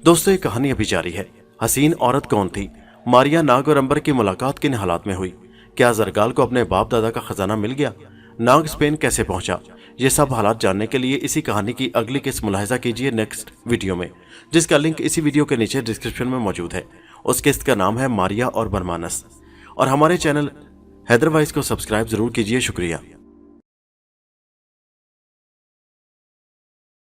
Speaker 1: दोस्तों, ये कहानी अभी जारी है। हसीन औरत कौन थी? मारिया नाग और अंबर की मुलाकात किन हालात में हुई? क्या जरगाल को अपने बाप दादा का खजाना मिल गया? नाग स्पेन कैसे पहुंचा? ये सब हालात जानने के लिए इसी कहानी की अगली किस्त मुलाहिजा कीजिए नेक्स्ट वीडियो में, जिसका लिंक इसी वीडियो के नीचे डिस्क्रिप्शन में मौजूद है। उस किस्त का नाम है मारिया और बरमानस। और हमारे चैनल हैदरवाइज को सब्सक्राइब जरूर कीजिए। शुक्रिया।